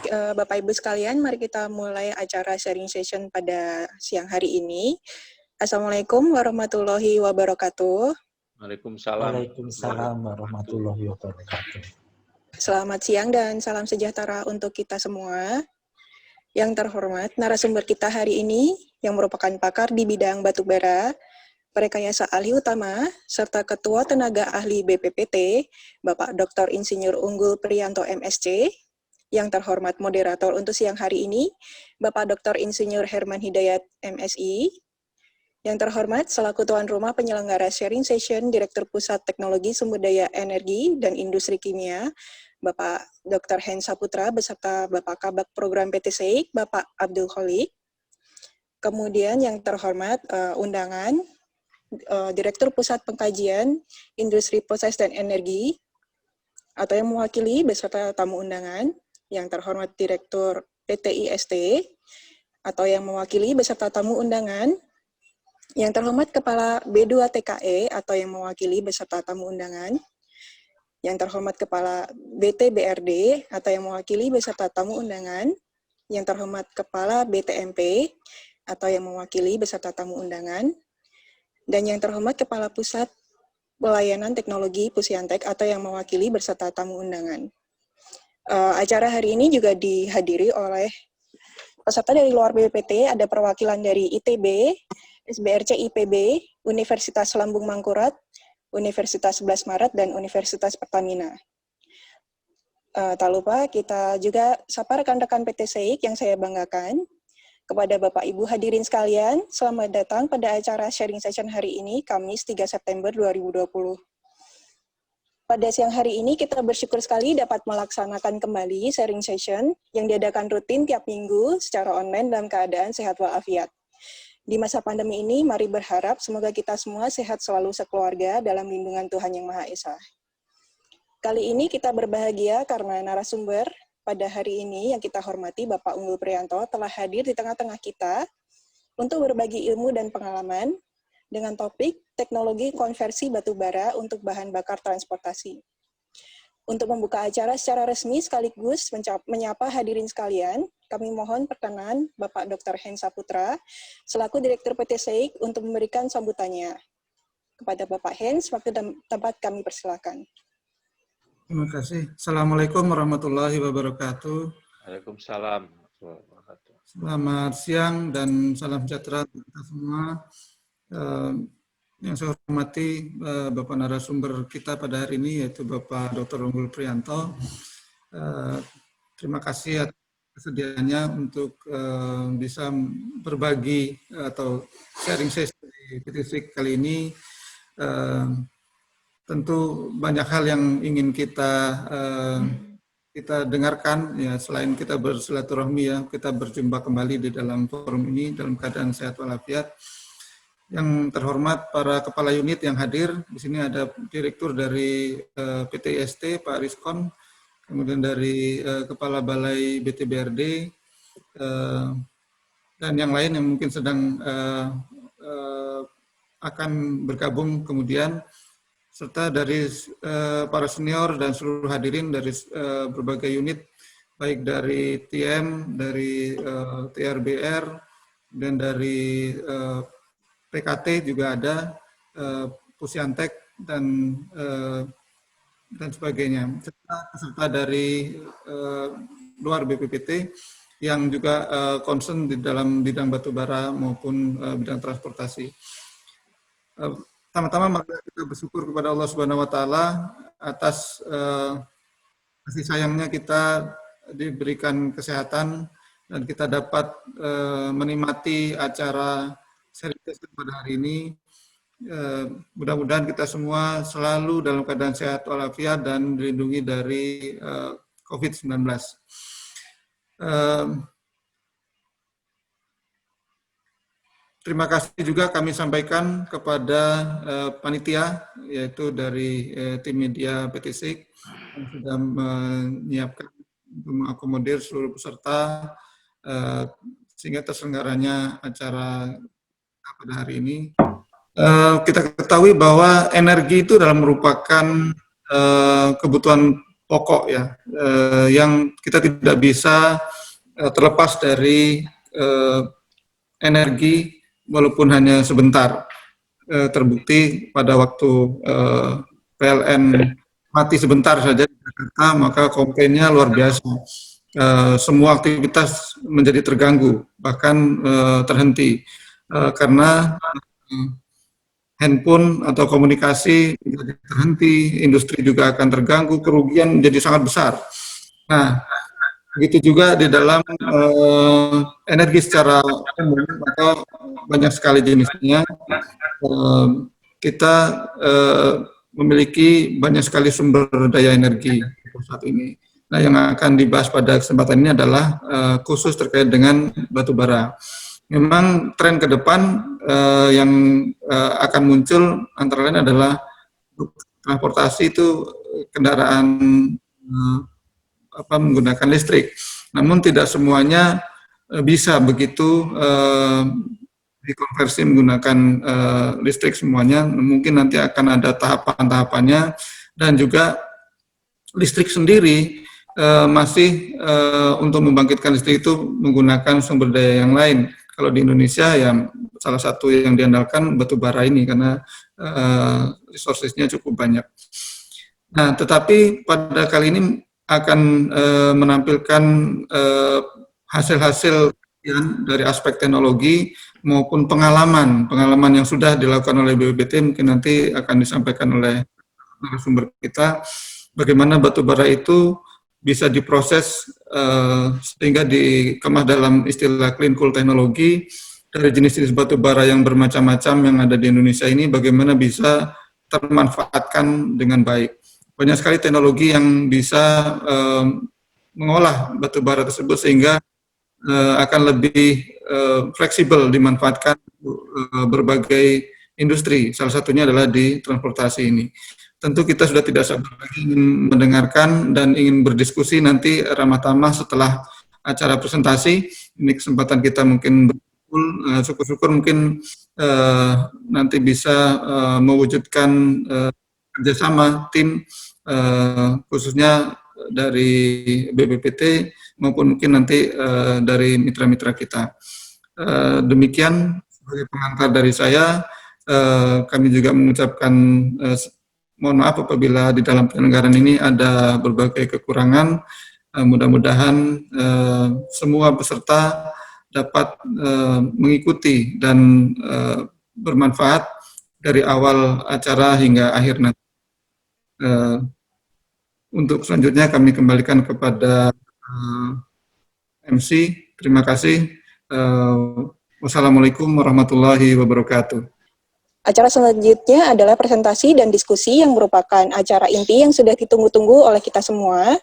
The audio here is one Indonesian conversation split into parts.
Bapak Ibu sekalian, mari kita mulai acara sharing session pada siang hari ini. Assalamualaikum warahmatullahi wabarakatuh. Waalaikumsalam warahmatullahi wabarakatuh. Selamat siang dan salam sejahtera untuk kita semua. Yang terhormat, narasumber kita hari ini yang merupakan pakar di bidang batubara, Rekayasa Ahli Utama, serta Ketua Tenaga Ahli BPPT, Bapak Dr. Insinyur Unggul Priyanto MSc. Yang terhormat moderator untuk siang hari ini, Bapak Dr. Insinyur Herman Hidayat MSI. Yang terhormat selaku tuan rumah penyelenggara sharing session Direktur Pusat Teknologi Sumber Daya Energi dan Industri Kimia, Bapak Dr. Hen Saputra beserta Bapak Kabak Program PT SEIK, Bapak Abdul Kholik. Kemudian yang terhormat undangan Direktur Pusat Pengkajian Industri Proses dan Energi atau yang mewakili beserta tamu undangan, yang terhormat Direktur PT IST atau yang mewakili beserta tamu undangan, yang terhormat Kepala B2 TKE atau yang mewakili beserta tamu undangan, yang terhormat Kepala BT BRD atau yang mewakili beserta tamu undangan, yang terhormat Kepala BTMP atau yang mewakili beserta tamu undangan, dan yang terhormat Kepala Pusat Pelayanan Teknologi Pusyantek atau yang mewakili beserta tamu undangan. Acara hari ini juga dihadiri oleh peserta dari luar BPPT, ada perwakilan dari ITB, SBRC IPB, Universitas Lambung Mangkurat, Universitas 11 Maret, dan Universitas Pertamina. Tak lupa kita juga sapa rekan-rekan PT SEIK yang saya banggakan. Kepada Bapak Ibu hadirin sekalian, selamat datang pada acara sharing session hari ini, Kamis 3 September 2020. Pada siang hari ini kita bersyukur sekali dapat melaksanakan kembali sharing session yang diadakan rutin tiap minggu secara online dalam keadaan sehat walafiat. Di masa pandemi ini, mari berharap semoga kita semua sehat selalu sekeluarga dalam lindungan Tuhan Yang Maha Esa. Kali ini kita berbahagia karena narasumber pada hari ini yang kita hormati Bapak Unggul Priyanto telah hadir di tengah-tengah kita untuk berbagi ilmu dan pengalaman dengan topik teknologi konversi batubara untuk bahan bakar transportasi. Untuk membuka acara secara resmi sekaligus menyapa hadirin sekalian, kami mohon perkenan Bapak Dr. Hen Saputra selaku Direktur PT SEIK untuk memberikan sambutannya. Kepada Bapak Hen, waktu dan tempat kami persilakan. Terima kasih. Assalamualaikum warahmatullahi wabarakatuh. Waalaikumsalam. Selamat siang dan salam sejahtera untuk kita semua. Yang saya hormati Bapak narasumber kita pada hari ini yaitu Bapak Dr. Unggul Priyanto. Terima kasih atas kesediaannya untuk bisa berbagi atau sharing session di PT SEIK kali ini. Tentu banyak hal yang ingin kita dengarkan ya, selain kita bersilaturahmi ya, kita berjumpa kembali di dalam forum ini dalam keadaan sehat walafiat. Yang terhormat para kepala unit yang hadir, di sini ada direktur dari PT IST Pak Rizkon, kemudian dari kepala balai BTBRD dan yang lain yang mungkin sedang akan bergabung kemudian, serta dari para senior dan seluruh hadirin dari berbagai unit, baik dari TM, dari TRBR, dan dari PKT juga ada, Pusyantek, dan sebagainya. Serta dari luar BPPT yang juga concern di dalam bidang batubara maupun bidang transportasi. Pertama-tama mari kita bersyukur kepada Allah Subhanahu wa taala atas kasih sayangnya kita diberikan kesehatan dan kita dapat menikmati acara sharing session pada hari ini. Mudah-mudahan kita semua selalu dalam keadaan sehat walafiat dan dilindungi dari COVID-19. Terima kasih juga kami sampaikan kepada panitia, yaitu dari tim media PT SEIK yang sudah menyiapkan untuk mengakomodir seluruh peserta sehingga terselenggaranya acara pada hari ini. Kita ketahui bahwa energi itu adalah merupakan kebutuhan pokok ya, yang kita tidak bisa terlepas dari energi walaupun hanya sebentar. Terbukti pada waktu PLN mati sebentar saja di Jakarta, maka komplainnya luar biasa. Semua aktivitas menjadi terganggu, bahkan terhenti karena handphone atau komunikasi menjadi terhenti, industri juga akan terganggu, kerugian menjadi sangat besar. Nah, begitu juga di dalam energi secara umum, maka banyak sekali jenisnya. Kita memiliki banyak sekali sumber daya energi saat ini. Nah, yang akan dibahas pada kesempatan ini adalah khusus terkait dengan batu bara. Memang tren ke depan yang akan muncul antara lain adalah transportasi itu kendaraan menggunakan listrik. Namun tidak semuanya bisa begitu dikonversi menggunakan listrik semuanya. Mungkin nanti akan ada tahapan-tahapannya, dan juga listrik sendiri masih untuk membangkitkan listrik itu menggunakan sumber daya yang lain. Kalau di Indonesia ya salah satu yang diandalkan batu bara ini karena resources-nya cukup banyak. Nah, tetapi pada kali ini akan menampilkan hasil-hasil dari aspek teknologi maupun pengalaman yang sudah dilakukan oleh BPPT, mungkin nanti akan disampaikan oleh narasumber kita, bagaimana batu bara itu bisa diproses sehingga dikemas dalam istilah clean cool teknologi. Dari jenis-jenis batu bara yang bermacam-macam yang ada di Indonesia ini, bagaimana bisa termanfaatkan dengan baik. Banyak sekali teknologi yang bisa mengolah batu bara tersebut sehingga akan lebih fleksibel dimanfaatkan berbagai industri. Salah satunya adalah di transportasi ini. Tentu kita sudah tidak sabar lagi mendengarkan dan ingin berdiskusi nanti ramah-tamah setelah acara presentasi. Ini kesempatan kita mungkin berkumpul, syukur-syukur mungkin nanti bisa mewujudkan kerjasama tim khususnya dari BPPT maupun mungkin nanti dari mitra-mitra kita. Demikian sebagai pengantar dari saya. Kami juga mengucapkan mohon maaf apabila di dalam penyelenggaraan ini ada berbagai kekurangan. Mudah-mudahan semua peserta dapat mengikuti dan bermanfaat dari awal acara hingga akhir nanti. Untuk selanjutnya kami kembalikan kepada MC. Terima kasih. Wassalamualaikum warahmatullahi wabarakatuh. Acara selanjutnya adalah presentasi dan diskusi yang merupakan acara inti yang sudah ditunggu-tunggu oleh kita semua.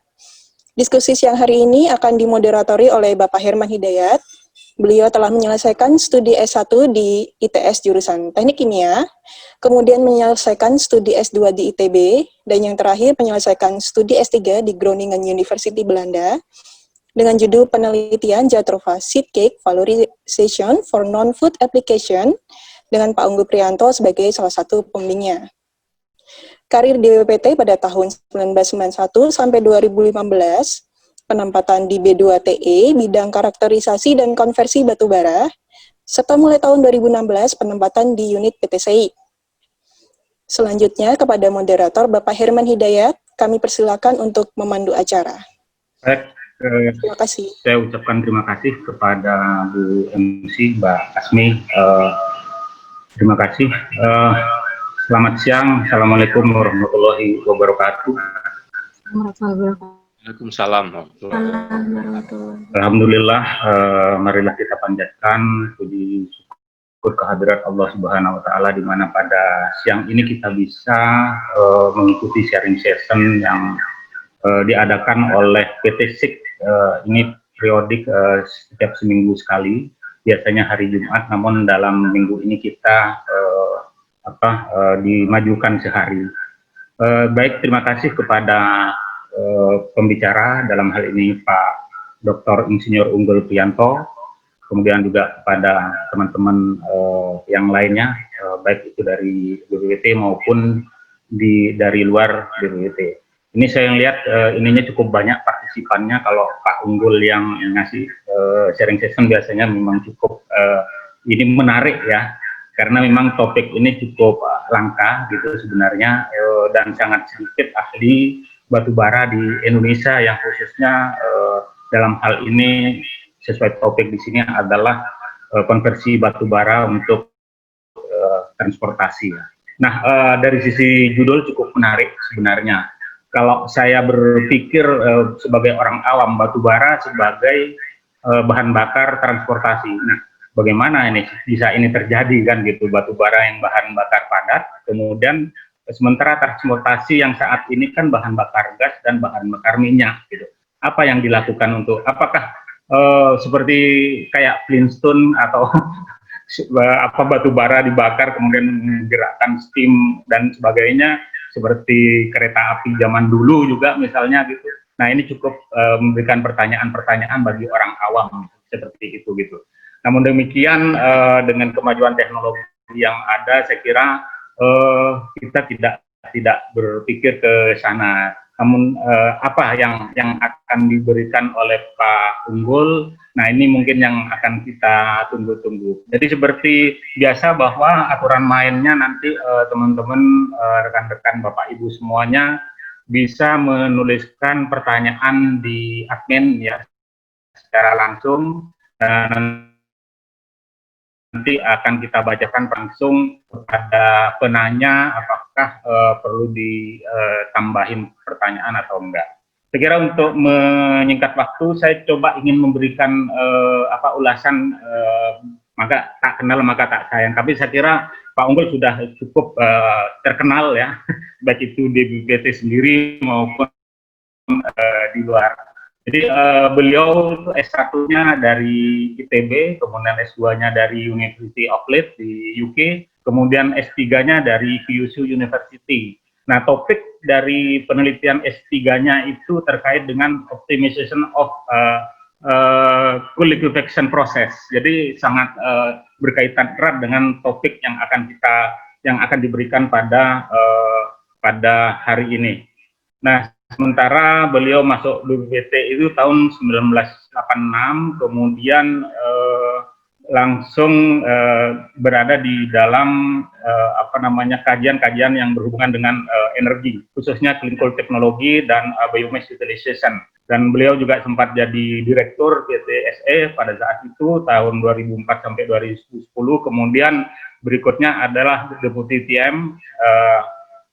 Diskusi siang hari ini akan dimoderatori oleh Bapak Herman Hidayat. Beliau telah menyelesaikan studi S1 di ITS jurusan Teknik Kimia, kemudian menyelesaikan studi S2 di ITB, dan yang terakhir menyelesaikan studi S3 di Groningen University Belanda dengan judul penelitian Jatropha Seed Cake Valorization for Non-Food Application dengan Pak Unggu Priyanto sebagai salah satu pembimbingnya. Karir di BPPT pada tahun 1991 sampai 2015, penempatan di B2TE, bidang karakterisasi dan konversi batu bara, serta mulai tahun 2016 penempatan di unit PTCI. Selanjutnya kepada moderator Bapak Herman Hidayat, kami persilakan untuk memandu acara. Baik, terima kasih. Saya ucapkan terima kasih kepada Bu MC, Mbak Asmi. Terima kasih. Selamat siang. Assalamualaikum warahmatullahi wabarakatuh. Waalaikumsalam. Alhamdulillah, marilah kita panjatkan puji syukur kehadirat Allah Subhanahu wa taala di mana pada siang ini kita bisa mengikuti sharing session yang diadakan oleh PT SIK. Ini periodik setiap seminggu sekali, biasanya hari Jumat, namun dalam minggu ini kita dimajukan sehari. Baik, terima kasih kepada pembicara dalam hal ini Pak Dr. Insinyur Unggul Priyanto, kemudian juga kepada teman-teman yang lainnya, baik itu dari BPPT maupun dari luar BPPT. Ini saya lihat ininya cukup banyak partisipannya. Kalau Pak Unggul yang ngasih sharing session biasanya memang cukup ini menarik ya, karena memang topik ini cukup langka gitu sebenarnya, dan sangat sedikit ahli batubara di Indonesia yang khususnya dalam hal ini sesuai topik di sini adalah konversi batubara untuk transportasi. Nah, dari sisi judul cukup menarik sebenarnya. Kalau saya berpikir sebagai orang awam, batubara sebagai bahan bakar transportasi. Nah, bagaimana ini bisa ini terjadi kan gitu, batubara yang bahan bakar padat, kemudian sementara transportasi yang saat ini kan bahan bakar gas dan bahan bakar minyak gitu. Apa yang dilakukan untuk, apakah seperti kayak Flintstone atau apa batu bara dibakar kemudian menggerakkan steam dan sebagainya seperti kereta api zaman dulu juga misalnya gitu. Nah, ini cukup memberikan pertanyaan-pertanyaan bagi orang awam seperti itu gitu. Namun demikian dengan kemajuan teknologi yang ada, saya kira kita tidak berpikir ke sana. Namun apa yang akan diberikan oleh Pak Unggul, nah ini mungkin yang akan kita tunggu-tunggu. Jadi seperti biasa bahwa aturan mainnya nanti teman-teman, rekan-rekan Bapak Ibu semuanya bisa menuliskan pertanyaan di admin ya secara langsung, dan nanti akan kita bacakan langsung kepada penanya apakah perlu ditambahin pertanyaan atau enggak. Saya kira untuk menyingkat waktu, saya coba ingin memberikan ulasan, maka tak kenal maka tak sayang. Tapi saya kira Pak Unggul sudah cukup terkenal ya, baik itu di BPT sendiri maupun di luar. Jadi beliau S1-nya dari ITB, kemudian S2-nya dari University of Leeds di UK, kemudian S3-nya dari Kyushu University. Nah, topik dari penelitian S3-nya itu terkait dengan optimization of cool liquefaction process. Jadi sangat berkaitan erat dengan topik yang akan diberikan pada hari ini. Nah, sementara beliau masuk BPT itu tahun 1986, kemudian langsung berada di dalam kajian-kajian yang berhubungan dengan energi, khususnya clean coal technology dan biomass utilization. Dan beliau juga sempat jadi direktur PT SE pada saat itu tahun 2004 sampai 2010. Kemudian berikutnya adalah Deputi TM,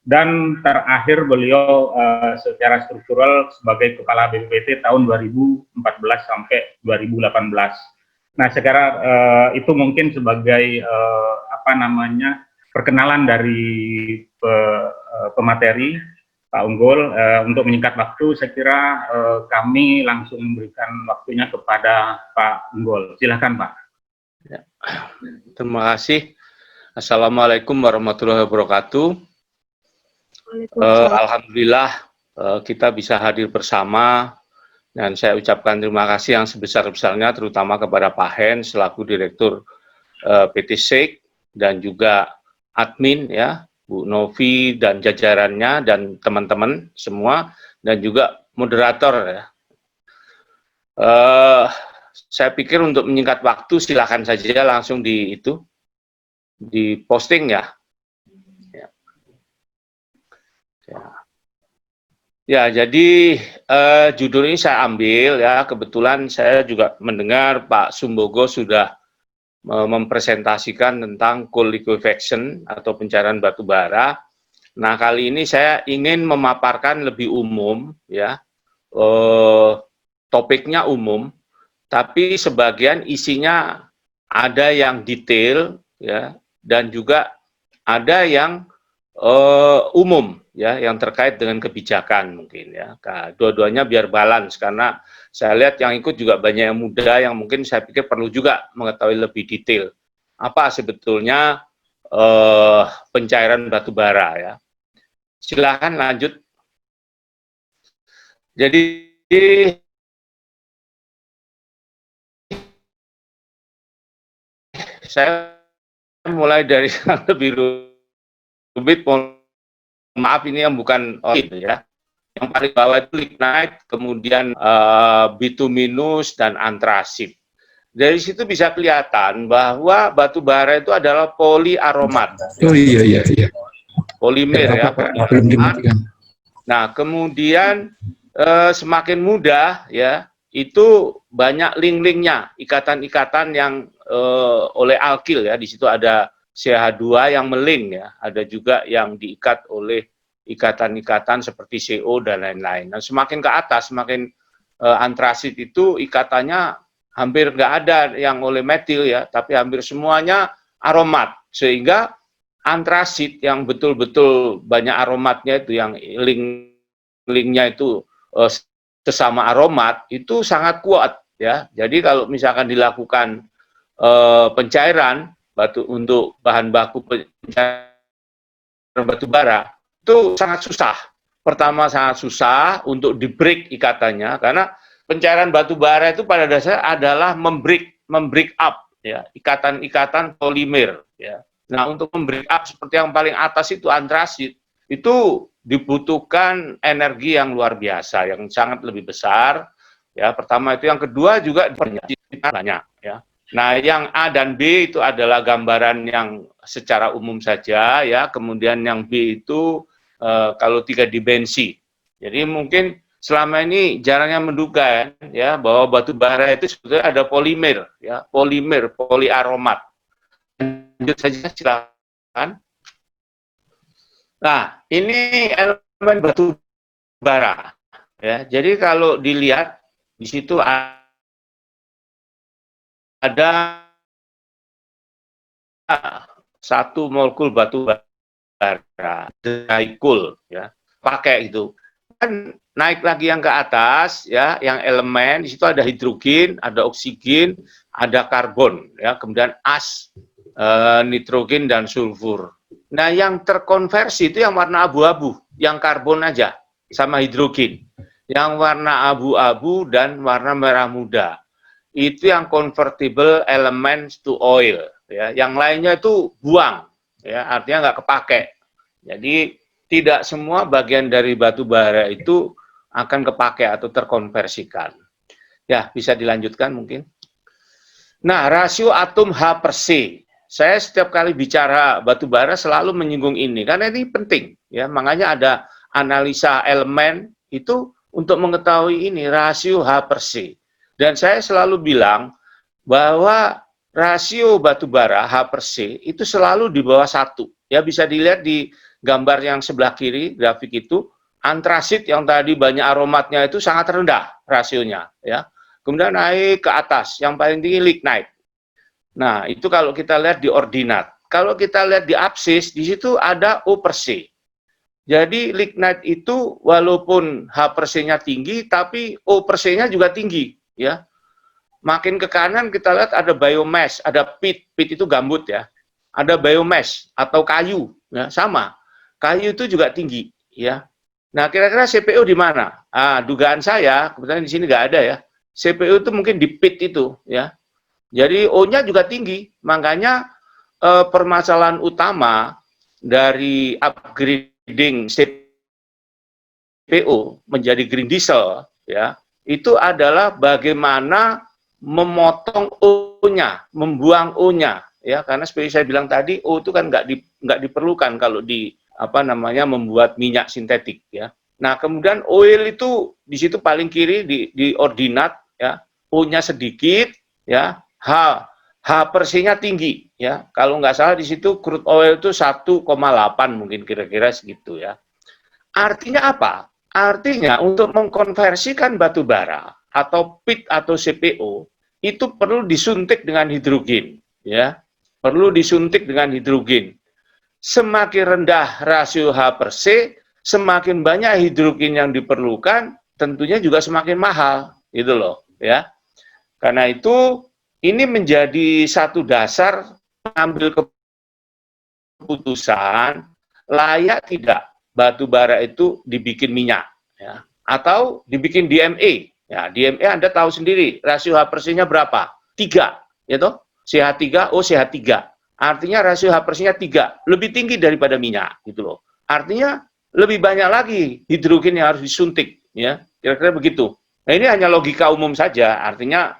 dan terakhir beliau secara struktural sebagai Kepala BPPT tahun 2014 sampai 2018. Nah, sekarang itu mungkin sebagai perkenalan dari pemateri Pak Unggul. Untuk menyingkat waktu, saya kira kami langsung memberikan waktunya kepada Pak Unggul. Silakan, Pak. Ya. Terima kasih. Assalamualaikum warahmatullahi wabarakatuh. Alhamdulillah kita bisa hadir bersama, dan saya ucapkan terima kasih yang sebesar-besarnya terutama kepada Pak Hen selaku Direktur PT SEIK dan juga admin ya, Bu Novi dan jajarannya dan teman-teman semua, dan juga moderator ya. Saya pikir untuk menyingkat waktu silakan saja langsung di posting ya. Ya, jadi judul ini saya ambil ya, kebetulan saya juga mendengar Pak Sumbogo sudah mempresentasikan tentang coal liquefaction atau pencairan batu bara. Nah, kali ini saya ingin memaparkan lebih umum ya, topiknya umum, tapi sebagian isinya ada yang detail ya, dan juga ada yang umum ya, yang terkait dengan kebijakan mungkin ya. Nah, dua-duanya biar balance, karena saya lihat yang ikut juga banyak yang muda yang mungkin saya pikir perlu juga mengetahui lebih detail apa sebetulnya pencairan batu bara ya. Silakan lanjut. Jadi saya mulai dari yang lebih rumit, maaf ini yang bukan ya. Yang paling bawah itu lignite, kemudian bituminus dan antrasit. Dari situ bisa kelihatan bahwa batu bara itu adalah poliaromat. Oh iya. Polimer ya. Belum dimatikan. Nah, kemudian semakin mudah ya, itu banyak link-linknya, ikatan-ikatan yang oleh alkil ya. Di situ ada CH2 yang meling ya, ada juga yang diikat oleh ikatan-ikatan seperti CO dan lain-lain. Nah, semakin ke atas, semakin antrasit itu ikatannya hampir nggak ada yang oleh metil ya, tapi hampir semuanya aromat, sehingga antrasit yang betul-betul banyak aromatnya itu, yang linknya itu sesama aromat, itu sangat kuat ya. Jadi kalau misalkan dilakukan pencairan untuk bahan baku pencairan batu bara, itu sangat susah. Pertama sangat susah untuk di-break ikatannya, karena pencairan batu bara itu pada dasarnya adalah membreak up ya, ikatan-ikatan polimer ya. Nah, untuk membreak up seperti yang paling atas itu antrasit, itu dibutuhkan energi yang luar biasa, yang sangat lebih besar ya. Pertama itu, yang kedua juga banyak ya. Nah, yang A dan B itu adalah gambaran yang secara umum saja ya. Kemudian yang B itu kalau 3 dimensi. Jadi mungkin selama ini jarangnya menduga ya bahwa batu bara itu sebetulnya ada polimer ya, poliaromat. Lanjut saja silakan. Nah, ini elemen batu bara ya. Jadi kalau dilihat di situ ada satu molekul batu bara, dikul ya, pakai itu. Kan naik lagi yang ke atas ya, yang elemen di situ ada hidrogen, ada oksigen, ada karbon ya, kemudian as, nitrogen dan sulfur. Nah, yang terkonversi itu yang warna abu-abu, yang karbon aja sama hidrogen. Yang warna abu-abu dan warna merah muda, itu yang convertible elements to oil ya. Yang lainnya itu buang ya, artinya nggak kepake. Jadi tidak semua bagian dari batu bara itu akan kepake atau terkonversikan. Ya, bisa dilanjutkan mungkin. Nah, rasio atom H per C. Saya setiap kali bicara batu bara selalu menyinggung ini, karena ini penting ya. Makanya ada analisa elemen itu untuk mengetahui ini, rasio H per C. Dan saya selalu bilang bahwa rasio batu bara H per C itu selalu di bawah 1. Ya, bisa dilihat di gambar yang sebelah kiri, grafik itu, antrasit yang tadi banyak aromatnya itu sangat rendah rasionya ya. Kemudian naik ke atas, yang paling tinggi lignite. Nah, itu kalau kita lihat di ordinat. Kalau kita lihat di absis, di situ ada O per C. Jadi lignite itu walaupun H per C-nya tinggi, tapi O per C-nya juga tinggi ya. Makin ke kanan kita lihat ada biomass, ada peat itu gambut ya. Ada biomass atau kayu ya, sama. Kayu itu juga tinggi ya. Nah, kira-kira CPU di mana? Dugaan saya, kebetulan di sini nggak ada ya. CPU itu mungkin di peat itu ya. Jadi O-nya juga tinggi. Makanya permasalahan utama dari upgrading CPU menjadi green diesel ya, itu adalah bagaimana memotong O-nya, membuang O-nya ya, karena seperti saya bilang tadi, O itu kan nggak diperlukan kalau membuat minyak sintetik ya. Nah, kemudian oil itu di situ paling kiri di ordinat ya, O-nya sedikit ya, H per C-nya tinggi ya. Kalau nggak salah di situ crude oil itu 1,8 mungkin kira-kira segitu ya. Artinya apa? Artinya untuk mengkonversikan batu bara atau peat atau CPO itu perlu disuntik dengan hidrogen ya. Perlu disuntik dengan hidrogen. Semakin rendah rasio H per C, semakin banyak hidrogen yang diperlukan, tentunya juga semakin mahal, gitu loh ya. Karena itu ini menjadi satu dasar mengambil keputusan layak tidak batu bara itu dibikin minyak ya, atau dibikin DME. Ya, DME Anda tahu sendiri rasio H per C-nya berapa? 3, ya toh? CH3, O CH3. Artinya rasio H per C-nya 3, lebih tinggi daripada minyak gitu loh. Artinya lebih banyak lagi hidrogen yang harus disuntik, ya, kira-kira begitu. Nah, ini hanya logika umum saja, artinya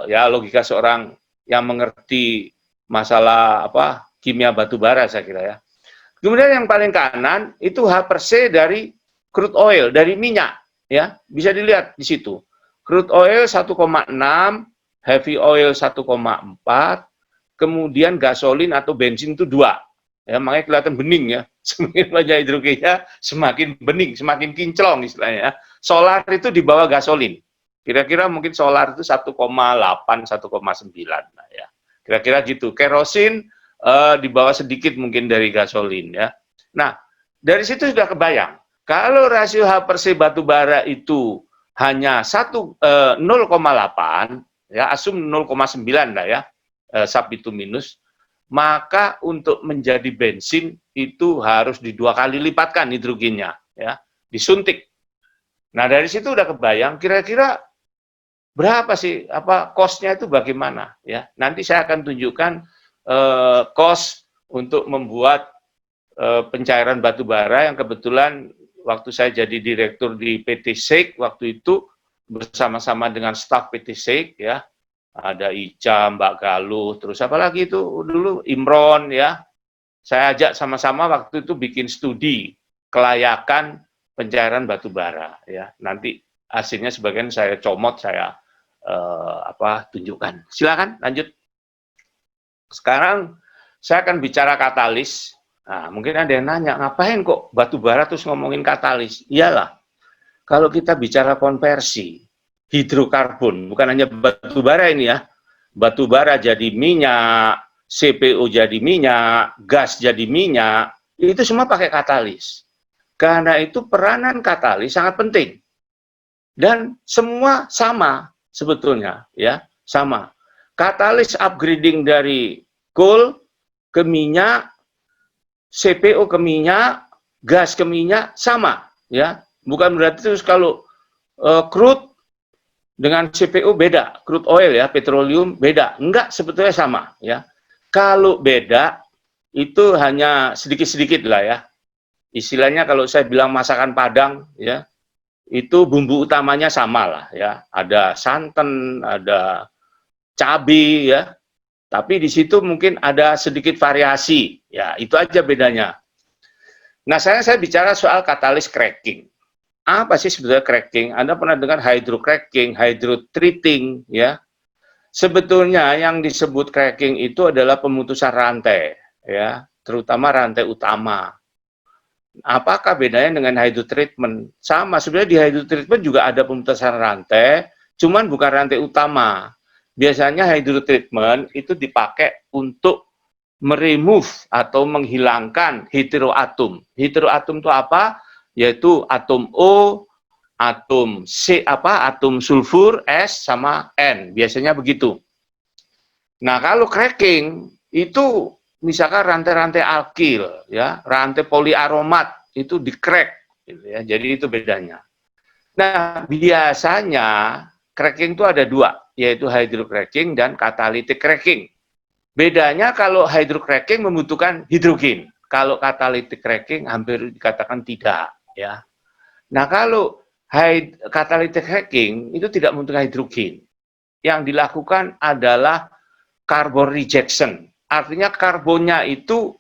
ya logika seorang yang mengerti masalah kimia batu bara, saya kira ya. Kemudian yang paling kanan itu H/C dari crude oil, dari minyak, ya, bisa dilihat di situ. Crude oil 1,6, heavy oil 1,4, kemudian gasolin atau bensin itu 2. Ya, makanya kelihatan bening ya. Semakin banyak hidrogennya, semakin bening, semakin kinclong istilahnya. Solar itu di bawah gasolin. Kira-kira mungkin solar itu 1,8, 1,9. Nah, ya. Kira-kira gitu. Kerosin di bawah sedikit mungkin dari gasolin ya. Nah, dari situ sudah kebayang. Kalau rasio H/C batu bara itu hanya 0,8, ya, asum 0,9 lah ya, sub itu minus, maka untuk menjadi bensin itu harus di 2 kali lipatkan hidrogennya, ya, disuntik. Nah, dari situ udah kebayang kira-kira berapa sih cost-nya itu bagaimana, ya. Nanti saya akan tunjukkan cost untuk membuat pencairan batu bara yang kebetulan waktu saya jadi direktur di PT SEIK waktu itu bersama-sama dengan staf PT SEIK, ya. Ada Ica, Mbak Galuh, terus apa lagi itu dulu Imron, ya. Saya ajak sama-sama waktu itu bikin studi kelayakan pencairan batu bara, ya. Nanti hasilnya sebagian saya comot, saya tunjukkan. Silakan lanjut. Sekarang saya akan bicara katalis. Nah, mungkin ada yang nanya, ngapain kok batu bara terus ngomongin katalis? Iyalah, kalau kita bicara konversi hidrokarbon, bukan hanya batu bara ini ya, batu bara jadi minyak, CPO jadi minyak, gas jadi minyak, itu semua pakai katalis. Karena itu peranan katalis sangat penting. Dan semua sama sebetulnya, ya, sama. Katalis upgrading dari coal ke minyak, CPO ke minyak, gas ke minyak, sama, ya. Bukan berarti terus kalau crude dengan CPO beda, crude oil ya, petroleum beda. Enggak, sebetulnya sama, ya. Kalau beda, itu hanya sedikit-sedikit lah ya. Istilahnya kalau saya bilang masakan Padang, ya, itu bumbu utamanya sama lah, ya. Ada santan, ada cabai, ya. Tapi di situ mungkin ada sedikit variasi, ya, itu aja bedanya. Nah, saya bicara soal katalis cracking. Apa sih sebetulnya cracking? Anda pernah dengar hydrocracking, hydrotreating, ya? Sebetulnya yang disebut cracking itu adalah pemutusan rantai, ya, terutama rantai utama. Apakah bedanya dengan hydrotreatment? Sama, sebenarnya di hydrotreatment juga ada pemutusan rantai, cuman bukan rantai utama. Biasanya hydrotreatment itu dipakai untuk meremove atau menghilangkan heteroatom. Heteroatom itu apa? Yaitu atom O, atom C, atom sulfur, S, sama N. Biasanya begitu. Nah, kalau cracking itu misalkan rantai-rantai alkil, ya, rantai poliaromat itu di-crack, gitu ya. Jadi itu bedanya. Nah, biasanya cracking itu ada 2, yaitu hydrocracking dan catalytic cracking. Bedanya kalau hydrocracking membutuhkan hidrogen, kalau catalytic cracking hampir dikatakan tidak, ya. Nah, kalau catalytic cracking itu tidak membutuhkan hidrogen. Yang dilakukan adalah carbon rejection. Artinya karbonnya itu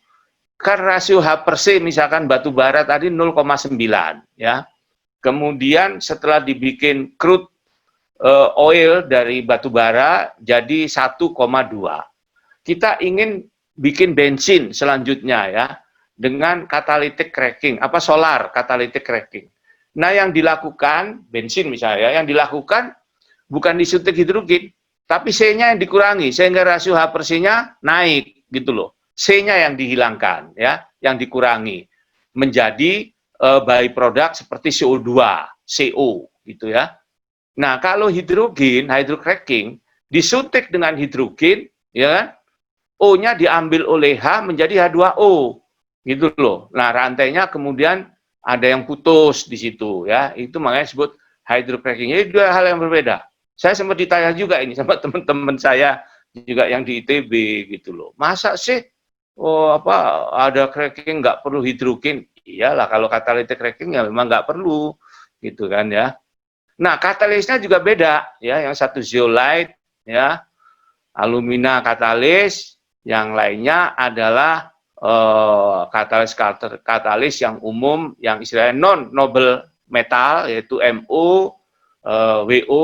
kan rasio H/C misalkan batu bara tadi 0,9, ya. Kemudian setelah dibikin crude oil dari batu bara jadi 1,2. Kita ingin bikin bensin selanjutnya, ya, dengan catalytic cracking, solar catalytic cracking. Nah, yang dilakukan bensin misalnya, yang dilakukan bukan disuntik hidrogen, tapi C-nya yang dikurangi sehingga rasio H/C-nya naik, gitu loh. C-nya yang dihilangkan, ya, yang dikurangi menjadi byproduct seperti CO2, CO, gitu ya. Nah, kalau hidrogen, hydrocracking disuntik dengan hidrogen, ya kan? O-nya diambil oleh H menjadi H2O, gitu loh. Nah, rantainya kemudian ada yang putus di situ, ya. Itu makanya disebut hydrocracking. Jadi 2 hal yang berbeda. Saya sempat ditanya juga ini sama teman-teman saya juga yang di ITB, gitu loh. Masa sih ada cracking nggak perlu hidrogen? iyalah kalau catalytic cracking ya memang nggak perlu gitu kan ya. Nah, katalisnya juga beda ya, yang satu zeolite ya, alumina katalis, yang lainnya adalah katalis yang umum, yang istilahnya non noble metal, yaitu Mu, Wo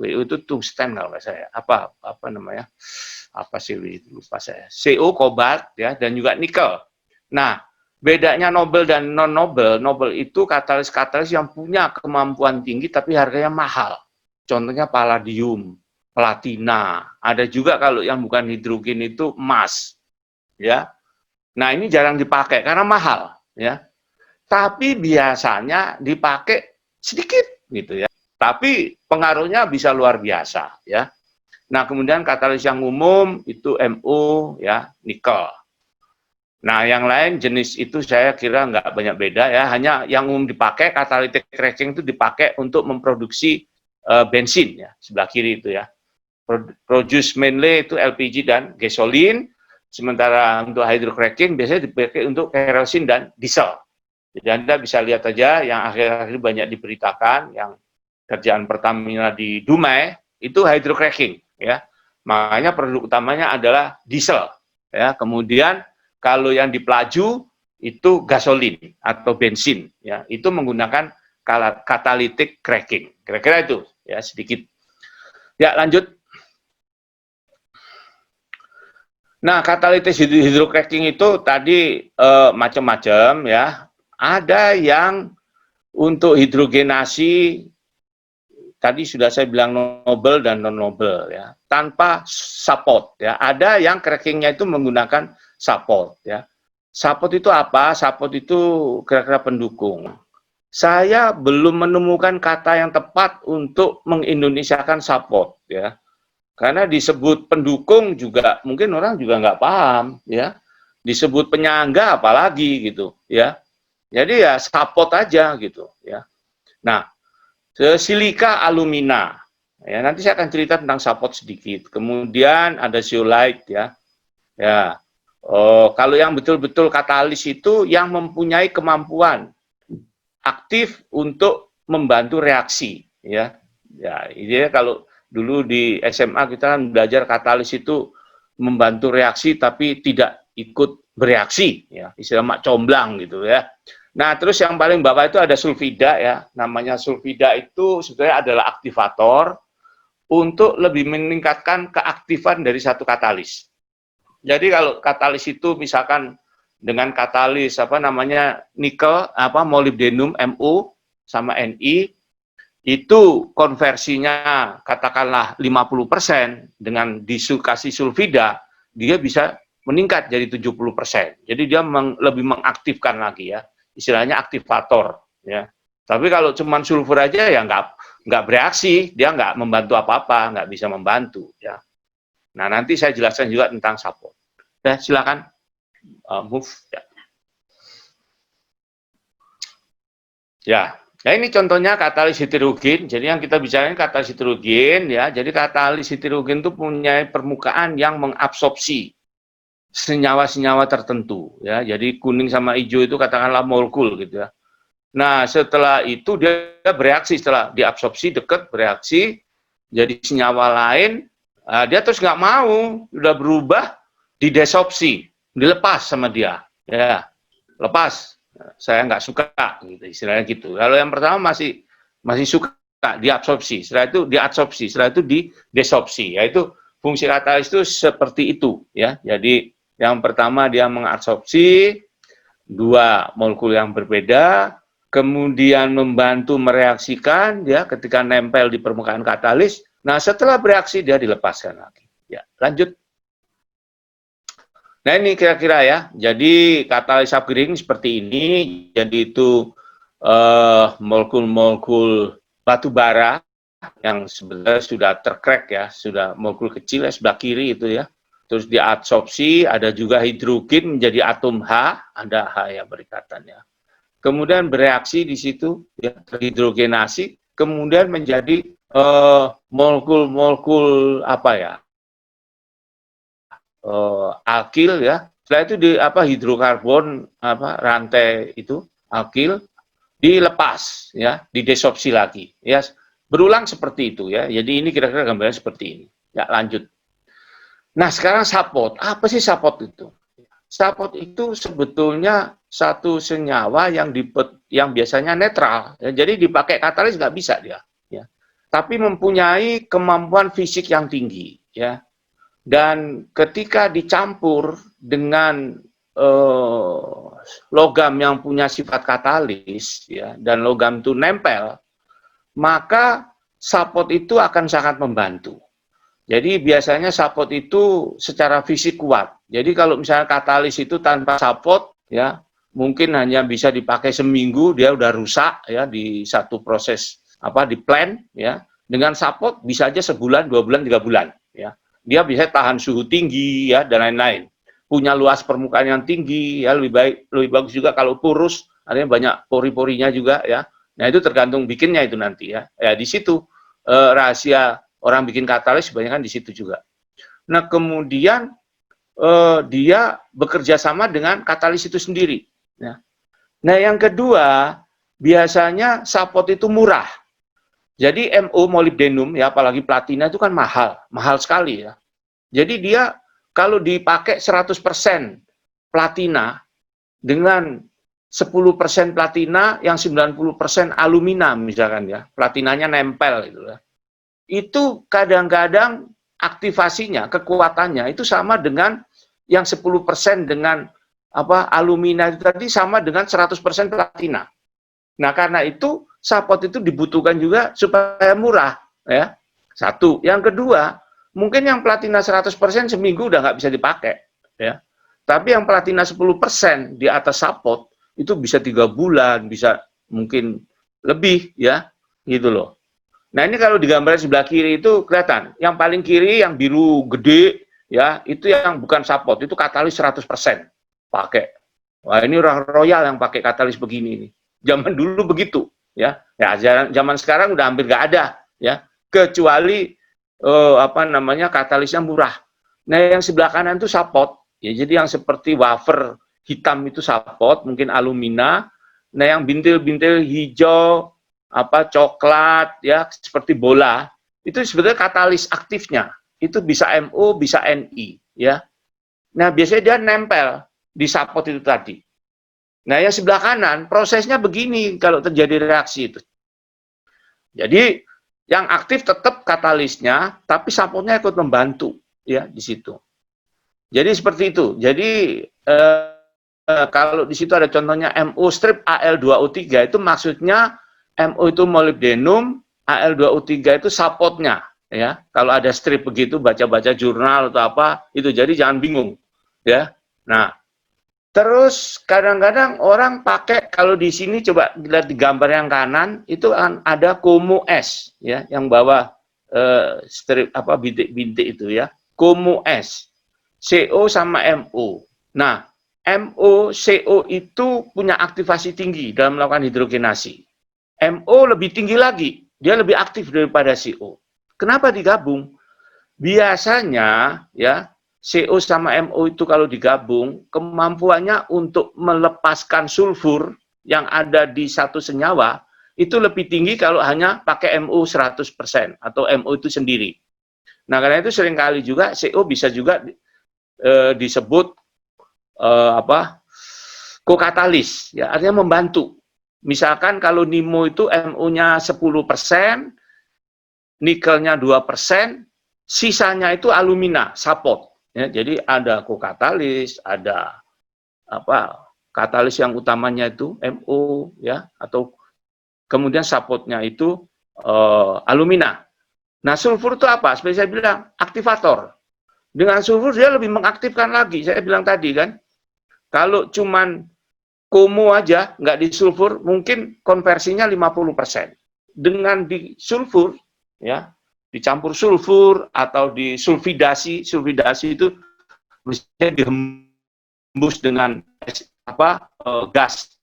itu tungsten kalau nggak saya, apa namanya, apa sih lupa saya, Co kobalt ya, dan juga nikel. Nah, bedanya Nobel dan non-Nobel, Nobel itu katalis-katalis yang punya kemampuan tinggi tapi harganya mahal. Contohnya palladium, platina, ada juga kalau yang bukan hidrogen itu emas. Ya. Nah, ini jarang dipakai karena mahal, ya. Tapi biasanya dipakai sedikit gitu ya. Tapi pengaruhnya bisa luar biasa, ya. Nah, kemudian katalis yang umum itu Mu, ya, nikel. Nah, yang lain jenis itu saya kira nggak banyak beda ya, hanya yang umum dipakai catalytic cracking itu dipakai untuk memproduksi bensin ya, sebelah kiri itu ya. Produce mainly itu LPG dan gasolin, sementara untuk hydrocracking biasanya dipakai untuk kerosin dan diesel. Jadi Anda bisa lihat aja yang akhir-akhir banyak diberitakan, yang kerjaan Pertamina di Dumai itu hydrocracking ya. Makanya produk utamanya adalah diesel ya. Kemudian kalau yang di Pelaju itu gasolin atau bensin, ya itu menggunakan catalytic cracking. Kira-kira itu, ya sedikit. Ya lanjut. Nah, catalytic hydrocracking itu tadi macam-macam ya. Ada yang untuk hidrogenasi, tadi sudah saya bilang noble dan non-noble ya, tanpa support ya. Ada yang crackingnya itu menggunakan support ya. Support itu apa? Support itu kira-kira pendukung. Saya belum menemukan kata yang tepat untuk mengindonesiakan support ya. Karena disebut pendukung juga mungkin orang juga nggak paham ya. Disebut penyangga apalagi gitu ya. Jadi ya support aja gitu ya. Nah, silika alumina. Ya, nanti saya akan cerita tentang support sedikit. Kemudian ada zeolite ya. Ya. Kalau yang betul-betul katalis itu yang mempunyai kemampuan aktif untuk membantu reaksi ya. Ya, ini kalau dulu di SMA kita kan belajar katalis itu membantu reaksi tapi tidak ikut bereaksi ya, istilah mak comblang gitu ya. Nah, terus yang paling bawah itu ada sulfida ya. Namanya sulfida itu sebetulnya adalah aktivator untuk lebih meningkatkan keaktifan dari satu katalis. Jadi kalau katalis itu misalkan dengan katalis apa namanya nikel molybdenum Mu sama Ni itu konversinya katakanlah 50%, dengan dikasih sulfida dia bisa meningkat jadi 70%. Jadi dia lebih mengaktifkan lagi ya. Istilahnya aktivator ya. Tapi kalau cuma sulfur aja ya nggak bereaksi, dia nggak membantu apa-apa, nggak bisa membantu ya. Nah, nanti saya jelaskan juga tentang support. Ya, silakan move ya. Ya, nah ini contohnya katalis heterogen. Jadi yang kita bicarain katalis heterogen ya. Jadi katalis heterogen itu punya permukaan yang mengabsorpsi senyawa-senyawa tertentu ya. Jadi kuning sama hijau itu katakanlah molekul gitu ya. Nah, setelah itu dia bereaksi, setelah diabsorpsi dekat bereaksi jadi senyawa lain, dia terus nggak mau, udah berubah, didesopsi, dilepas sama dia, ya lepas, saya nggak suka, gitu istilahnya gitu. Kalau yang pertama masih suka, diabsorpsi, setelah itu diadsorpsi, setelah itu didesopsi, yaitu fungsi katalis itu seperti itu, ya. Jadi yang pertama dia mengabsorpsi dua molekul yang berbeda, kemudian membantu mereaksikan, ya ketika nempel di permukaan katalis. Nah setelah bereaksi dia dilepaskan lagi. Ya lanjut. Nah ini kira-kira ya, jadi katalis upgrading seperti ini, jadi itu molekul-molekul batu bara yang sebenarnya sudah tercrack ya, sudah molekul kecil ya, sebelah kiri itu ya, terus diadsorpsi, ada juga hidrogen menjadi atom H, ada H ya berikatannya, kemudian bereaksi di situ, ya, terhidrogenasi, kemudian menjadi molekul-molekul apa ya, alkil ya. Setelah itu di hidrokarbon rantai itu alkil, dilepas, ya, didesorpsi lagi, ya, berulang seperti itu, ya. Jadi ini kira-kira gambarnya seperti ini. Ya, lanjut. Nah, sekarang sapot. Apa sih sapot itu? Sapot itu sebetulnya satu senyawa yang biasanya netral, ya. Jadi dipakai katalis nggak bisa dia, ya. Tapi mempunyai kemampuan fisik yang tinggi, ya. Dan ketika dicampur dengan logam yang punya sifat katalis, ya, dan logam itu nempel, maka sapot itu akan sangat membantu. Jadi biasanya sapot itu secara fisik kuat. Jadi kalau misalnya katalis itu tanpa sapot, ya, mungkin hanya bisa dipakai seminggu, dia udah rusak, ya, di satu proses di plan, ya. Dengan sapot bisa aja sebulan, 2 bulan, 3 bulan, ya. Dia bisa tahan suhu tinggi, ya, dan lain-lain. Punya luas permukaan yang tinggi, ya, lebih bagus juga kalau purus, artinya banyak pori-porinya juga, ya. Nah, itu tergantung bikinnya itu nanti, ya. Ya, di situ rahasia orang bikin katalis kebanyakan di situ juga. Nah, kemudian dia bekerja sama dengan katalis itu sendiri, ya. Nah, yang kedua, biasanya sapot itu murah. Jadi MO molybdenum, ya, apalagi platina itu kan mahal sekali, ya. Jadi dia kalau dipakai 100% platina dengan 10% platina yang 90% alumina misalkan, ya. Platinanya nempel gitu, ya. Itu kadang-kadang aktivasinya, kekuatannya itu sama dengan yang 10% dengan alumina itu tadi sama dengan 100% platina. Nah, karena itu sapot itu dibutuhkan juga supaya murah, ya. Satu. Yang kedua, mungkin yang platina 100% seminggu udah nggak bisa dipakai, ya. Tapi yang platina 10% di atas sapot itu bisa 3 bulan, bisa mungkin lebih, ya, gitu loh. Nah, ini kalau digambar sebelah kiri itu kelihatan. Yang paling kiri yang biru gede, ya, itu yang bukan sapot, itu katalis 100% pakai. Wah, ini orang royal yang pakai katalis begini nih. Zaman dulu begitu, ya. Ya, zaman sekarang udah hampir nggak ada, ya. Kecuali katalisnya murah. Nah, yang sebelah kanan itu sapot, ya. Jadi yang seperti wafer hitam itu sapot, mungkin alumina. Nah, yang bintil-bintil hijau, coklat, ya, seperti bola, itu sebetulnya katalis aktifnya. Itu bisa MO, bisa Ni, ya. Nah, biasanya dia nempel di sapot itu tadi. Nah, yang sebelah kanan, prosesnya begini kalau terjadi reaksi itu. Jadi, yang aktif tetap katalisnya, tapi sapotnya ikut membantu, ya, di situ. Jadi, seperti itu. Jadi, kalau di situ ada contohnya MO strip Al2O3, itu maksudnya MO itu molybdenum, Al2O3 itu sapotnya, ya. Kalau ada strip begitu, baca-baca jurnal atau apa, itu jadi jangan bingung, ya. Nah, terus kadang-kadang orang pakai, kalau di sini coba lihat di gambar yang kanan, itu ada Como S, ya, yang bawah strip bintik-bintik itu, ya. Como S, CO sama MO. Nah, MO, CO itu punya aktivasi tinggi dalam melakukan hidrogenasi. MO lebih tinggi lagi, dia lebih aktif daripada CO. Kenapa digabung? Biasanya, ya, CO sama MO itu kalau digabung, kemampuannya untuk melepaskan sulfur yang ada di satu senyawa, itu lebih tinggi kalau hanya pakai MO 100% atau MO itu sendiri. Nah, karena itu seringkali juga CO bisa juga disebut kokatalis, ya, artinya membantu. Misalkan kalau NIMO itu MO-nya 10%, nikelnya 2%, sisanya itu alumina, sapot. Ya, jadi ada kokatalis, ada katalis yang utamanya itu MO, ya, atau kemudian sapotnya itu alumina. Nah, sulfur itu apa? Seperti saya bilang, aktivator. Dengan sulfur dia lebih mengaktifkan lagi. Saya bilang tadi kan, kalau cuman Como aja nggak disulfur, mungkin konversinya 50%. Dengan disulfur, ya, dicampur sulfur atau disulfidasi, itu misalnya dihembus dengan gas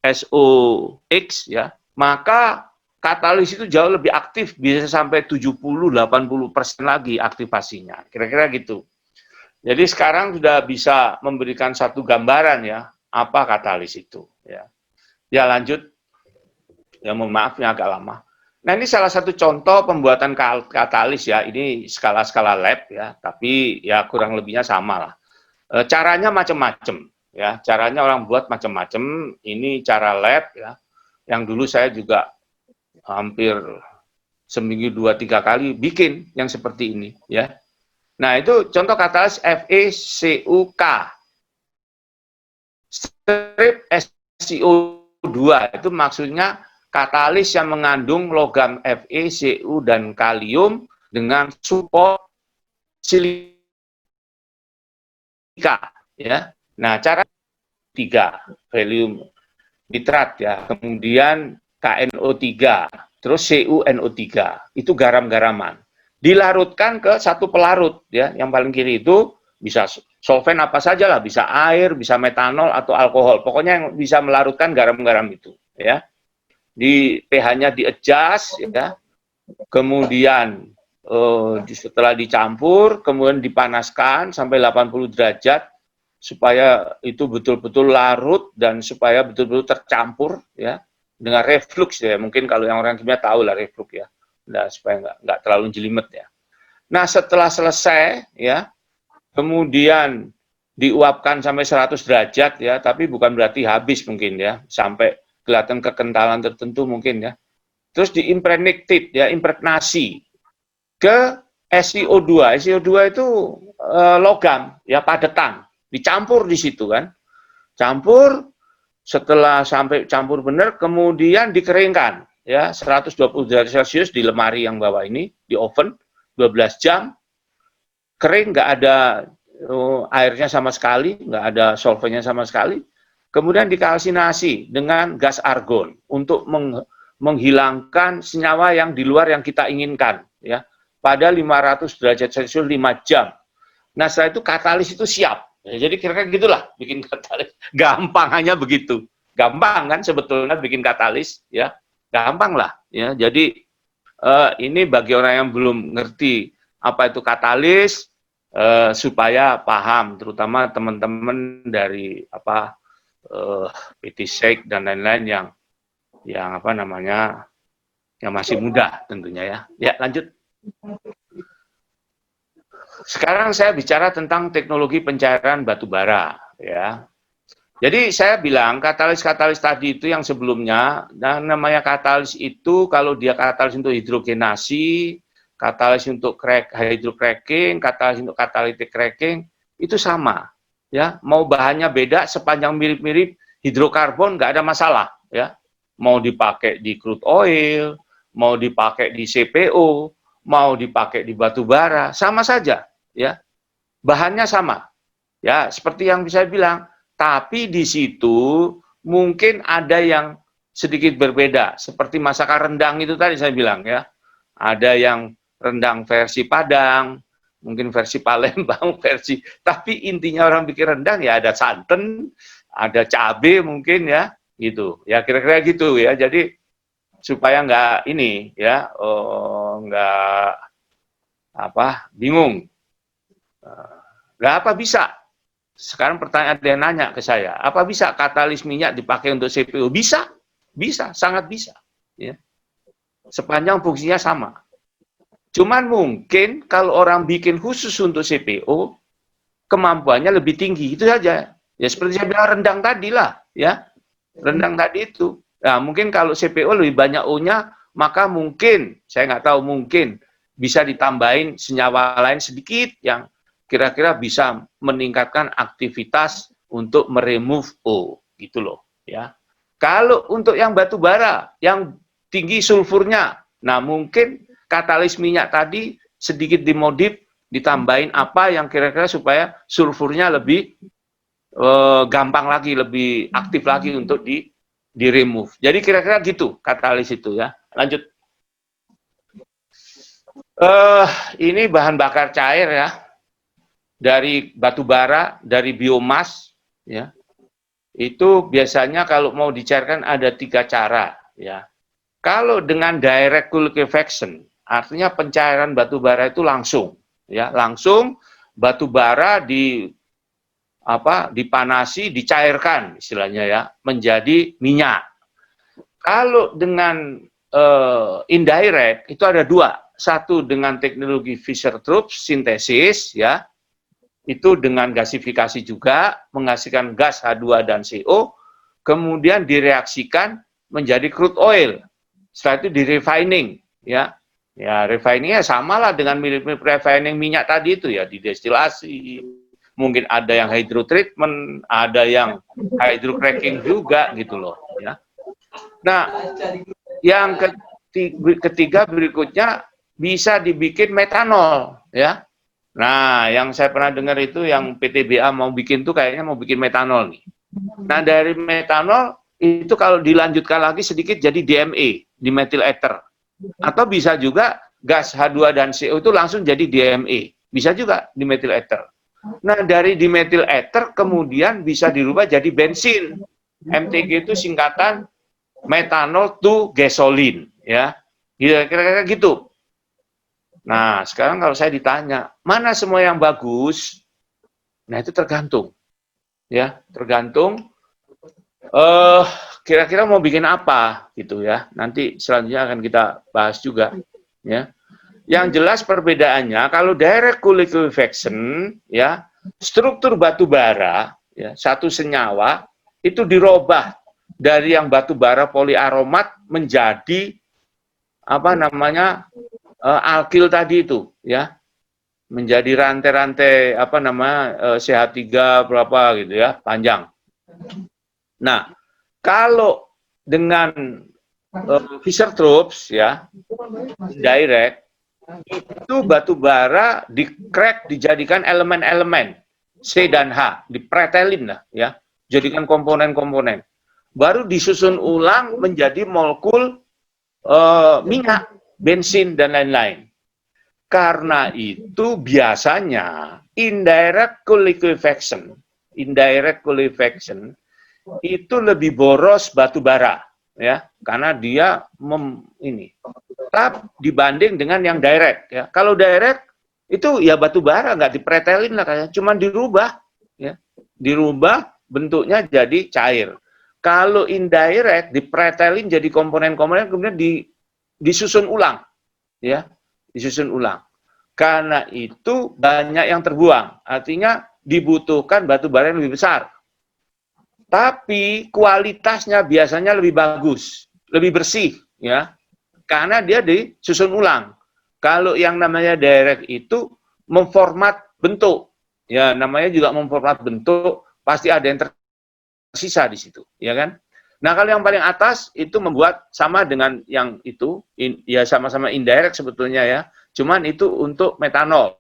SOX, ya, maka katalis itu jauh lebih aktif, bisa sampai 70-80% lagi aktivasinya, kira-kira gitu. Jadi sekarang sudah bisa memberikan satu gambaran, ya, apa katalis itu. Ya lanjut. Ya mohon maaf ini agak lama. Nah ini salah satu contoh pembuatan katalis ya. Ini skala-skala lab ya, tapi ya kurang lebihnya sama lah. Caranya macam-macam ya. Caranya orang buat macam-macam. Ini cara lab ya. Yang dulu saya juga hampir seminggu 2-3 kali bikin yang seperti ini ya. Nah itu contoh katalis FeCuK. Strip SiO2 itu maksudnya katalis yang mengandung logam Fe, Cu, dan kalium dengan support silika. Ya. Nah, cara 3, helium nitrat ya, kemudian KNO3, terus CuNO3, itu garam-garaman. Dilarutkan ke satu pelarut ya, yang paling kiri itu bisa solvent apa saja lah, bisa air, bisa metanol atau alkohol. Pokoknya yang bisa melarutkan garam-garam itu ya. Di pH-nya di-adjust ya. Kemudian setelah dicampur, kemudian dipanaskan sampai 80 derajat supaya itu betul-betul larut dan supaya betul-betul tercampur ya dengan reflux ya. Mungkin kalau yang orang kimia tahu lah reflux ya. Nah, supaya nggak terlalu jelimet ya. Nah, setelah selesai ya, kemudian diuapkan sampai 100 derajat ya, tapi bukan berarti habis mungkin ya, sampai kelihatan kekentalan tertentu mungkin ya. Terus diimpregnated ya, impregnasi ke SiO2. SiO2 itu logam ya, padetan, dicampur di situ kan. Campur, setelah sampai campur benar, kemudian dikeringkan ya, 120 derajat Celcius di lemari yang bawah ini, di oven 12 jam. Kering, nggak ada airnya sama sekali, nggak ada solventnya sama sekali. Kemudian dikalsinasi dengan gas argon untuk menghilangkan senyawa yang di luar yang kita inginkan ya, pada 500 derajat Celcius 5 jam. Nah setelah itu katalis itu siap. Ya, jadi kira-kira gitulah bikin katalis. Gampang, hanya begitu. Gampang kan sebetulnya bikin katalis ya, gampang lah ya. Jadi ini bagi orang yang belum ngerti apa itu katalis, supaya paham, terutama teman-teman dari apa PT Sheikh dan lain-lain yang apa namanya, yang masih muda tentunya ya. Ya lanjut. Sekarang saya bicara tentang teknologi pencairan batu bara ya. Jadi saya bilang katalis-katalis tadi itu yang sebelumnya, dan namanya katalis itu kalau dia katalis untuk hidrogenasi, katalis untuk hydrocracking, katalis untuk catalytic cracking, itu sama ya. Mau bahannya beda, sepanjang mirip-mirip hidrokarbon nggak ada masalah ya. Mau dipakai di crude oil, mau dipakai di CPO, mau dipakai di batu bara, sama saja ya. Bahannya sama ya, seperti yang bisa bilang. Tapi di situ mungkin ada yang sedikit berbeda, seperti masakan rendang itu tadi saya bilang ya. Ada yang rendang versi Padang, mungkin versi Palembang, tapi intinya orang bikin rendang ya ada santan, ada cabai mungkin ya, gitu. Ya kira-kira gitu ya. Jadi supaya nggak ini ya, nggak apa bingung. Nggak apa bisa? Sekarang pertanyaan dia nanya ke saya, apa bisa katalis minyak dipakai untuk CPO? Bisa, bisa, sangat bisa. Ya. Sepanjang fungsinya sama. Cuman mungkin kalau orang bikin khusus untuk CPO, kemampuannya lebih tinggi, itu saja. Ya seperti saya bilang rendang tadi lah, ya. Rendang tadi itu. Nah, mungkin kalau CPO lebih banyak O-nya, maka mungkin, saya nggak tahu, mungkin bisa ditambahin senyawa lain sedikit yang kira-kira bisa meningkatkan aktivitas untuk meremove O, gitu loh, ya. Kalau untuk yang batu bara, yang tinggi sulfurnya, nah mungkin katalis minyak tadi sedikit dimodif, ditambahin apa yang kira-kira supaya sulfurnya lebih gampang lagi, lebih aktif lagi untuk di-remove. Jadi kira-kira gitu katalis itu ya. Lanjut. Ini bahan bakar cair ya. Dari batu bara, dari biomas, ya, itu biasanya kalau mau dicairkan ada 3 cara, ya. Kalau dengan direct liquefaction, artinya pencairan batu bara itu langsung, ya, langsung batu bara dipanasi, dicairkan istilahnya ya, menjadi minyak. Kalau dengan indirect itu ada dua. Satu dengan teknologi Fischer-Tropsch sintesis ya. Itu dengan gasifikasi juga menghasilkan gas H2 dan CO, kemudian direaksikan menjadi crude oil. Setelah itu di refining ya. Ya, refiningnya samalah dengan mirip-mirip refining minyak tadi itu ya, didestilasi. Mungkin ada yang hydrotreatment, ada yang hydrocracking juga gitu loh ya. Nah, yang ketiga berikutnya bisa dibikin metanol ya. Nah, yang saya pernah dengar itu yang PTBA mau bikin tuh kayaknya mau bikin metanol nih. Nah, dari metanol itu kalau dilanjutkan lagi sedikit jadi DME, dimethyl ether. Atau bisa juga gas H2 dan CO itu langsung jadi DME. Bisa juga dimethyl ether. Nah, dari dimethyl ether kemudian bisa dirubah jadi bensin. MTG itu singkatan metanol to gasoline ya. Kira-kira gitu. Nah, sekarang kalau saya ditanya, mana semua yang bagus? Nah, itu tergantung. Ya, tergantung kira-kira mau bikin apa gitu ya. Nanti selanjutnya akan kita bahas juga ya. Yang jelas perbedaannya kalau direct cool liquefaction ya, struktur batu bara ya, satu senyawa itu dirubah dari yang batu bara poliaromat menjadi apa namanya alkil tadi itu ya. Menjadi rantai-rantai apa namanya CH3 berapa gitu ya, panjang. Nah, kalau dengan Fischer-Tropsch ya, direct itu batu bara di-crack dijadikan elemen-elemen C dan H, dipretelin lah ya, jadikan komponen-komponen. Baru disusun ulang menjadi molekul minyak, bensin dan lain-lain. Karena itu biasanya indirect cool liquefaction itu lebih boros batu bara ya, karena dia tetap dibanding dengan yang direct ya. Kalau direct itu ya batu bara nggak dipretelin lah kayak, cuman dirubah ya, dirubah bentuknya jadi cair. Kalau indirect dipretelin jadi komponen-komponen kemudian disusun ulang ya, disusun ulang. Karena itu banyak yang terbuang, artinya dibutuhkan batu bara yang lebih besar. Tapi kualitasnya biasanya lebih bagus, lebih bersih ya. Karena dia disusun ulang. Kalau yang namanya direct itu memformat bentuk. Ya, namanya juga memformat bentuk, pasti ada yang tersisa di situ, ya kan? Nah, kalau yang paling atas itu membuat sama dengan yang itu, ya sama-sama indirect sebetulnya ya. Cuman itu untuk metanol.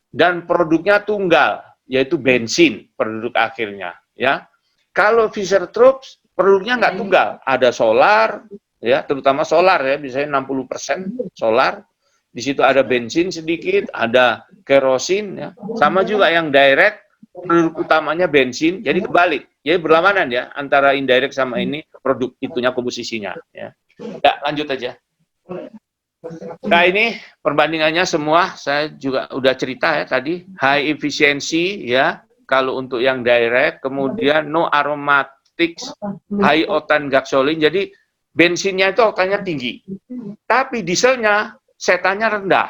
Dan produknya tunggal, yaitu bensin produk akhirnya, ya. Kalau Fischer-Tropsch produknya nggak tunggal, ada solar, ya, terutama solar ya, biasanya 60% solar. Di situ ada bensin sedikit, ada kerosin, ya. Sama juga yang direct, produk utamanya bensin, jadi kebalik. Jadi berlawanan ya, antara indirect sama ini, produk itunya komposisinya. Ya, lanjut aja. Nah ini perbandingannya semua, saya juga udah cerita ya tadi, high efficiency ya, kalau untuk yang direct, kemudian no aromatics, high octane gasoline, jadi bensinnya itu oktannya tinggi, tapi dieselnya setannya rendah.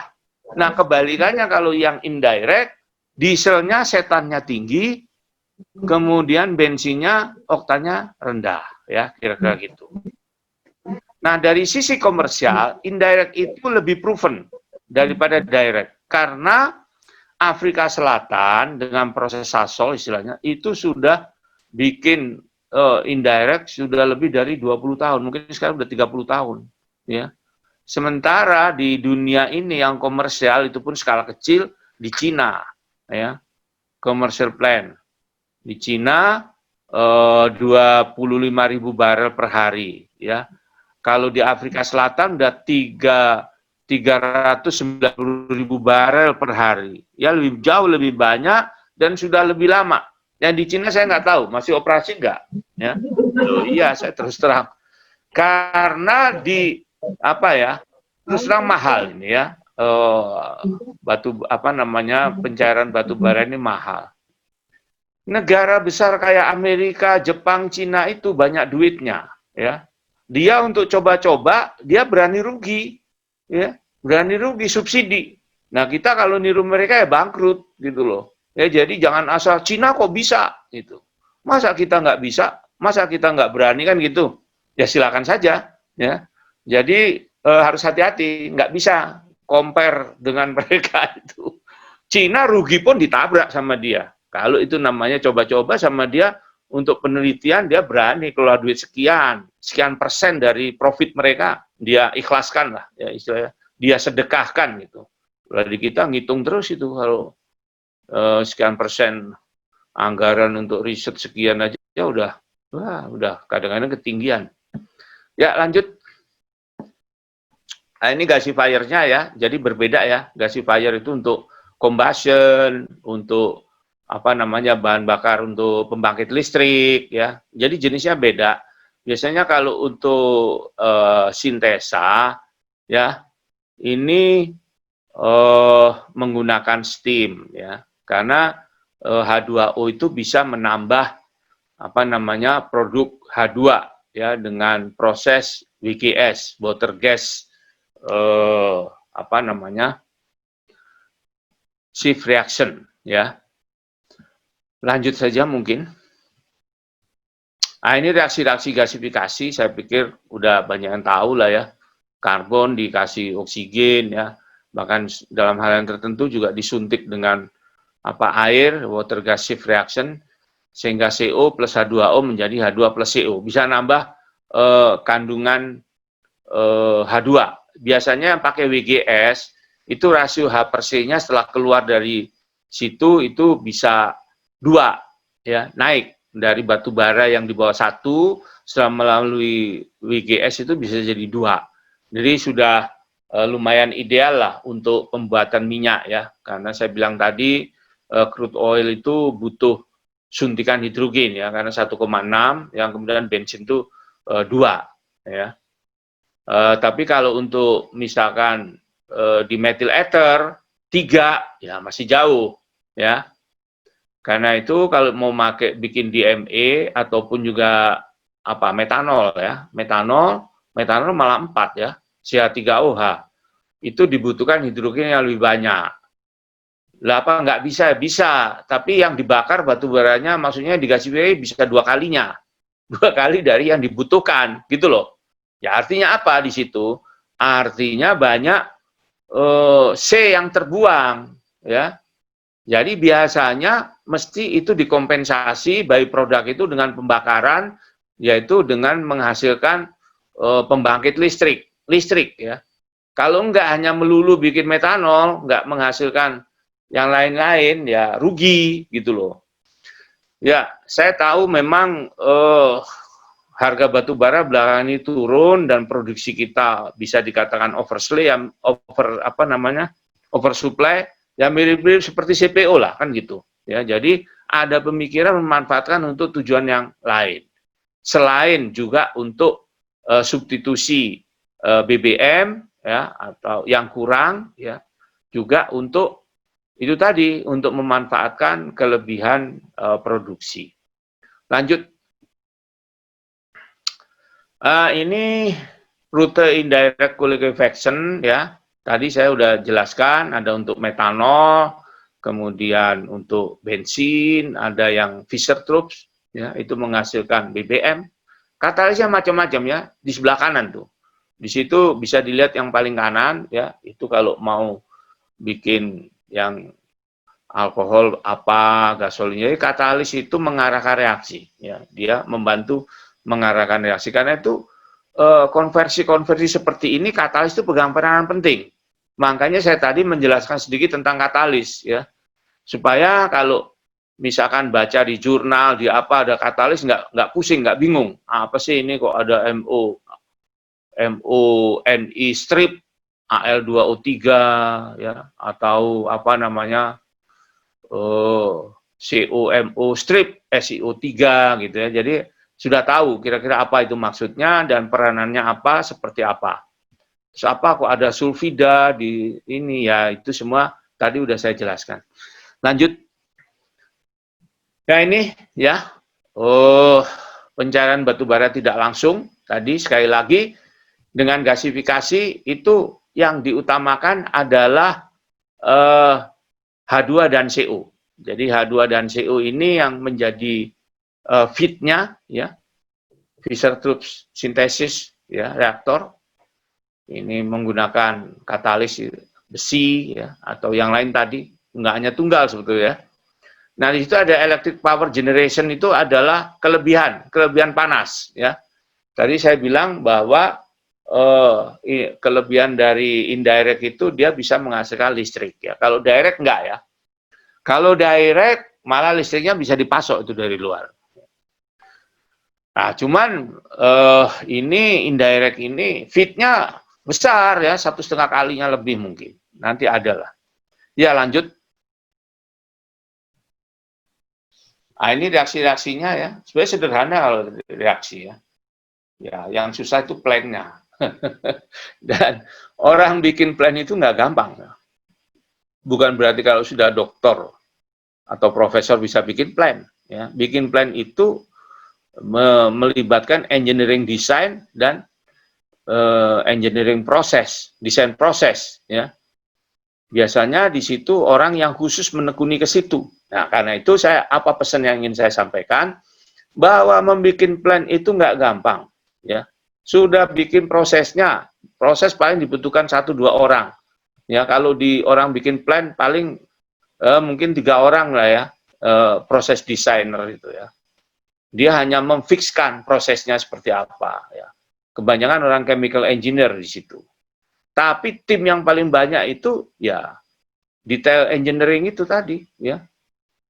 Nah kebalikannya kalau yang indirect, dieselnya setannya tinggi, kemudian bensinnya oktannya rendah, ya kira-kira gitu. Nah dari sisi komersial, indirect itu lebih proven daripada direct, karena Afrika Selatan dengan proses Sasol istilahnya itu sudah bikin indirect sudah lebih dari 20 tahun, mungkin sekarang sudah 30 tahun, ya. Sementara di dunia ini yang komersial itu pun skala kecil di Cina, ya, commercial plan di Cina 25.000 barel per hari, ya. Kalau di Afrika Selatan udah 390.000 barel per hari, ya lebih jauh lebih banyak dan sudah lebih lama. Yang di Cina saya nggak tahu masih operasi nggak, ya. Loh, iya saya terus terang karena di apa ya terus terang mahal ini ya batu apa namanya pencairan batu bara ini mahal. negara besar kayak Amerika, Jepang, Cina itu banyak duitnya, ya. Dia untuk coba-coba, dia berani rugi, ya, berani rugi subsidi. Nah, kita kalau niru mereka ya bangkrut gitu loh. Ya, jadi jangan asal Cina kok bisa gitu. Masa kita nggak bisa? Masa kita nggak berani kan gitu? Ya silakan saja, ya. Jadi harus hati-hati, nggak bisa compare dengan mereka itu. Cina rugi pun ditabrak sama dia. Kalau itu namanya coba-coba sama dia untuk penelitian, dia berani keluar duit sekian, sekian persen dari profit mereka, dia ikhlaskan lah, ya istilahnya, dia sedekahkan gitu. Kalau di kita ngitung terus itu kalau sekian persen anggaran untuk riset sekian aja ya udah kadang-kadang ketinggian. Ya lanjut. Nah, ini gasifier-nya ya, jadi berbeda ya. Gasifier itu untuk combustion, untuk apa namanya bahan bakar untuk pembangkit listrik ya. Jadi jenisnya beda. Biasanya kalau untuk sintesa ya ini menggunakan steam ya. Karena H2O itu bisa menambah apa namanya produk H2 ya dengan proses WGS, water gas apa namanya shift reaction ya. Lanjut saja mungkin. Nah, ini reaksi-reaksi gasifikasi saya pikir udah banyak yang tahu lah ya. Karbon dikasih oksigen ya. Bahkan dalam hal yang tertentu juga disuntik dengan apa air, water gas shift reaction sehingga CO plus H2O menjadi H2 plus CO. Bisa nambah kandungan H2. Biasanya yang pakai WGS itu rasio H per C-nya setelah keluar dari situ itu bisa 2 ya, naik dari batu bara yang di bawah 1 setelah melalui WGS itu bisa jadi 2. Jadi sudah lumayan ideal lah untuk pembuatan minyak ya, karena saya bilang tadi crude oil itu butuh suntikan hidrogen ya, karena 1,6 yang kemudian bensin itu 2 ya. Tapi kalau untuk misalkan di methyl ether 3 ya masih jauh ya. Karena itu kalau mau bikin DME ataupun juga apa metanol ya, metanol malah 4 ya, CH3OH. Itu dibutuhkan hidrogen yang lebih banyak. Lah apa nggak bisa? Bisa, tapi yang dibakar batu baranya maksudnya digasifikasi bisa 2 kalinya. 2 kali dari yang dibutuhkan, gitu loh. Ya artinya apa di situ? Artinya banyak C yang terbuang, ya. Jadi biasanya mesti itu dikompensasi by produk itu dengan pembakaran, yaitu dengan menghasilkan pembangkit listrik ya. Kalau enggak hanya melulu bikin metanol, enggak menghasilkan yang lain-lain, ya rugi gitu loh. Ya, saya tahu memang harga batu bara belakangan ini turun dan produksi kita bisa dikatakan oversupply. Ya mirip-mirip seperti CPO lah kan gitu ya. Jadi ada pemikiran memanfaatkan untuk tujuan yang lain selain juga untuk substitusi BBM ya atau yang kurang ya, juga untuk itu tadi untuk memanfaatkan kelebihan produksi. Lanjut. Ini rute indirect liquefaction ya. Tadi saya sudah jelaskan, ada untuk metanol, kemudian untuk bensin, ada yang Fischer-Tropsch, ya, itu menghasilkan BBM. Katalisnya macam-macam ya, di sebelah kanan tuh. Di situ bisa dilihat yang paling kanan, ya, itu kalau mau bikin yang alkohol apa, gasolinnya, katalis itu mengarahkan reaksi, ya, dia membantu mengarahkan reaksi. Karena itu konversi-konversi seperti ini, katalis itu pegang peranan penting. Makanya saya tadi menjelaskan sedikit tentang katalis ya, supaya kalau misalkan baca di jurnal di apa ada katalis nggak pusing, nggak bingung apa sih ini kok ada MONI strip Al2O3 ya, atau apa namanya COMO strip SiO3 gitu ya. Jadi sudah tahu kira-kira apa itu maksudnya dan peranannya apa, seperti apa. Terus apa kok ada sulfida di ini ya, itu semua tadi udah saya jelaskan. Lanjut. Nah ini ya, pencairan batu bara tidak langsung. Tadi sekali lagi dengan gasifikasi itu yang diutamakan adalah H2 dan CO. Jadi H2 dan CO ini yang menjadi feed-nya ya, Fischer-Tropsch synthesis ya, reaktor. Ini menggunakan katalis besi ya, atau yang lain tadi, nggak hanya tunggal sebetulnya. Nah, di situ ada electric power generation, itu adalah kelebihan panas ya. Tadi saya bilang bahwa kelebihan dari indirect itu dia bisa menghasilkan listrik ya. Kalau direct enggak ya. Kalau direct malah listriknya bisa dipasok itu dari luar. Nah, cuman ini indirect ini feed-nya besar ya, 1,5 kalinya lebih mungkin. Nanti adalah. Ya, lanjut. Nah, ini reaksi-reaksinya ya. Sebenarnya sederhana kalau reaksi ya. Ya, yang susah itu plan-nya. Dan orang bikin plan itu nggak gampang. Bukan berarti kalau sudah doktor atau profesor bisa bikin plan. Ya. Bikin plan itu melibatkan engineering design dan engineering proses, desain proses. Ya. Biasanya di situ orang yang khusus menekuni ke situ. Nah, karena itu apa pesan yang ingin saya sampaikan, bahwa membuat plan itu nggak gampang. Ya, sudah bikin prosesnya, proses paling dibutuhkan 1-2 orang. Ya, kalau orang bikin plan paling mungkin 3 orang lah ya, proses desainer itu ya. Dia hanya memfikskan prosesnya seperti apa ya. Kebanyakan orang chemical engineer di situ. Tapi tim yang paling banyak itu ya detail engineering itu tadi ya.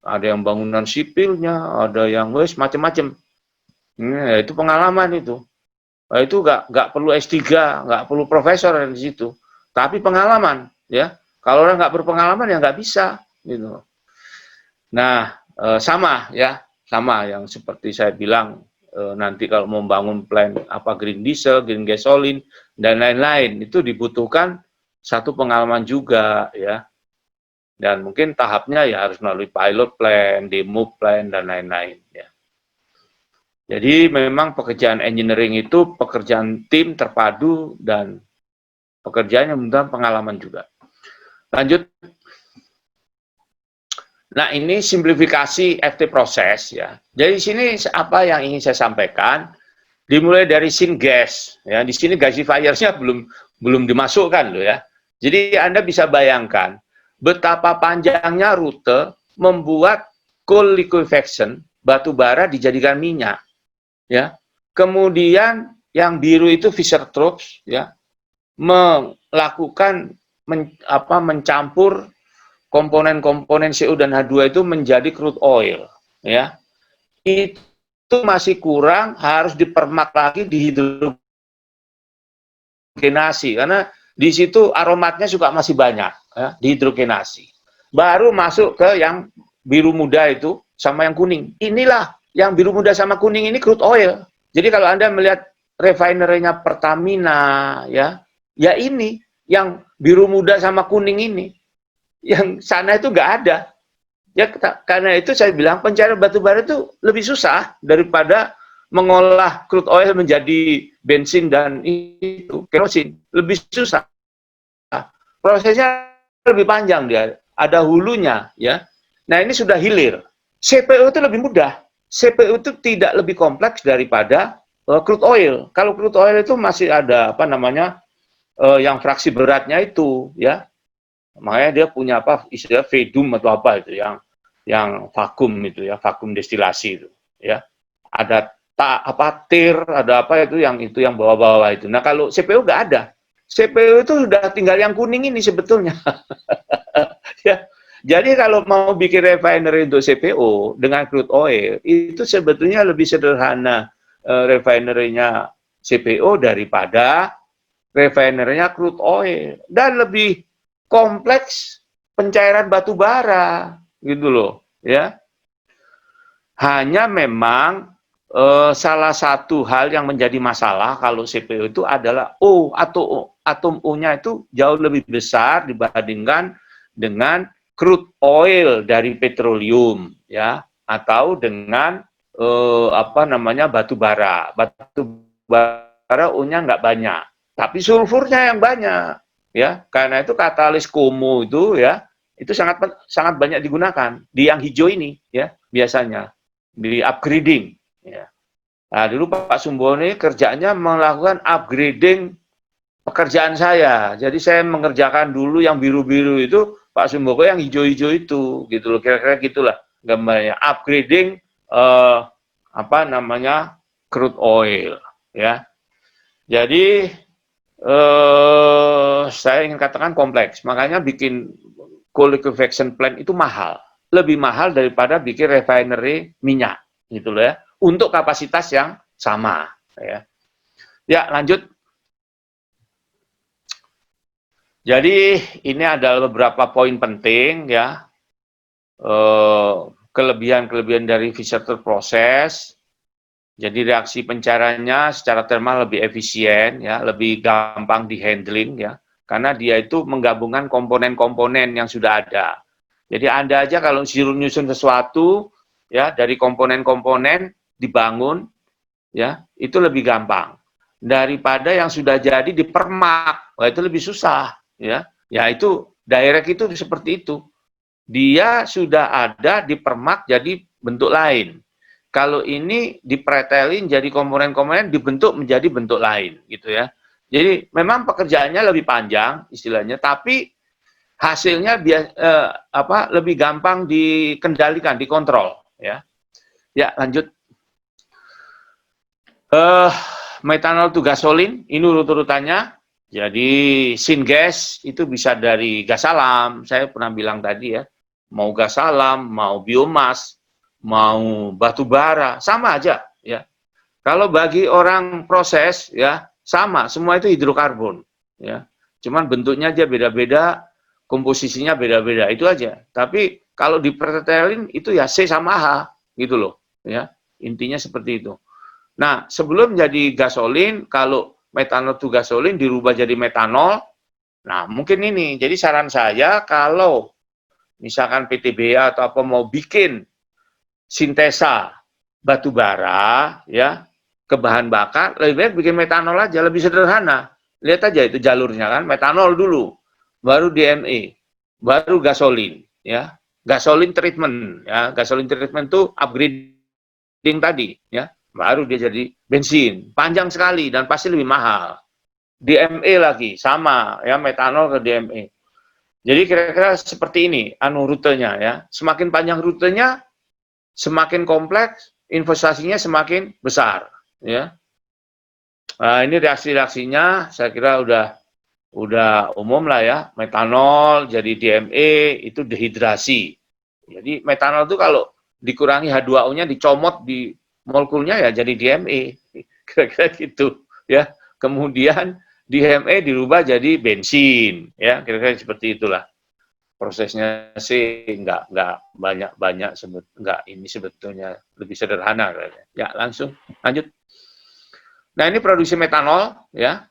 Ada yang bangunan sipilnya, ada yang macam-macam. Ya, itu pengalaman itu. Nah, itu nggak perlu S3, nggak perlu profesor di situ. Tapi pengalaman ya. Kalau orang nggak berpengalaman ya nggak bisa gitu. Nah, sama ya, sama yang seperti saya bilang nanti kalau membangun plan apa green diesel, green gasoline dan lain-lain itu dibutuhkan satu pengalaman juga ya. Dan mungkin tahapnya ya harus melalui pilot plan, demo plan dan lain-lain ya. Jadi memang pekerjaan engineering itu pekerjaan tim terpadu dan pekerjaan yang membutuhkan pengalaman juga. Lanjut. Nah, ini simplifikasi FT proses ya. Jadi sini apa yang ingin saya sampaikan, dimulai dari syngas ya. Di sini gasifiersnya belum dimasukkan loh ya. Jadi Anda bisa bayangkan betapa panjangnya rute membuat coal liquefaction, batu bara dijadikan minyak ya. Kemudian yang biru itu Fischer-Tropsch ya, melakukan mencampur komponen-komponen CO dan H2 itu menjadi crude oil ya. Itu masih kurang, harus dipermak lagi dihidrogenasi karena di situ aromatnya juga masih banyak ya, dihidrogenasi. Baru masuk ke yang biru muda itu sama yang kuning. Inilah yang biru muda sama kuning ini crude oil. Jadi kalau Anda melihat refinery-nya Pertamina ya ini yang biru muda sama kuning ini. Yang sana itu nggak ada. Ya, karena itu saya bilang pencarian batu bara itu lebih susah daripada mengolah crude oil menjadi bensin dan itu kerosin. Lebih susah. Prosesnya lebih panjang dia. Ada hulunya ya. Nah, ini sudah hilir. CPO itu lebih mudah. CPO itu tidak lebih kompleks daripada crude oil. Kalau crude oil itu masih ada yang fraksi beratnya itu ya. Makanya dia punya istilah vedum atau apa itu yang vakum itu ya, vakum destilasi itu ya. Ada tir, ada apa itu yang bawah-bawah itu. Nah, kalau CPO nggak ada. CPO itu sudah tinggal yang kuning ini sebetulnya. Ya. Jadi kalau mau bikin refinery untuk CPO dengan crude oil itu sebetulnya lebih sederhana refinery-nya CPO daripada refinery-nya crude oil dan lebih kompleks pencairan batu bara gitu loh ya. Hanya memang salah satu hal yang menjadi masalah kalau CPO itu adalah atom O-nya itu jauh lebih besar dibandingkan dengan crude oil dari petroleum ya. atau dengan apa namanya batu bara. Batu bara U-nya nggak banyak, tapi sulfurnya yang banyak, ya. Karena itu katalis Como itu ya, itu sangat banyak digunakan di yang hijau ini, ya, biasanya di upgrading. Ya. Nah, dulu Pak Sumbono kerjanya melakukan upgrading pekerjaan saya. Jadi saya mengerjakan dulu yang biru-biru itu, Pak Sumbono yang hijau-hijau itu, gitu loh. Kira-kira gitulah gambarnya. Upgrading apa namanya crude oil, ya. Jadi saya ingin katakan kompleks. Makanya bikin coal liquefaction plant itu mahal, lebih mahal daripada bikin refinery minyak, gitu loh ya. Untuk kapasitas yang sama, ya. Ya, lanjut. Jadi ini adalah beberapa poin penting ya, kelebihan-kelebihan dari Fischer-Tropsch proses. Jadi reaksi pencairannya secara termal lebih efisien ya, lebih gampang di handling ya, karena dia itu menggabungkan komponen-komponen yang sudah ada. Jadi Anda aja kalau nyusun sesuatu ya dari komponen-komponen dibangun ya, itu lebih gampang daripada yang sudah jadi dipermak. Wah, itu lebih susah. Ya, itu direct itu seperti itu. Dia sudah ada dipermak jadi bentuk lain. Kalau ini dipretelin jadi komponen-komponen dibentuk menjadi bentuk lain, gitu ya. Jadi memang pekerjaannya lebih panjang istilahnya, tapi hasilnya lebih gampang dikendalikan, dikontrol, ya. Ya, lanjut. Metanol to gasolin, ini urut-urutannya. Jadi syngas itu bisa dari gas alam, saya pernah bilang tadi ya, mau gas alam, mau biomas, mau batu bara, sama aja ya. Kalau bagi orang proses ya sama, semua itu hidrokarbon ya. Cuman bentuknya aja beda-beda, komposisinya beda-beda, itu aja. Tapi kalau dipretelin itu ya C sama H gitu loh ya. Intinya seperti itu. Nah, sebelum jadi gasolin, kalau metanol to gasolin dirubah jadi metanol. Nah, mungkin ini. Jadi saran saya kalau misalkan PTBA atau apa mau bikin sintesa batu bara ya ke bahan bakar, lebih baik bikin metanol aja, lebih sederhana. Lihat aja itu jalurnya kan, metanol dulu, baru DME, baru gasolin ya. Gasolin treatment ya, gasolin treatment itu upgrading tadi ya. Baru dia jadi bensin. Panjang sekali dan pasti lebih mahal. DME lagi, sama ya, metanol ke DME. Jadi kira-kira seperti ini rutenya ya. Semakin panjang rutenya, semakin kompleks, investasinya semakin besar ya. Nah, ini reaksi-reaksinya saya kira udah umum lah ya. Metanol jadi DME itu dehidrasi. Jadi metanol itu kalau dikurangi H2O-nya dicomot di molekulnya ya jadi DME, kira-kira gitu ya. Kemudian DME dirubah jadi bensin ya, kira-kira seperti itulah prosesnya sih. Nggak banyak ini sebetulnya lebih sederhana kayaknya. Ya, langsung lanjut. Nah, ini produksi metanol ya,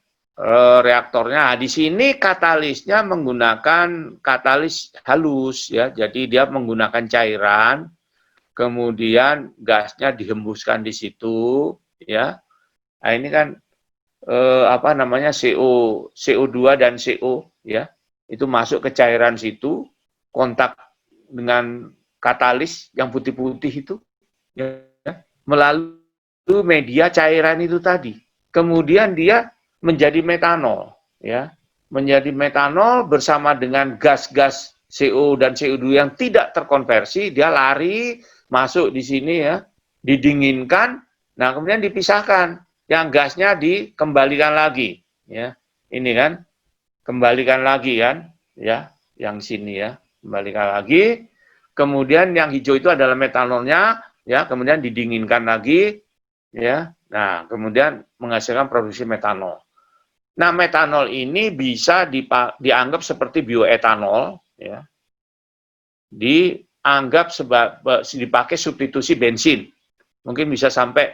reaktornya. Nah, di sini katalisnya menggunakan katalis halus ya, jadi dia menggunakan cairan. Kemudian gasnya dihembuskan di situ, ya. Nah, ini kan apa namanya CO2 dan CO, ya, itu masuk ke cairan situ, kontak dengan katalis yang putih-putih itu, ya, melalui media cairan itu tadi. Kemudian dia menjadi metanol, ya, menjadi metanol bersama dengan gas-gas CO dan CO2 yang tidak terkonversi, dia lari masuk di sini ya, didinginkan, nah kemudian dipisahkan, yang gasnya dikembalikan lagi, ya, ini kan, kembalikan lagi kan, ya, yang sini ya, kembalikan lagi, kemudian yang hijau itu adalah metanolnya, ya, kemudian didinginkan lagi, ya, nah kemudian menghasilkan produksi metanol. Nah, metanol ini bisa dianggap seperti bioetanol, ya, dianggap dipakai substitusi bensin, mungkin bisa sampai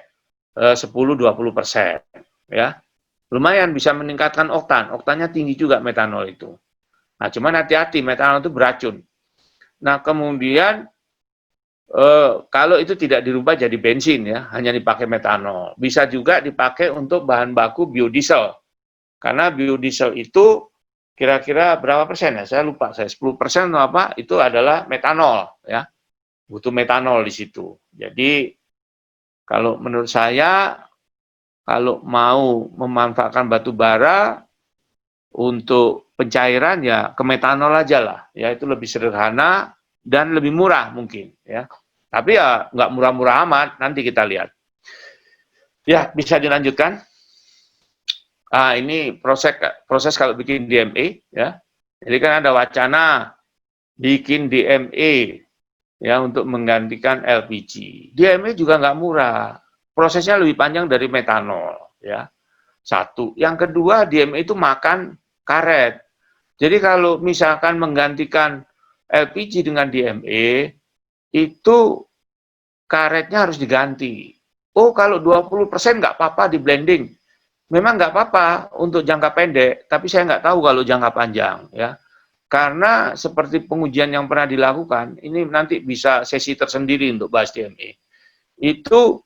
10-20%, ya, lumayan bisa meningkatkan oktannya tinggi juga metanol itu. Nah, cuman hati-hati, metanol itu beracun. Nah, kemudian kalau itu tidak dirubah jadi bensin ya, hanya dipakai metanol. Bisa juga dipakai untuk bahan baku biodiesel. Karena biodiesel itu kira-kira berapa persen ya? Saya lupa, saya 10% atau apa, itu adalah metanol ya. Butuh metanol di situ. Jadi kalau menurut saya, kalau mau memanfaatkan batu bara untuk pencairan ya ke metanol aja lah. Ya itu lebih sederhana dan lebih murah mungkin ya. Tapi ya nggak murah-murah amat, nanti kita lihat. Ya, bisa dilanjutkan. Ini proses kalau bikin DME ya. Jadi kan ada wacana bikin DME ya untuk menggantikan LPG. DME juga nggak murah. Prosesnya lebih panjang dari metanol ya. Satu. Yang kedua, DME itu makan karet. Jadi kalau misalkan menggantikan LPG dengan DME, itu karetnya harus diganti. Oh, kalau 20% nggak apa-apa di blending. Memang nggak apa-apa untuk jangka pendek, tapi saya nggak tahu kalau jangka panjang ya. Karena seperti pengujian yang pernah dilakukan, ini nanti bisa sesi tersendiri untuk bahas DME. Itu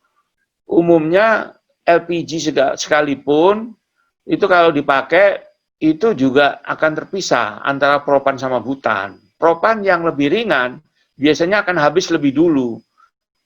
umumnya LPG sekalipun, itu kalau dipakai, itu juga akan terpisah antara propan sama butan. Propan yang lebih ringan, biasanya akan habis lebih dulu.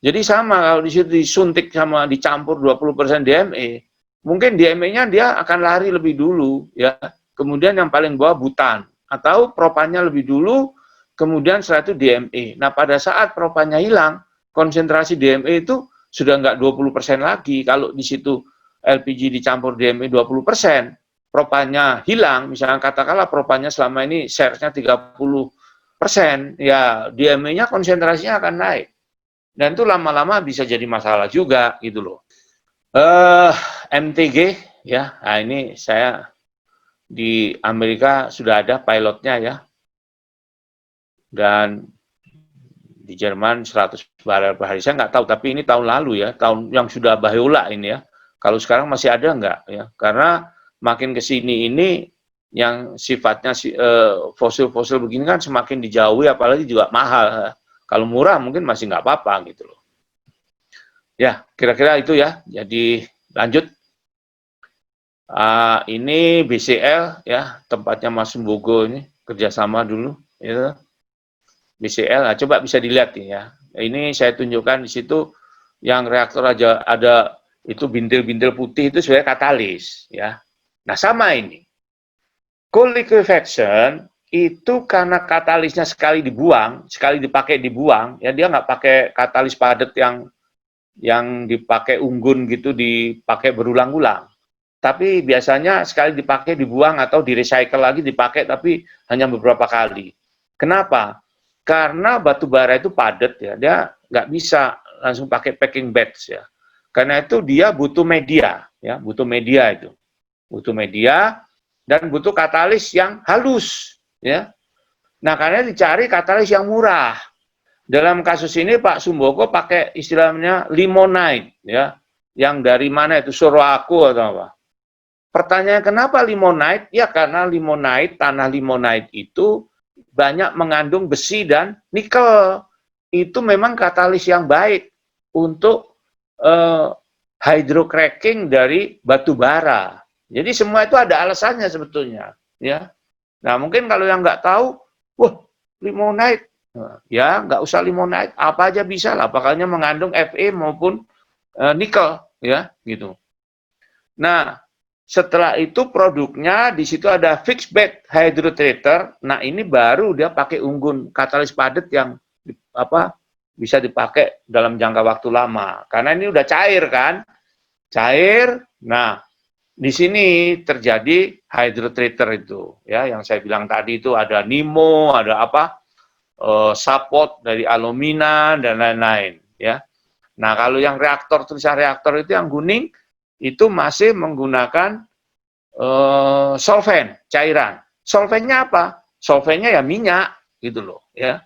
Jadi sama kalau di situ disuntik sama dicampur 20% DME, mungkin DME-nya dia akan lari lebih dulu ya. Kemudian yang paling bawah butan atau propannya lebih dulu, kemudian setelah itu DME. Nah, pada saat propannya hilang, konsentrasi DME itu sudah nggak 20% lagi. Kalau di situ LPG dicampur DME 20%, propannya hilang, misalnya katakanlah propannya selama ini share-nya 30%, ya DME-nya konsentrasinya akan naik. Dan itu lama-lama bisa jadi masalah juga gitu loh. MTG ya, nah ini saya di Amerika sudah ada pilotnya ya, dan di Jerman 100 barel per hari. Saya nggak tahu, tapi ini tahun lalu ya, tahun yang sudah bahula ini ya. Kalau sekarang masih ada nggak ya? Karena makin ke sini ini yang sifatnya fosil-fosil begini kan semakin dijauhi, apalagi juga mahal. Kalau murah mungkin masih nggak apa-apa gitu loh. Ya, kira-kira itu ya. Jadi lanjut. Ini BCL ya, tempatnya Mas Sumbogo ini, kerjasama dulu. Ya. BCL, nah, coba bisa dilihat ya. Ini saya tunjukkan di situ yang reaktor aja ada itu bintil-bintil putih itu sebenarnya katalis ya. Nah sama ini, cold liquefaction itu karena katalisnya sekali dibuang, sekali dipakai dibuang, ya dia nggak pakai katalis padat yang dipakai unggun gitu, dipakai berulang-ulang. Tapi biasanya sekali dipakai dibuang atau di-recycle lagi dipakai, tapi hanya beberapa kali. Kenapa? Karena batu bara itu padat ya, dia nggak bisa langsung pakai packing bags ya. Karena itu dia butuh media ya, butuh media itu. Butuh media dan butuh katalis yang halus ya. Nah, karena dicari katalis yang murah. Dalam kasus ini Pak Sumbogo pakai istilahnya limonite ya. Yang dari mana itu, Sorowako atau apa? Pertanyaan kenapa limonite? Ya karena limonite, tanah limonite itu banyak mengandung besi dan nikel. Itu memang katalis yang baik untuk hydrocracking dari batu bara. Jadi semua itu ada alasannya sebetulnya. Ya. Nah mungkin kalau yang nggak tahu, wah limonite, ya nggak usah limonite, apa aja bisa lah, pokoknya mengandung Fe maupun nikel, ya gitu. Nah setelah itu produknya di situ ada fixed bed hydrotreater. Nah ini baru dia pakai unggun katalis padat yang bisa dipakai dalam jangka waktu lama. Karena ini udah cair kan, cair. Nah di sini terjadi hydrotreater itu, ya yang saya bilang tadi itu ada Nimo, ada support dari alumina dan lain-lain, ya. Nah kalau yang reaktor, tulisan reaktor itu yang kuning itu masih menggunakan solvent, cairan. Solventnya apa? Solventnya ya minyak, gitu loh, ya.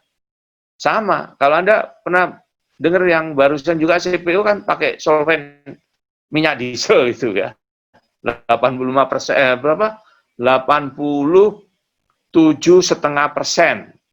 Sama, kalau Anda pernah dengar yang barusan juga CPU kan pakai solvent minyak diesel itu ya. 85%, berapa? 87,5%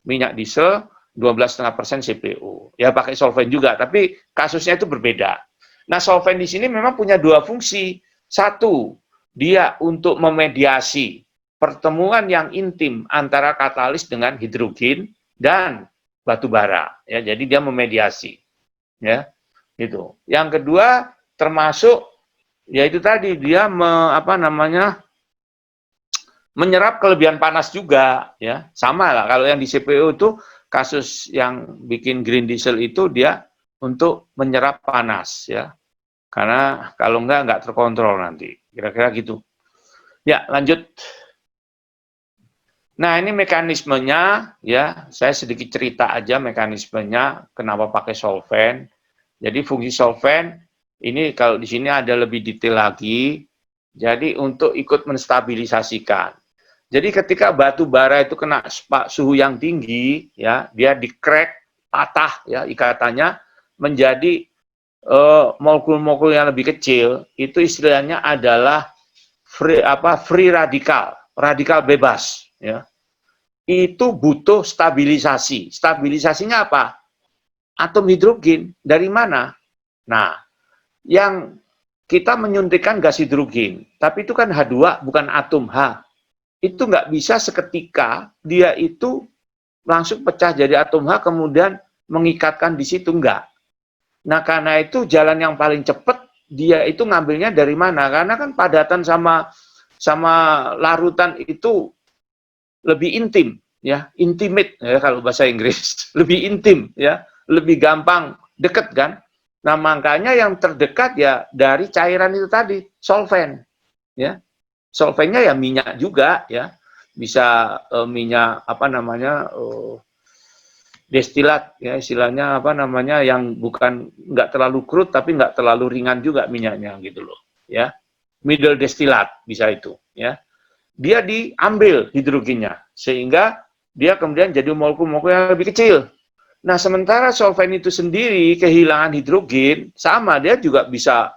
minyak diesel 12,5% CPO. Ya pakai solvent juga, tapi kasusnya itu berbeda. Nah, solvent di sini memang punya dua fungsi. Satu, dia untuk memediasi pertemuan yang intim antara katalis dengan hidrogen dan batu bara. Ya, jadi dia memediasi. Ya, gitu. Yang kedua, termasuk yaitu tadi dia menyerap kelebihan panas juga, ya. Sama lah kalau yang di CPO itu kasus yang bikin green diesel itu dia untuk menyerap panas, ya. Karena kalau nggak terkontrol nanti. Kira-kira gitu. Ya, lanjut. Nah, ini mekanismenya, ya. Saya sedikit cerita aja mekanismenya kenapa pakai solvent. Jadi fungsi solvent ini kalau di sini ada lebih detail lagi. Jadi untuk ikut menstabilisasikan. Jadi ketika batu bara itu kena suhu yang tinggi, ya, dia di-crack, patah, ya, ikatannya menjadi molekul-molekul yang lebih kecil. Itu istilahnya adalah free radikal, radikal bebas, ya. Itu butuh stabilisasi. Stabilisasinya apa? Atom hidrogen. Dari mana? Nah, yang kita menyuntikkan gas hidrogen, tapi itu kan H2, bukan atom H. Itu nggak bisa seketika dia itu langsung pecah jadi atom H, kemudian mengikatkan di situ, enggak. Nah, karena itu jalan yang paling cepat, dia itu ngambilnya dari mana? Karena kan padatan sama larutan itu lebih intim, ya, intimate, ya, kalau bahasa Inggris. Lebih intim, ya, lebih gampang, dekat kan? Nah, makanya yang terdekat ya dari cairan itu tadi, solvent, ya. Solventnya ya minyak juga, ya. Bisa minyak destilat, ya, istilahnya yang bukan nggak terlalu crude tapi nggak terlalu ringan juga minyaknya gitu loh, ya. Middle destilat bisa itu, ya. Dia diambil hidrogennya sehingga dia kemudian jadi molekul-molekul yang lebih kecil. Nah, sementara solvent itu sendiri kehilangan hidrogen, sama dia juga bisa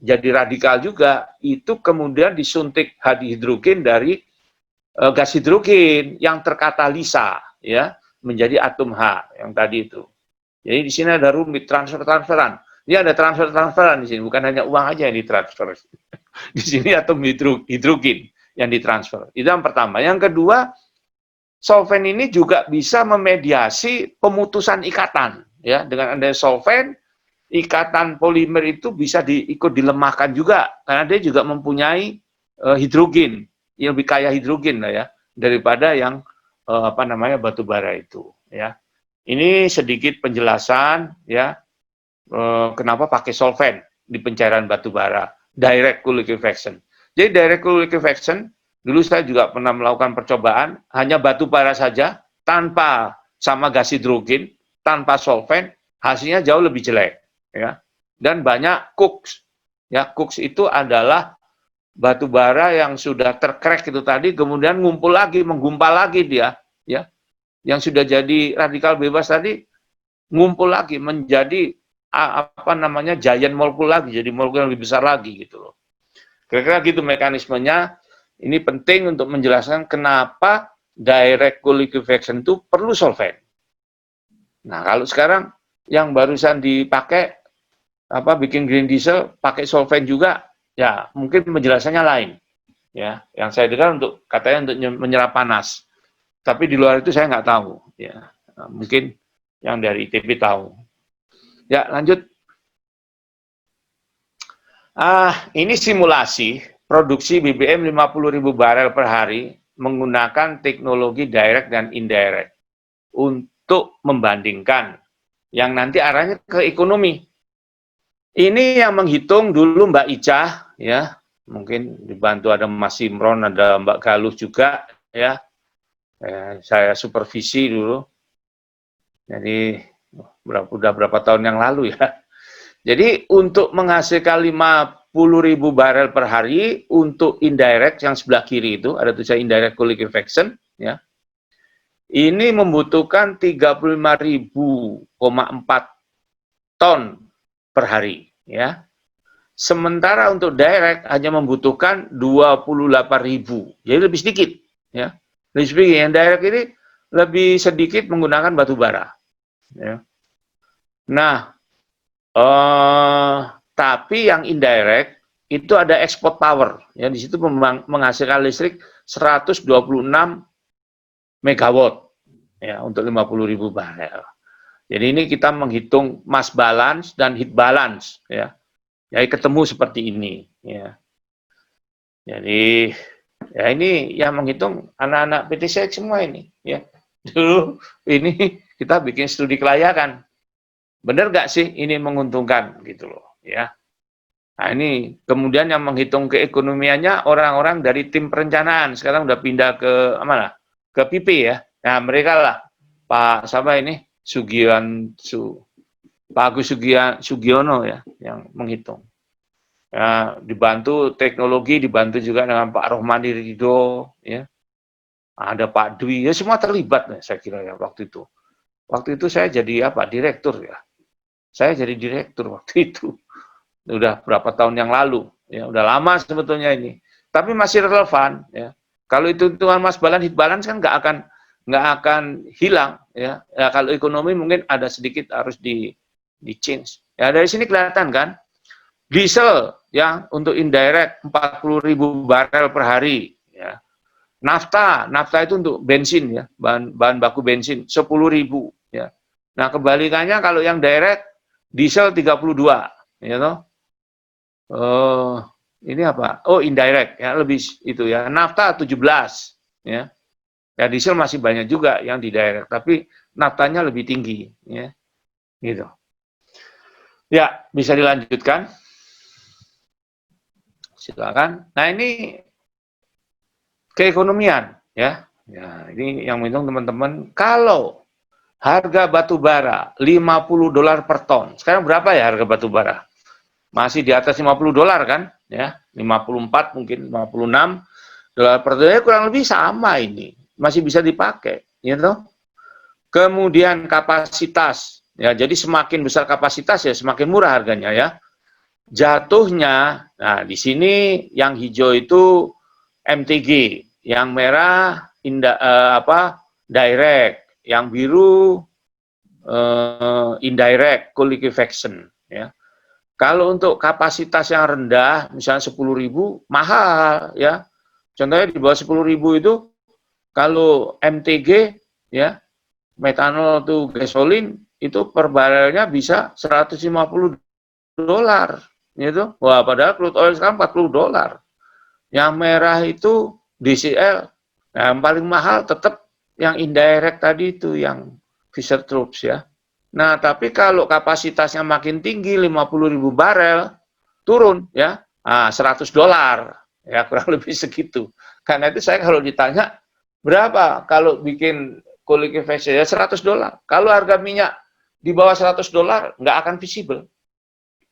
jadi radikal juga. Itu kemudian disuntik hidrogen dari gas hidrogen yang terkatalisa, ya, menjadi atom H yang tadi itu. Jadi di sini ada rumit transfer-transferan. Ini ada transfer-transferan di sini, bukan hanya uang aja yang ditransfer. Di sini atom hidrogen yang ditransfer. Itu yang pertama. Yang kedua, solvent ini juga bisa memediasi pemutusan ikatan, ya. Dengan adanya solvent, ikatan polimer itu bisa ikut dilemahkan juga karena dia juga mempunyai hidrogen yang lebih kaya hidrogen lah, ya, daripada yang batu bara itu, ya. Ini sedikit penjelasan, ya, kenapa pakai solvent di pencairan batu bara, direct cool liquefaction. Jadi direct cool liquefaction dulu saya juga pernah melakukan percobaan, hanya batu bara saja, tanpa sama gas hidrogen, tanpa solvent, hasilnya jauh lebih jelek, ya. Dan banyak cooks, ya. Cooks itu adalah batu bara yang sudah tercrack itu tadi, kemudian ngumpul lagi, menggumpal lagi dia, ya. Yang sudah jadi radikal bebas tadi, ngumpul lagi, menjadi giant molekul lagi, jadi molekul yang lebih besar lagi, gitu loh. Kira-kira gitu mekanismenya. Ini penting untuk menjelaskan kenapa direct cool liquefaction itu perlu solvent. Nah, kalau sekarang yang barusan dipakai bikin green diesel pakai solvent juga, ya mungkin penjelasannya lain, ya. Yang saya dengar katanya untuk menyerap panas, tapi di luar itu saya nggak tahu, ya. Nah, mungkin yang dari ITB tahu. Ya, lanjut. Ini simulasi produksi BBM 50.000 barel per hari menggunakan teknologi direct dan indirect untuk membandingkan yang nanti arahnya ke ekonomi. Ini yang menghitung dulu Mbak Ica, ya, mungkin dibantu ada Mas Imron, ada Mbak Galuh juga, ya. Saya supervisi dulu. Jadi udah berapa tahun yang lalu, ya. Jadi untuk menghasilkan 50.000 barel per hari untuk indirect yang sebelah kiri itu ada tulisan indirect cool liquefaction, ya. Ini membutuhkan 35.4 ton per hari, ya. Sementara untuk direct hanya membutuhkan 28.000, jadi lebih sedikit, ya. Lebih sedikit. Yang direct ini lebih sedikit menggunakan batu bara. Ya. Nah, tapi yang indirect itu ada export power. Ya, di situ menghasilkan listrik 126 megawatt ya untuk 50.000 barel. Jadi ini kita menghitung mass balance dan heat balance ya. Jadi ketemu seperti ini ya. Jadi ya ini yang menghitung anak-anak PT SEIC semua ini ya. Dulu ini kita bikin studi kelayakan. Benar nggak sih ini menguntungkan gitu loh ya. Nah ini kemudian yang menghitung keekonomiannya orang-orang dari tim perencanaan. Sekarang udah pindah ke mana? Ke PP ya. Nah mereka lah Pak siapa ini? Pak Agus Sugiono ya yang menghitung. Ya, dibantu teknologi, dibantu juga dengan Pak Rohmani Ridho, ya. Ada Pak Dwi, ya semua terlibat nih, saya kira ya waktu itu. Waktu itu saya jadi apa? Direktur ya. Saya jadi direktur waktu itu. Udah berapa tahun yang lalu, ya udah lama sebetulnya ini. Tapi masih relevan, ya. Kalau itu hitungan mass balance, heat balance kan nggak akan hilang, ya. Ya kalau ekonomi mungkin ada sedikit harus di change. Ya dari sini kelihatan kan, diesel ya untuk indirect 40.000 barel per hari, ya. Nafta itu untuk bensin ya, bahan baku bensin 10.000 ya. Nah, kebalikannya kalau yang direct diesel 32 ya toh. Ini apa? Oh, indirect ya, lebih itu ya. Nafta 17 ya. Ya diesel masih banyak juga yang di direct, tapi naftanya lebih tinggi ya. Gitu. Ya, bisa dilanjutkan. Silakan. Nah, ini keekonomian ya. Ya, ini yang menghitung teman-teman. Kalau harga batu bara $50 per ton. Sekarang berapa ya harga batu bara? Masih di atas $50 kan? Ya, 54 mungkin 56 dolar per ton. Kurang lebih sama ini. Masih bisa dipakai, gitu. Kemudian kapasitas. Ya, jadi semakin besar kapasitas ya semakin murah harganya ya. Jatuhnya, nah di sini yang hijau itu MTG, yang merah direct, yang biru indirect coal liquefaction ya. Kalau untuk kapasitas yang rendah, misalnya 10.000 mahal ya. Contohnya di bawah 10.000 itu kalau MTG ya, metanol to gasolin itu per barelnya bisa $150 gitu. Wah, padahal crude oil sekarang $40. Yang merah itu DCL. Nah, yang paling mahal tetap yang indirect tadi itu yang Fisher Tropsch ya. Nah, tapi kalau kapasitasnya makin tinggi 50.000 barel turun ya. Nah, $100 ya, kurang lebih segitu. Karena itu saya kalau ditanya berapa kalau bikin coal liquefaction ya $100. Kalau harga minyak di bawah $100 nggak akan visible.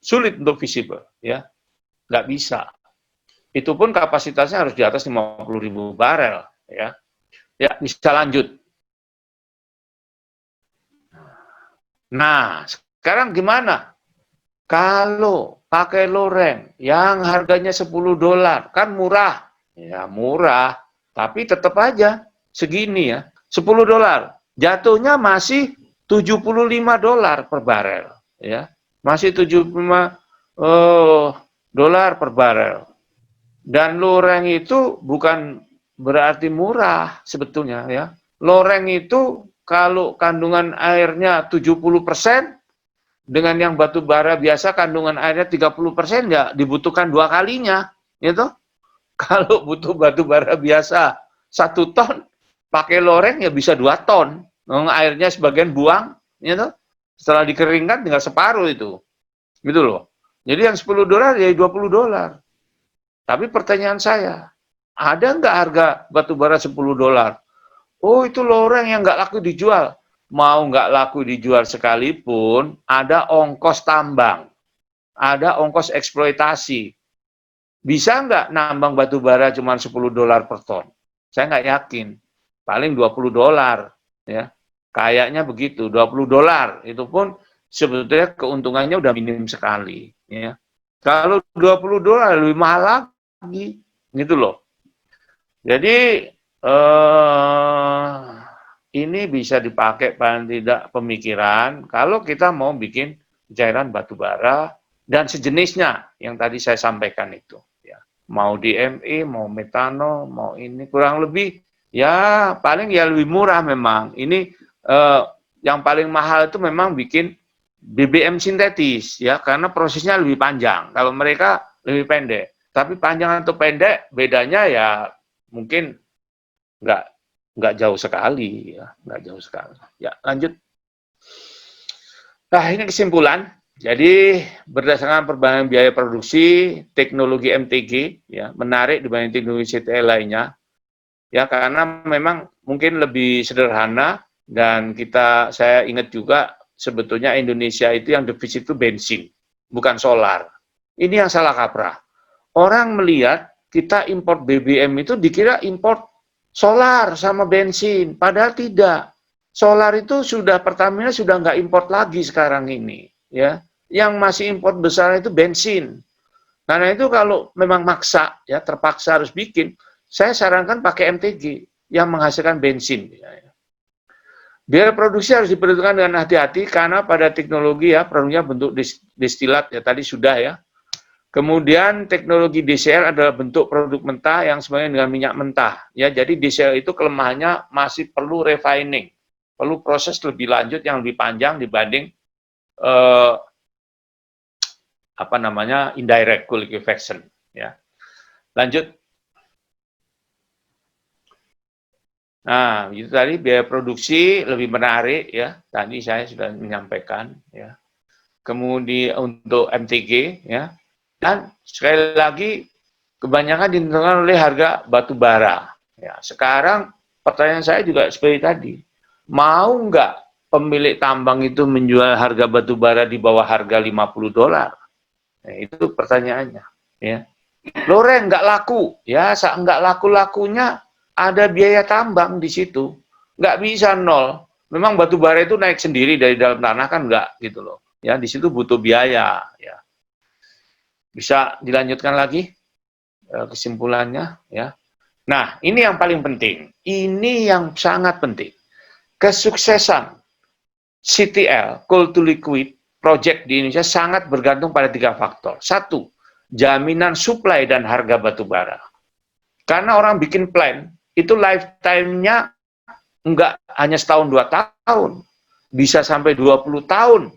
Sulit untuk visible ya. Nggak bisa. Itu pun kapasitasnya harus di atas 50.000 barel ya. Ya, bisa lanjut. Nah, sekarang gimana? Kalau pakai loreng yang harganya $10 kan murah. Ya, murah, tapi tetap aja segini ya. $10. Jatuhnya masih $75 per barel ya. Masih 75 dolar per barel. Dan loreng itu bukan berarti murah sebetulnya ya. Loreng itu kalau kandungan airnya 70%, dengan yang batu bara biasa kandungan airnya 30%, ya dibutuhkan 2 kalinya, gitu. Kalau butuh batu bara biasa 1 ton, pakai loreng ya bisa 2 ton. Airnya sebagian buang, gitu. Setelah dikeringkan tinggal separuh itu. Gitu loh. Jadi yang $10 jadi $20. Tapi pertanyaan saya, ada nggak harga batu bara $10? Oh, itu loreng yang nggak laku dijual. Mau nggak laku dijual sekalipun, ada ongkos tambang, ada ongkos eksploitasi. Bisa nggak nambang batu bara cuma $10 per ton? Saya nggak yakin. Paling $20. Ya. Kayaknya begitu, $20. Itu pun sebetulnya keuntungannya udah minim sekali. Ya. Kalau $20 lebih mahal lagi. Gitu loh. Jadi, ini bisa dipakai paling tidak pemikiran kalau kita mau bikin cairan batu bara dan sejenisnya yang tadi saya sampaikan itu. Ya. Mau DME, mau metanol, mau ini kurang lebih ya paling ya lebih murah memang. Ini yang paling mahal itu memang bikin BBM sintetis ya karena prosesnya lebih panjang. Kalau mereka lebih pendek. Tapi panjang atau pendek bedanya ya mungkin nggak jauh sekali ya, nggak jauh sekali. Ya lanjut. Nah ini kesimpulan. Jadi berdasarkan perbandingan biaya produksi teknologi MTG ya menarik dibanding teknologi CTL lainnya ya karena memang mungkin lebih sederhana dan saya ingat juga sebetulnya Indonesia itu yang defisit itu bensin bukan solar. Ini yang salah kaprah. Orang melihat kita import BBM itu dikira import solar sama bensin, padahal tidak. Solar itu Pertamina sudah nggak import lagi sekarang ini, ya. Yang masih import besar itu bensin. Karena itu kalau memang maksa, ya terpaksa harus bikin, saya sarankan pakai MTG yang menghasilkan bensin. Biaya produksi harus diperhitungkan dengan hati-hati karena pada teknologi ya produknya bentuk destilat ya tadi sudah ya. Kemudian teknologi DCL adalah bentuk produk mentah yang sebenarnya dengan minyak mentah. Ya, jadi DCL itu kelemahannya masih perlu refining, perlu proses lebih lanjut yang lebih panjang dibanding indirect cool liquefaction. Ya, lanjut. Nah, itu tadi biaya produksi lebih menarik ya. Tadi saya sudah menyampaikan ya. Kemudian untuk MTG ya. Dan sekali lagi kebanyakan ditentukan oleh harga batu bara. Ya, sekarang pertanyaan saya juga seperti tadi, mau nggak pemilik tambang itu menjual harga batu bara di bawah harga $50? Nah, itu pertanyaannya. Ya. Loreng nggak laku, ya nggak laku-lakunya ada biaya tambang di situ, nggak bisa nol. Memang batu bara itu naik sendiri dari dalam tanah kan nggak gitu loh. Ya di situ butuh biaya. Ya. Bisa dilanjutkan lagi kesimpulannya ya. Nah, ini yang paling penting. Ini yang sangat penting. Kesuksesan CTL, Coal to Liquid project di Indonesia sangat bergantung pada 3 faktor. 1, jaminan suplai dan harga batu bara. Karena orang bikin plan, itu lifetime-nya enggak hanya setahun 2 tahun. Bisa sampai 20 tahun.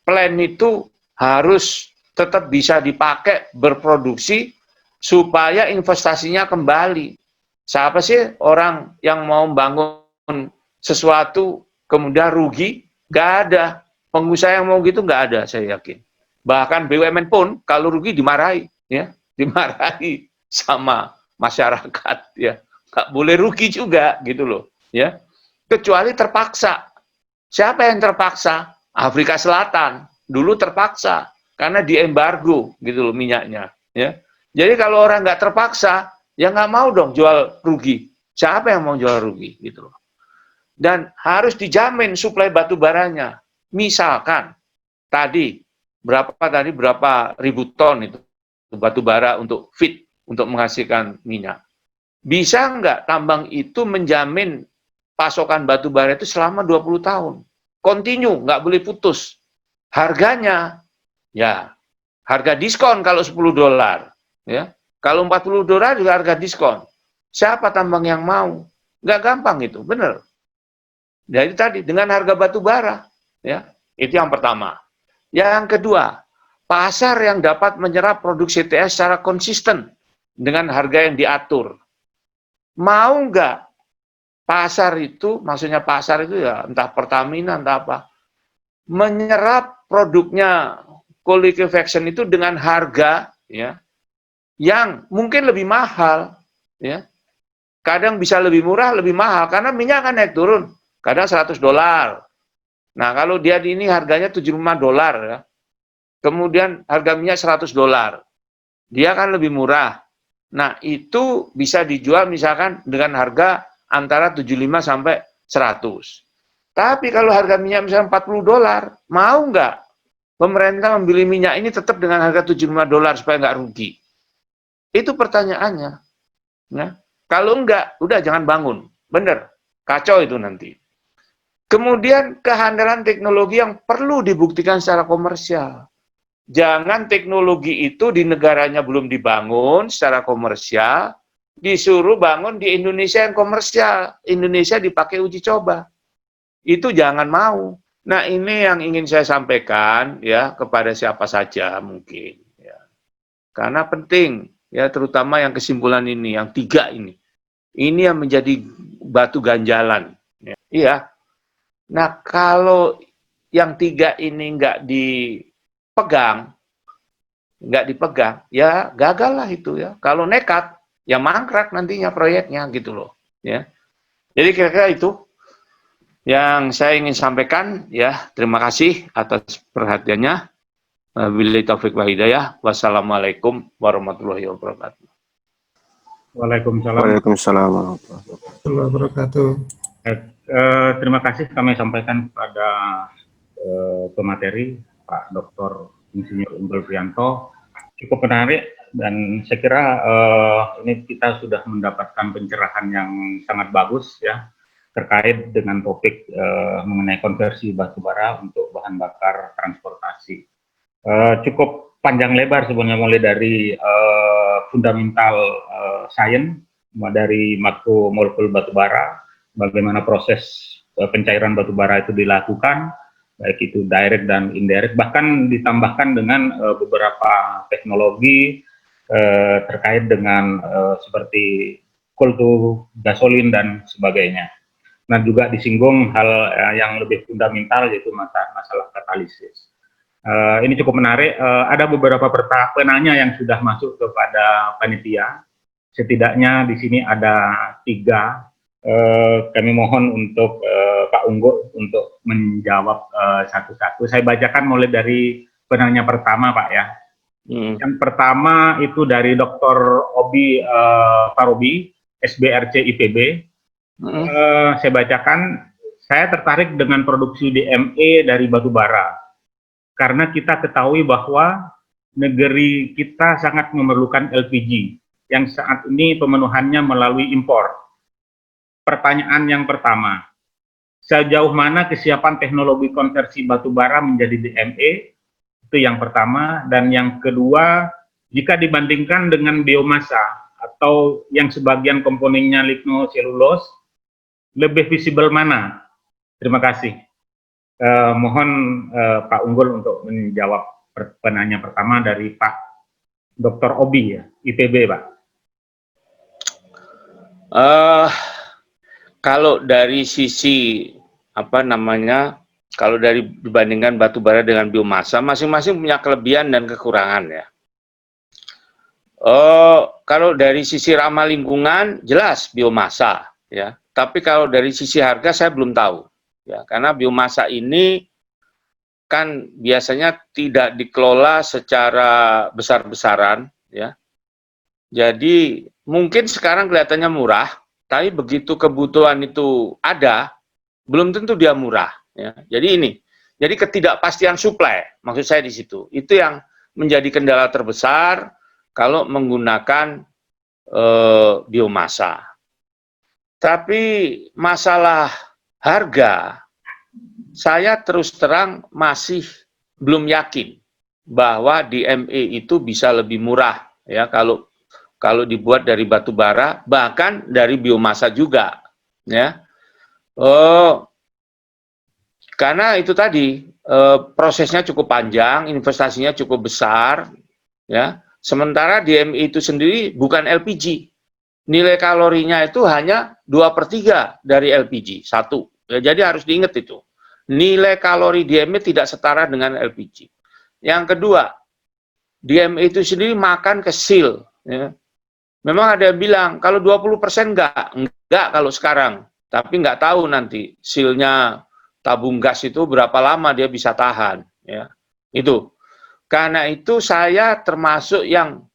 Plan itu harus tetap bisa dipakai, berproduksi, supaya investasinya kembali. Siapa sih orang yang mau membangun sesuatu, kemudian rugi? Nggak ada. Pengusaha yang mau gitu nggak ada, saya yakin. Bahkan BUMN pun, kalau rugi dimarahi. Ya, dimarahi sama masyarakat. Ya, nggak boleh rugi juga, gitu loh. Ya, kecuali terpaksa. Siapa yang terpaksa? Afrika Selatan. Dulu terpaksa. Karena diembargo gitu loh minyaknya. Ya. Jadi kalau orang nggak terpaksa, ya nggak mau dong jual rugi. Siapa yang mau jual rugi gitu loh. Dan harus dijamin suplai batu baranya. Misalkan berapa ribu ton itu batu bara untuk fit untuk menghasilkan minyak. Bisa nggak tambang itu menjamin pasokan batu bara itu selama 20 tahun? Kontinu, nggak boleh putus. Harganya ya, harga diskon kalau $10, ya. Kalau $40 juga harga diskon. Siapa tambang yang mau? Nggak gampang itu, benar. Jadi tadi dengan harga batu bara, ya. Itu yang pertama. Yang kedua, pasar yang dapat menyerap produk CTS secara konsisten dengan harga yang diatur. Mau nggak pasar itu, maksudnya pasar itu ya entah Pertamina, entah apa, menyerap produknya coal liquefaction itu dengan harga ya yang mungkin lebih mahal ya. Kadang bisa lebih murah, lebih mahal karena minyak kan naik turun. Kadang $100. Nah, kalau dia ini harganya $75 ya. Kemudian harga minyak $100. Dia kan lebih murah. Nah, itu bisa dijual misalkan dengan harga antara 75 sampai 100. Tapi kalau harga minyak misalnya $40, mau nggak pemerintah membeli minyak ini tetap dengan harga $75 supaya nggak rugi? Itu pertanyaannya. Ya. Kalau enggak, udah jangan bangun. Bener, kacau itu nanti. Kemudian kehandalan teknologi yang perlu dibuktikan secara komersial. Jangan teknologi itu di negaranya belum dibangun secara komersial, disuruh bangun di Indonesia yang komersial. Indonesia dipakai uji coba. Itu jangan mau. Nah, ini yang ingin saya sampaikan ya kepada siapa saja mungkin. Ya. Karena penting, ya terutama yang kesimpulan ini, yang 3 ini. Ini yang menjadi batu ganjalan. Ya. Iya. Nah, kalau yang 3 ini nggak dipegang, ya gagal lah itu ya. Kalau nekat, ya mangkrak nantinya proyeknya gitu loh. Ya. Jadi kira-kira itu yang saya ingin sampaikan ya. Terima kasih atas perhatiannya. Wabillahi taufiq wal hidayah. Wassalamualaikum warahmatullahi wabarakatuh. Waalaikumsalam. Waalaikumsalam warahmatullahi wabarakatuh. Terima kasih kami sampaikan kepada pemateri Pak Dr. Insinyur Unggul Priyanto. Cukup menarik dan saya kira ini kita sudah mendapatkan pencerahan yang sangat bagus ya terkait dengan topik mengenai konversi batubara untuk bahan bakar transportasi. Cukup panjang lebar sebenarnya mulai dari fundamental science, dari makro molekul batubara, bagaimana proses pencairan batubara itu dilakukan, baik itu direct dan indirect, bahkan ditambahkan dengan beberapa teknologi terkait dengan seperti coal to gasolin dan sebagainya. Nah, juga disinggung hal yang lebih fundamental yaitu masalah katalisis. Ini cukup menarik. Ada beberapa penanya yang sudah masuk kepada panitia. Setidaknya di sini ada 3. Kami mohon untuk Pak Unggul untuk menjawab satu-satu. Saya bacakan mulai dari penanya pertama, Pak ya. Yang pertama itu dari Dr. Obi Parobi, SBRC IPB. Saya bacakan, saya tertarik dengan produksi DME dari batubara karena kita ketahui bahwa negeri kita sangat memerlukan LPG yang saat ini pemenuhannya melalui impor. Pertanyaan yang pertama, sejauh mana kesiapan teknologi konversi batubara menjadi DME? Itu yang pertama. Dan yang kedua, jika dibandingkan dengan biomasa atau yang sebagian komponennya lignoselulose, lebih visible mana? Terima kasih. Mohon Pak Unggul untuk menjawab penanya pertama dari Pak Dr. Obi ya, IPB, Pak. Kalau dari sisi kalau dari dibandingkan batubara dengan biomasa, masing-masing punya kelebihan dan kekurangan ya. Kalau dari sisi ramah lingkungan, jelas biomasa ya. Tapi kalau dari sisi harga saya belum tahu ya, karena biomasa ini kan biasanya tidak dikelola secara besar-besaran ya. Jadi mungkin sekarang kelihatannya murah, tapi begitu kebutuhan itu ada, belum tentu dia murah ya. Jadi ketidakpastian supply, maksud saya di situ. Itu yang menjadi kendala terbesar kalau menggunakan biomasa. Tapi masalah harga, saya terus terang masih belum yakin bahwa DME itu bisa lebih murah ya kalau dibuat dari batu bara, bahkan dari biomasa juga ya. Karena itu tadi prosesnya cukup panjang, investasinya cukup besar ya. Sementara DME itu sendiri bukan LPG. Nilai kalorinya itu hanya 2/3 dari LPG, 1. Ya, jadi harus diingat itu. Nilai kalori DME tidak setara dengan LPG. Yang kedua, DME itu sendiri makan ke seal. Ya. Memang ada yang bilang, kalau 20% enggak kalau sekarang. Tapi nggak tahu nanti sealnya tabung gas itu berapa lama dia bisa tahan. Ya. Itu. Karena itu saya termasuk yang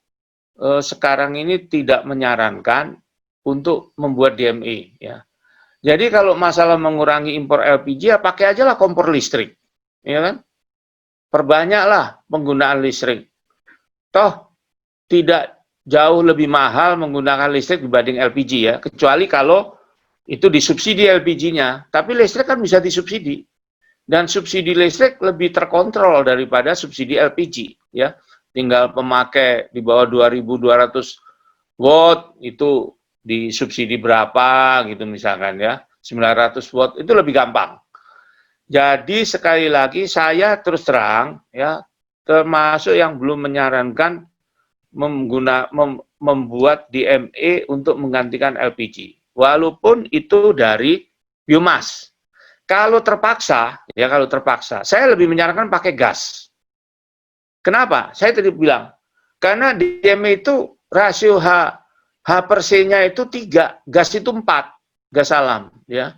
sekarang ini tidak menyarankan untuk membuat DME ya. Jadi kalau masalah mengurangi impor LPG ya pakai aja lah kompor listrik. Ya kan? Perbanyaklah penggunaan listrik. Toh tidak jauh lebih mahal menggunakan listrik dibanding LPG ya, kecuali kalau itu disubsidi LPG-nya, tapi listrik kan bisa disubsidi. Dan subsidi listrik lebih terkontrol daripada subsidi LPG, ya. Tinggal pemakai di bawah 2.200 watt itu disubsidi berapa gitu misalkan ya, 900 watt itu lebih gampang. Jadi sekali lagi saya terus terang ya, termasuk yang belum menyarankan membuat DME untuk menggantikan LPG. Walaupun itu dari biomas. Kalau terpaksa, saya lebih menyarankan pakai gas. Kenapa? Saya tadi bilang, karena DME itu rasio H per C-nya itu 3, gas itu 4, gas alam. Ya.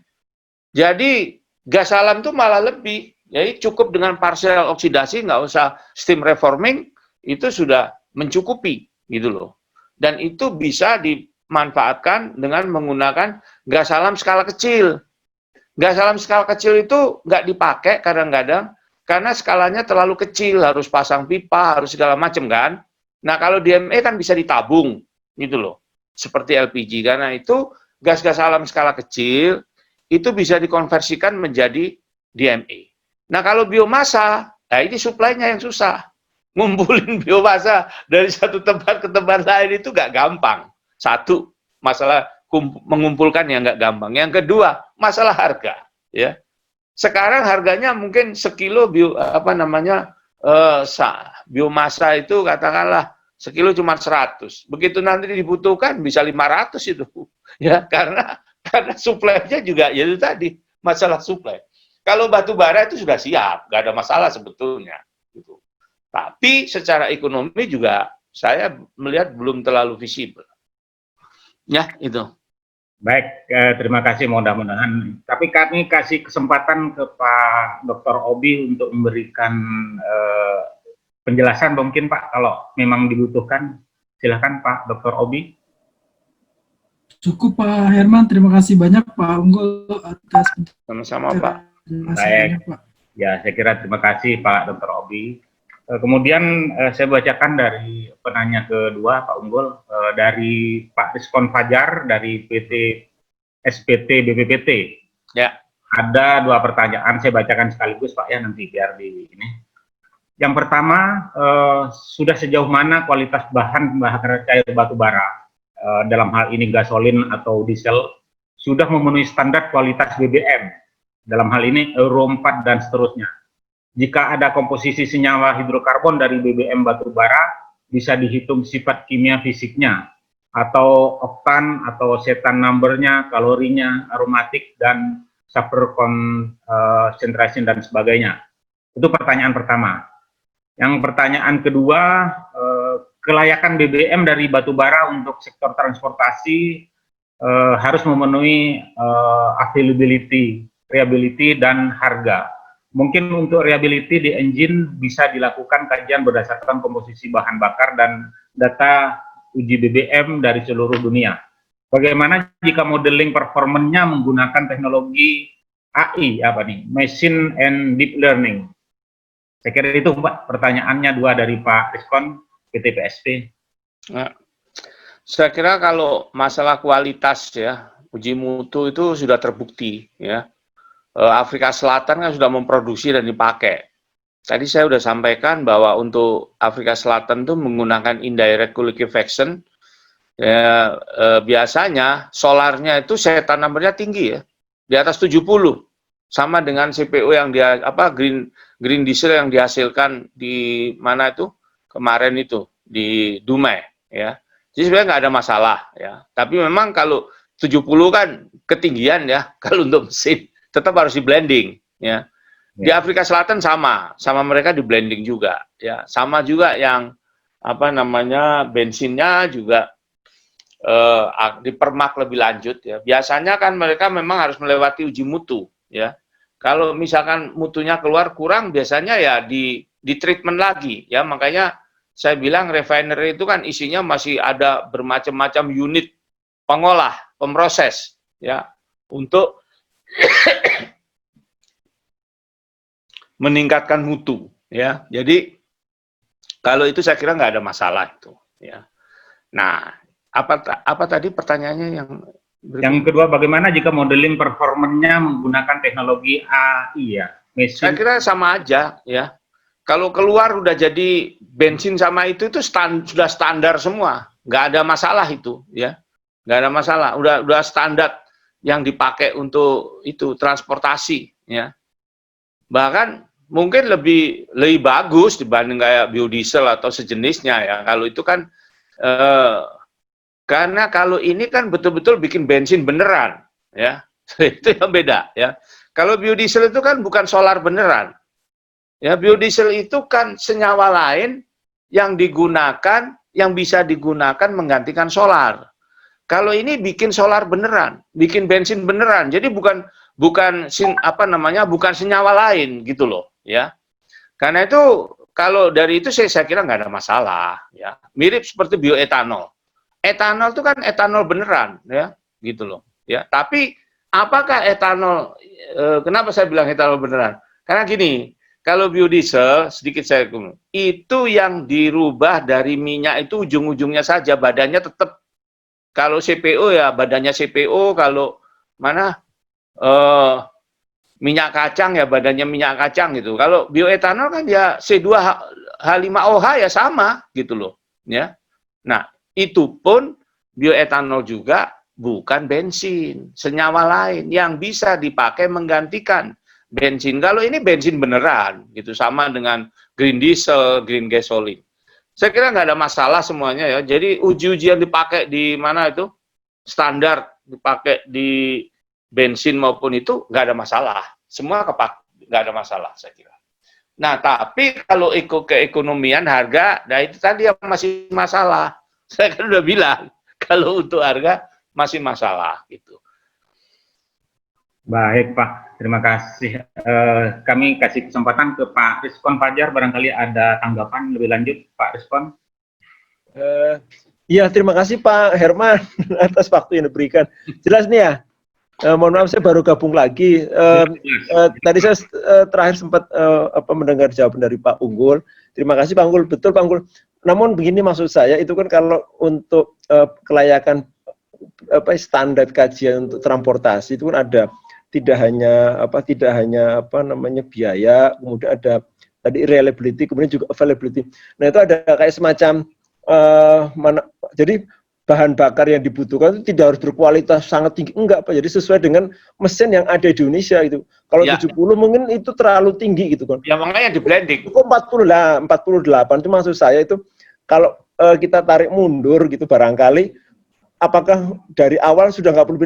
Jadi gas alam itu malah lebih. Jadi cukup dengan partial oksidasi, nggak usah steam reforming, itu sudah mencukupi gitu loh. Dan itu bisa dimanfaatkan dengan menggunakan gas alam skala kecil. Gas alam skala kecil itu nggak dipakai kadang-kadang karena skalanya terlalu kecil, harus pasang pipa, harus segala macam kan. Nah kalau DME kan bisa ditabung gitu loh, seperti LPG. Karena itu gas-gas alam skala kecil itu bisa dikonversikan menjadi DME. Nah kalau biomasa, nah ini suplainya yang susah. Ngumpulin biomasa dari satu tempat ke tempat lain itu nggak gampang. Satu, masalah mengumpulkan yang nggak gampang. Yang kedua, masalah harga. Ya, sekarang harganya mungkin sekilo biomasa itu katakanlah sekilo cuma 100. Begitu nanti dibutuhkan bisa 500 itu. Ya, karena suplainya juga ya itu tadi masalah suplai. Kalau batu bara itu sudah siap, nggak ada masalah sebetulnya. Gitu. Tapi secara ekonomi juga saya melihat belum terlalu visible. Ya, itu. Baik, terima kasih mudah-mudahan. Tapi kami kasih kesempatan ke Pak Dr. Obi untuk memberikan penjelasan mungkin Pak, kalau memang dibutuhkan. Silakan Pak Dr. Obi. Cukup Pak Herman, terima kasih banyak Pak Unggul atas sama-sama Pak. Baik, Pak. Ya saya kira terima kasih Pak Dr. Obi. Kemudian saya bacakan dari penanya kedua Pak Unggul, dari Pak Rizkon Fajar dari PT SPT BPPT. Ya. Ada 2 pertanyaan, saya bacakan sekaligus Pak ya, nanti biar di ini. Yang pertama, sudah sejauh mana kualitas bahan bakar cair batu bara, dalam hal ini gasolin atau diesel, sudah memenuhi standar kualitas BBM, dalam hal ini Euro 4 dan seterusnya. Jika ada komposisi senyawa hidrokarbon dari BBM batu bara, bisa dihitung sifat kimia fisiknya, atau oktan atau setan numbernya, kalorinya, aromatik, dan sulfur concentration dan sebagainya. Itu pertanyaan pertama. Yang pertanyaan kedua, kelayakan BBM dari batu bara untuk sektor transportasi harus memenuhi availability, reliability, dan harga. Mungkin untuk reliability di engine bisa dilakukan kajian berdasarkan komposisi bahan bakar dan data uji BBM dari seluruh dunia. Bagaimana jika modeling performanya menggunakan teknologi AI, Machine and Deep Learning? Saya kira itu Pak, pertanyaannya 2 dari Pak Rizkon, PT PSP. Nah, saya kira kalau masalah kualitas ya, uji mutu itu sudah terbukti ya. Afrika Selatan kan sudah memproduksi dan dipakai. Tadi saya sudah sampaikan bahwa untuk Afrika Selatan itu menggunakan indirect liquefaction. Ya, biasanya solarnya itu setan numbernya tinggi ya, di atas 70, sama dengan CPO yang dia green diesel yang dihasilkan di mana itu kemarin itu di Dumai ya. Jadi sebenarnya nggak ada masalah ya. Tapi memang kalau 70 kan ketinggian ya kalau untuk mesin. Tetap harus di blending ya. Di Afrika Selatan sama mereka di blending juga ya. Sama juga yang bensinnya juga dipermak lebih lanjut ya. Biasanya kan mereka memang harus melewati uji mutu ya. Kalau misalkan mutunya keluar kurang, biasanya ya di treatment lagi ya. Makanya saya bilang refinery itu kan isinya masih ada bermacam-macam unit pengolah, pemproses ya, untuk meningkatkan mutu ya. Jadi kalau itu saya kira nggak ada masalah itu ya. Nah, apa tadi pertanyaannya yang Yang kedua, bagaimana jika modeling performanya menggunakan teknologi AI ya? Saya kira sama aja ya. Kalau keluar udah jadi bensin sama itu sudah standar semua, nggak ada masalah itu ya, nggak ada masalah. Udah standar yang dipakai untuk itu transportasi ya. Bahkan mungkin lebih bagus dibanding kayak biodiesel atau sejenisnya ya. Kalau itu kan karena kalau ini kan betul-betul bikin bensin beneran, ya. Itu yang beda, ya. Kalau biodiesel itu kan bukan solar beneran. Ya, biodiesel itu kan senyawa lain yang digunakan, yang bisa digunakan menggantikan solar. Kalau ini bikin solar beneran, bikin bensin beneran. Jadi bukan senyawa lain gitu loh, ya. Karena itu kalau dari itu saya kira nggak ada masalah, ya. Mirip seperti bioetanol. Etanol itu kan etanol beneran, ya, gitu loh, ya. Tapi apakah etanol? Kenapa saya bilang etanol beneran? Karena gini, kalau biodiesel sedikit saya itu yang dirubah dari minyak itu ujung-ujungnya saja, badannya tetap. Kalau CPO ya badannya CPO, kalau mana minyak kacang ya badannya minyak kacang gitu. Kalau bioetanol kan ya C2H5OH ya sama gitu loh, ya. Nah, itu pun bioetanol juga bukan bensin, senyawa lain yang bisa dipakai menggantikan bensin. Kalau ini bensin beneran, gitu, sama dengan green diesel, green gasoline. Saya kira nggak ada masalah semuanya ya. Jadi uji-ujian dipakai di mana itu standar dipakai di bensin maupun itu nggak ada masalah. Semua nggak ada masalah saya kira. Nah, tapi kalau keekonomian harga, nah itu tadi yang masih masalah. Saya kan udah bilang, kalau untuk harga masih masalah gitu. Baik Pak, terima kasih. Kami kasih kesempatan ke Pak Rizkon Fajar, barangkali ada tanggapan lebih lanjut Pak Rizkon. Ya, terima kasih Pak Herman atas waktu yang diberikan. Jelas nih ya, mohon maaf saya baru gabung lagi. Tadi saya terakhir sempat mendengar jawaban dari Pak Unggul. Terima kasih Pak Unggul, betul Pak Unggul. Namun begini maksud saya, itu kan kalau untuk kelayakan standar kajian untuk transportasi itu kan ada tidak hanya biaya, kemudian ada tadi reliability, kemudian juga availability. Nah itu ada kayak semacam jadi bahan bakar yang dibutuhkan itu tidak harus berkualitas sangat tinggi, enggak Pak. Jadi sesuai dengan mesin yang ada di Indonesia itu. Kalau ya. 70 mungkin itu terlalu tinggi gitu kan. Ya makanya di blending. Kok 40 lah, 48 itu maksud saya itu kalau kita tarik mundur gitu barangkali apakah dari awal sudah nggak perlu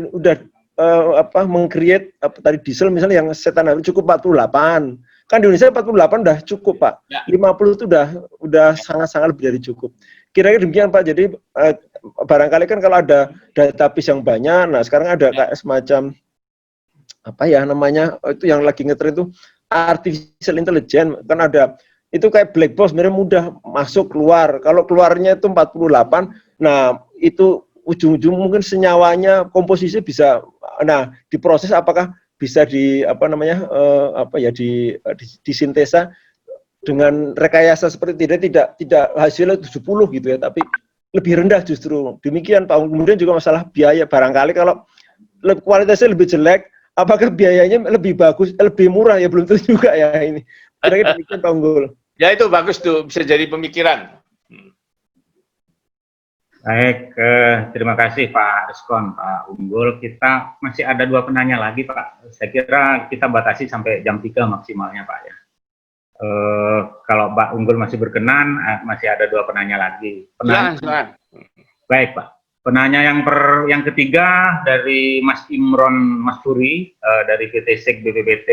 meng-create tadi diesel misalnya yang setan cukup 48. Kan di Indonesia 48 udah cukup Pak. Ya. 50 itu udah sangat-sangat lebih dari cukup. Kira-kira demikian Pak. Jadi barangkali kan kalau ada database yang banyak, nah sekarang ada kayak semacam itu yang lagi ngetren itu artificial intelligence, kan ada itu kayak black box, sebenarnya mudah masuk keluar. Kalau keluarnya itu 48, nah itu ujung-ujung mungkin senyawanya komposisi bisa, nah diproses apakah bisa disintesa dengan rekayasa seperti tidak hasilnya 70 gitu ya, tapi lebih rendah justru. Demikian Pak. Kemudian juga masalah biaya, barangkali kalau kualitasnya lebih jelek, apakah biayanya lebih bagus, lebih murah ya, belum tentu juga ya ini. Kira-kira demikian Pak Unggul. Ya itu bagus tuh, bisa jadi pemikiran. Baik, terima kasih Pak Rizkon, Pak Unggul. Kita masih ada 2 penanya lagi Pak. Saya kira kita batasi sampai jam 3 maksimalnya Pak ya. Kalau Pak Unggul masih berkenan, masih ada 2 penanya lagi. Silakan. Baik Pak. Penanya yang ketiga dari Mas Imron Masturi dari VT-SEK BPPT.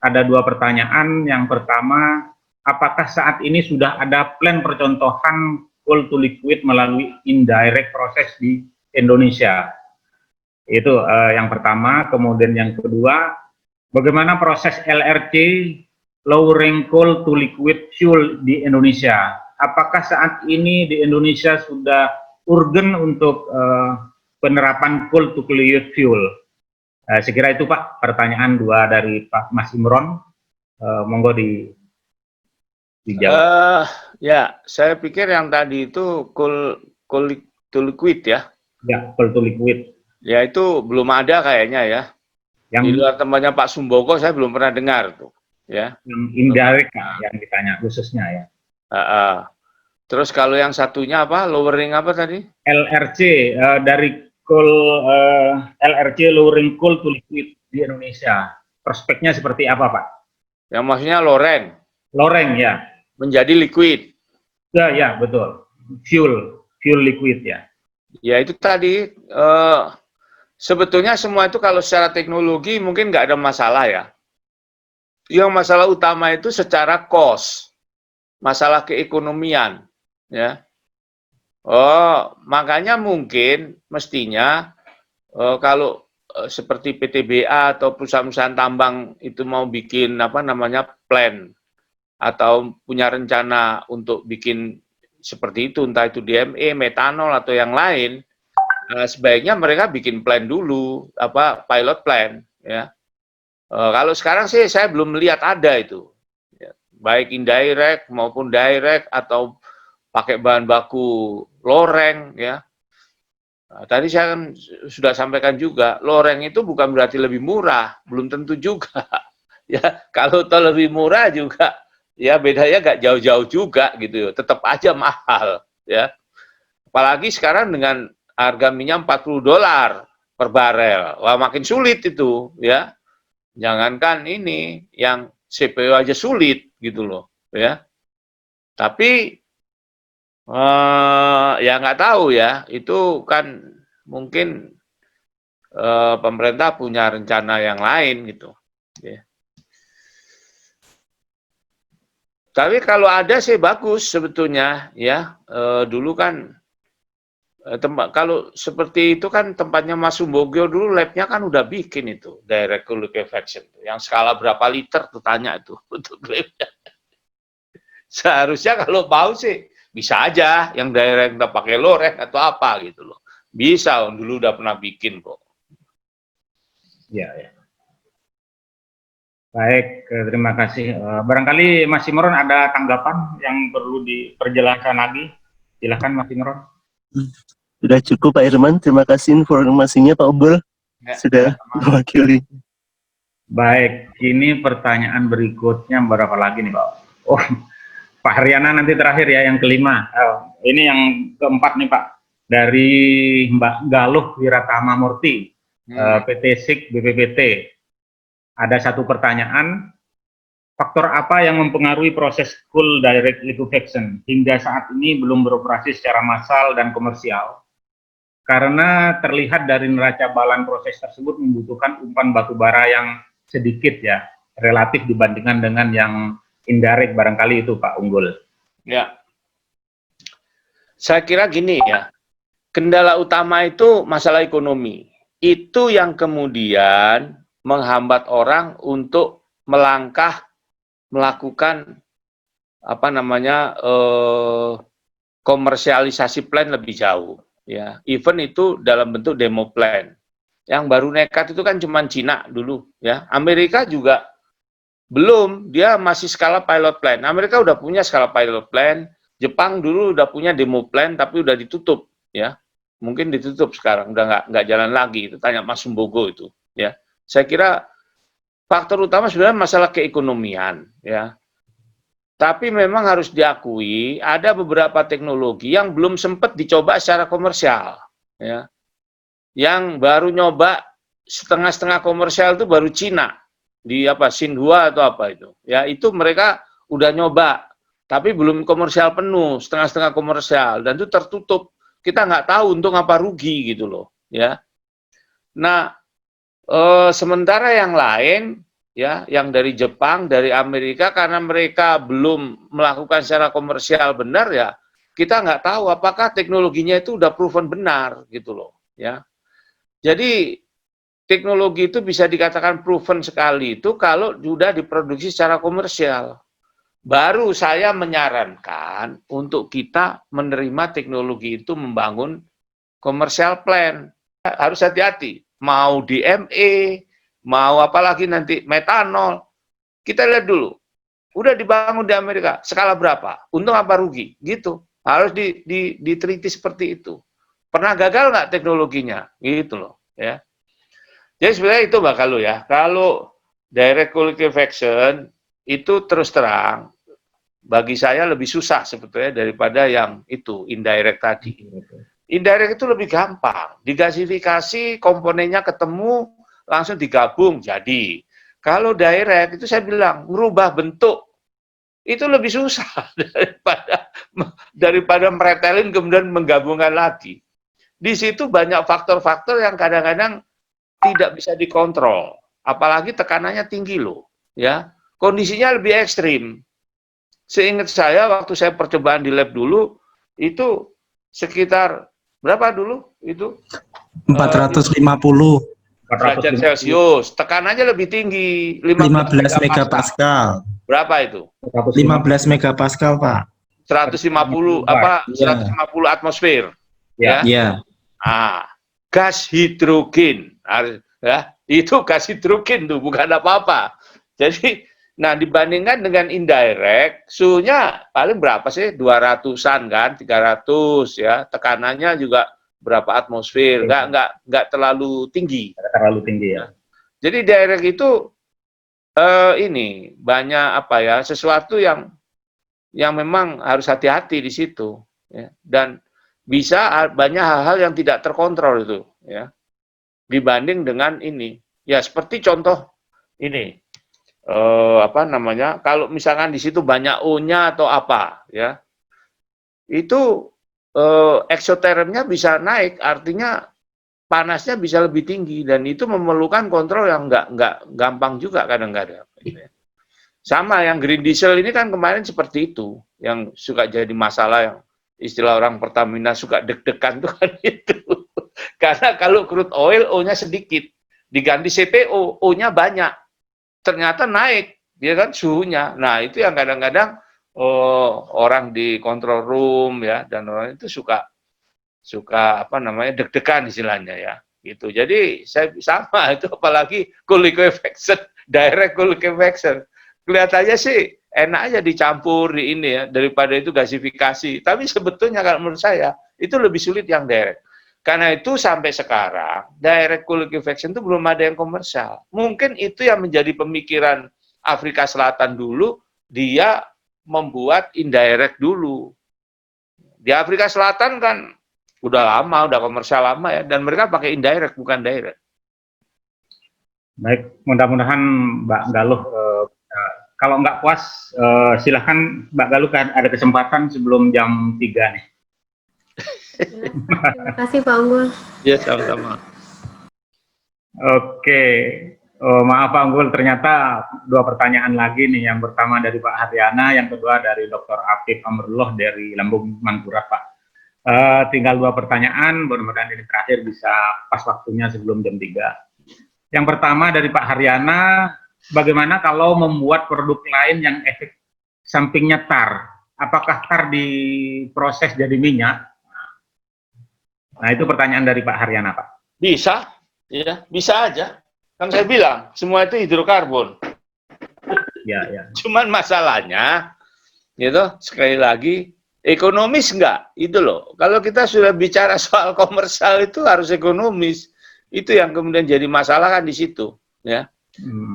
Ada 2 pertanyaan. Yang pertama, apakah saat ini sudah ada plan percontohan coal to liquid melalui indirect proses di Indonesia? Itu yang pertama. Kemudian yang kedua, bagaimana proses LRC, lowering coal to liquid fuel di Indonesia? Apakah saat ini di Indonesia sudah urgen untuk penerapan coal to liquid fuel? Saya kira itu Pak, pertanyaan 2 dari Pak Mas Imron. Monggo dijawab. Ya, saya pikir yang tadi itu coal to liquid ya. Ya, coal to liquid. Ya itu belum ada kayaknya ya. Di Yang luar tempatnya Pak Sumbogo saya belum pernah dengar tuh. Ya. indirect yang ditanya khususnya ya. Terus kalau yang satunya apa? Lowering apa tadi? LRC dari coal LRC lowering coal to liquid di Indonesia. Prospeknya seperti apa, Pak? Yang maksudnya loreng Loreng ya. menjadi liquid. Ya, ya, betul. Fuel liquid ya. Ya itu tadi sebetulnya semua itu kalau secara teknologi mungkin nggak ada masalah ya. Yang masalah utama itu secara cost, masalah keekonomian, ya. Oh, makanya mungkin mestinya kalau seperti PTBA atau perusahaan-perusahaan tambang itu mau bikin apa namanya plan atau punya rencana untuk bikin seperti itu, entah itu DME, metanol atau yang lain, sebaiknya mereka bikin plan dulu, apa pilot plan, ya. Kalau sekarang sih saya belum melihat ada itu, ya. Baik indirect maupun direct atau pakai bahan baku loreng, ya. Nah, tadi saya kan sudah sampaikan juga, loreng itu bukan berarti lebih murah, belum tentu juga. Ya, kalau toh lebih murah juga, ya bedanya nggak jauh-jauh juga gitu, tetap aja mahal, ya. Apalagi sekarang dengan harga minyak $40 per barel, wah makin sulit itu, ya. Jangankan ini, yang CPO aja sulit gitu loh, ya. Tapi ya nggak tahu ya, itu kan mungkin pemerintah punya rencana yang lain gitu. Ya. Tapi kalau ada sih bagus sebetulnya ya. Dulu kan kalau seperti itu kan tempatnya Mas Sumbogyo dulu labnya kan udah bikin itu direct liquefaction yang skala berapa liter tuh tanya itu untuk labnya. Seharusnya kalau mau sih bisa aja yang direct nggak pakai loreng atau apa gitu loh. Bisa, dulu udah pernah bikin kok. Ya, ya. Baik, terima kasih. Barangkali Mas Imron ada tanggapan yang perlu diperjelaskan lagi. Silakan Mas Imron. Sudah cukup Pak Irman, terima kasih informasinya Pak Ubul, Ya, sudah mewakili. Baik, ini pertanyaan berikutnya berapa lagi nih Pak? Oh, Pak Haryana nanti terakhir ya, yang kelima. Ini yang keempat nih Pak, dari Mbak Galuh Wiratama Murti, PT SIK BPPT. Ada satu pertanyaan, faktor apa yang mempengaruhi proses coal direct liquefaction hingga saat ini belum beroperasi secara massal dan komersial? Karena terlihat dari neraca balan proses tersebut membutuhkan umpan batu bara yang sedikit ya, relatif dibandingkan dengan yang indirect barangkali itu Pak Unggul. Ya, saya kira gini ya, kendala utama itu masalah ekonomi. Itu yang kemudian menghambat orang untuk melangkah melakukan apa namanya komersialisasi plan lebih jauh. Ya, even itu dalam bentuk demo plan. Yang baru nekat itu kan cuma Cina dulu, ya. Amerika juga belum, dia masih skala pilot plan. Amerika udah punya skala pilot plan. Jepang dulu udah punya demo plan, tapi udah ditutup, ya. Mungkin ditutup sekarang, udah nggak jalan lagi. Itu tanya Mas Sumbogo itu, ya. Saya kira faktor utama sebenarnya masalah keekonomian, ya. Tapi memang harus diakui ada beberapa teknologi yang belum sempat dicoba secara komersial, ya. Yang baru nyoba setengah-setengah komersial itu baru Cina di apa Xinhua atau apa itu, ya itu mereka udah nyoba, tapi belum komersial penuh, setengah-setengah komersial dan itu tertutup. Kita nggak tahu untung apa rugi gitu loh, ya. Nah, sementara yang lain ya, yang dari Jepang, dari Amerika, karena mereka belum melakukan secara komersial benar ya, kita nggak tahu apakah teknologinya itu udah proven benar gitu loh, ya. Jadi teknologi itu bisa dikatakan proven sekali itu kalau sudah diproduksi secara komersial. Baru saya menyarankan untuk kita menerima teknologi itu membangun komersial plan. Harus hati-hati, mau DME, mau apalagi nanti metanol, kita lihat dulu, udah dibangun di Amerika, skala berapa, untung apa rugi, gitu. Harus diteliti seperti itu. Pernah gagal nggak teknologinya, gitu loh, ya. Jadi sebenarnya itu Mbak Galuh ya. Kalau direct liquefaction itu terus terang bagi saya lebih susah sebetulnya daripada yang itu indirect tadi. Indirect itu lebih gampang, digasifikasi komponennya ketemu langsung digabung jadi. Kalau direct itu saya bilang merubah bentuk itu lebih susah daripada meretelin kemudian menggabungkan lagi. Di situ banyak faktor-faktor yang kadang-kadang tidak bisa dikontrol, apalagi tekanannya tinggi loh, ya. Kondisinya lebih ekstrim. Seingat saya waktu saya percobaan di lab dulu itu sekitar berapa dulu itu? 450 derajat Celcius, tekanannya lebih tinggi, 15 megapascal. Berapa itu? 15 megapascal, Pak. 150 apa? 150 atmosfer. Ya. Gas hidrogen. Ya, itu gas hidrogen tuh, bukan apa-apa. Jadi, nah dibandingkan dengan indirect, suhunya paling berapa sih? 200-an kan, 300 ya. Tekanannya juga berapa atmosfer, nggak terlalu tinggi. Terlalu tinggi ya. Jadi direct itu ini banyak apa ya, sesuatu yang memang harus hati-hati di situ ya. Dan bisa banyak hal-hal yang tidak terkontrol itu ya. Dibanding dengan ini. Ya seperti contoh ini apa namanya? Kalau misalkan di situ banyak O-nya atau apa ya. Itu eksotermnya bisa naik, artinya panasnya bisa lebih tinggi dan itu memerlukan kontrol yang nggak gampang juga kadang-kadang. Sama yang green diesel ini kan kemarin seperti itu, yang suka jadi masalah yang istilah orang Pertamina suka deg-degan tuh kan itu. Karena kalau crude oil O-nya sedikit, diganti CPO O-nya banyak, ternyata naik, dia kan suhunya. Nah itu yang kadang-kadang orang di control room ya dan orang itu suka apa namanya deg-degan istilahnya ya gitu. Jadi saya sama itu apalagi cool liquefaction, direct cool liquefaction. Kelihatannya sih enak aja dicampur di ini ya daripada itu gasifikasi. Tapi sebetulnya kalau menurut saya itu lebih sulit yang direct. Karena itu sampai sekarang direct cool liquefaction itu belum ada yang komersial. Mungkin itu yang menjadi pemikiran Afrika Selatan dulu, dia membuat indirect dulu. Di Afrika Selatan kan udah lama, udah komersial lama ya, dan mereka pakai indirect bukan direct. Baik, mudah-mudahan Mbak Galuh kalau nggak puas silahkan Mbak Galuh kan ada kesempatan sebelum jam 3 nih. Terima kasih Pak Unggul. Ya, sama-sama. Oke. Maaf Pak Unggul, ternyata 2 pertanyaan lagi nih. Yang pertama dari Pak Haryana, yang kedua dari Dr. Afif Amrullah dari Lambung Mangkurat, Pak. Tinggal 2 pertanyaan, mudah-mudahan ini terakhir bisa pas waktunya sebelum jam 3. Yang pertama dari Pak Haryana, bagaimana kalau membuat produk lain yang efek sampingnya tar? Apakah tar diproses jadi minyak? Nah itu pertanyaan dari Pak Haryana, Pak. Bisa, ya, bisa aja. Kan saya bilang, semua itu hidrokarbon. Ya. Cuman masalahnya, gitu, sekali lagi, ekonomis enggak? Itu loh. Kalau kita sudah bicara soal komersial itu harus ekonomis. Itu yang kemudian jadi masalah kan di situ, ya.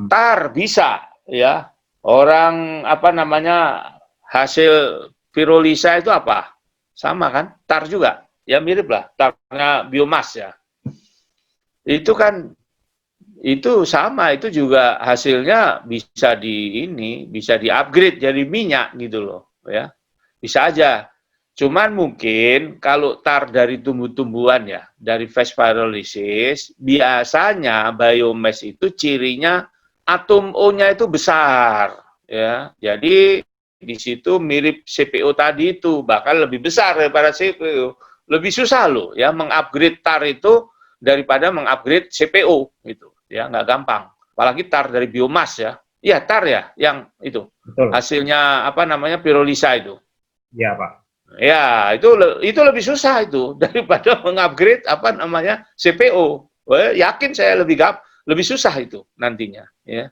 Tar bisa, ya. Orang apa namanya hasil pirolisa itu apa? Sama kan? Tar juga. Ya mirip lah, tarnya biomas ya. Itu kan itu sama, itu juga hasilnya bisa bisa di-upgrade jadi minyak gitu loh, ya. Bisa aja. Cuman mungkin kalau tar dari tumbuh-tumbuhan ya, dari phase pyrolysis, biasanya biomass itu cirinya atom O-nya itu besar, ya. Jadi di situ mirip CPO tadi itu, bahkan lebih besar daripada CPO. Lebih susah loh ya mengupgrade tar itu daripada mengupgrade CPO gitu. Ya, nggak gampang. Apalagi tar dari biomas ya. Iya, tar ya yang itu. Betul. Hasilnya apa namanya pirolisa itu. Iya, Pak. Ya, itu lebih susah itu daripada mengupgrade apa namanya CPO. Wah, yakin saya lebih susah itu nantinya, ya.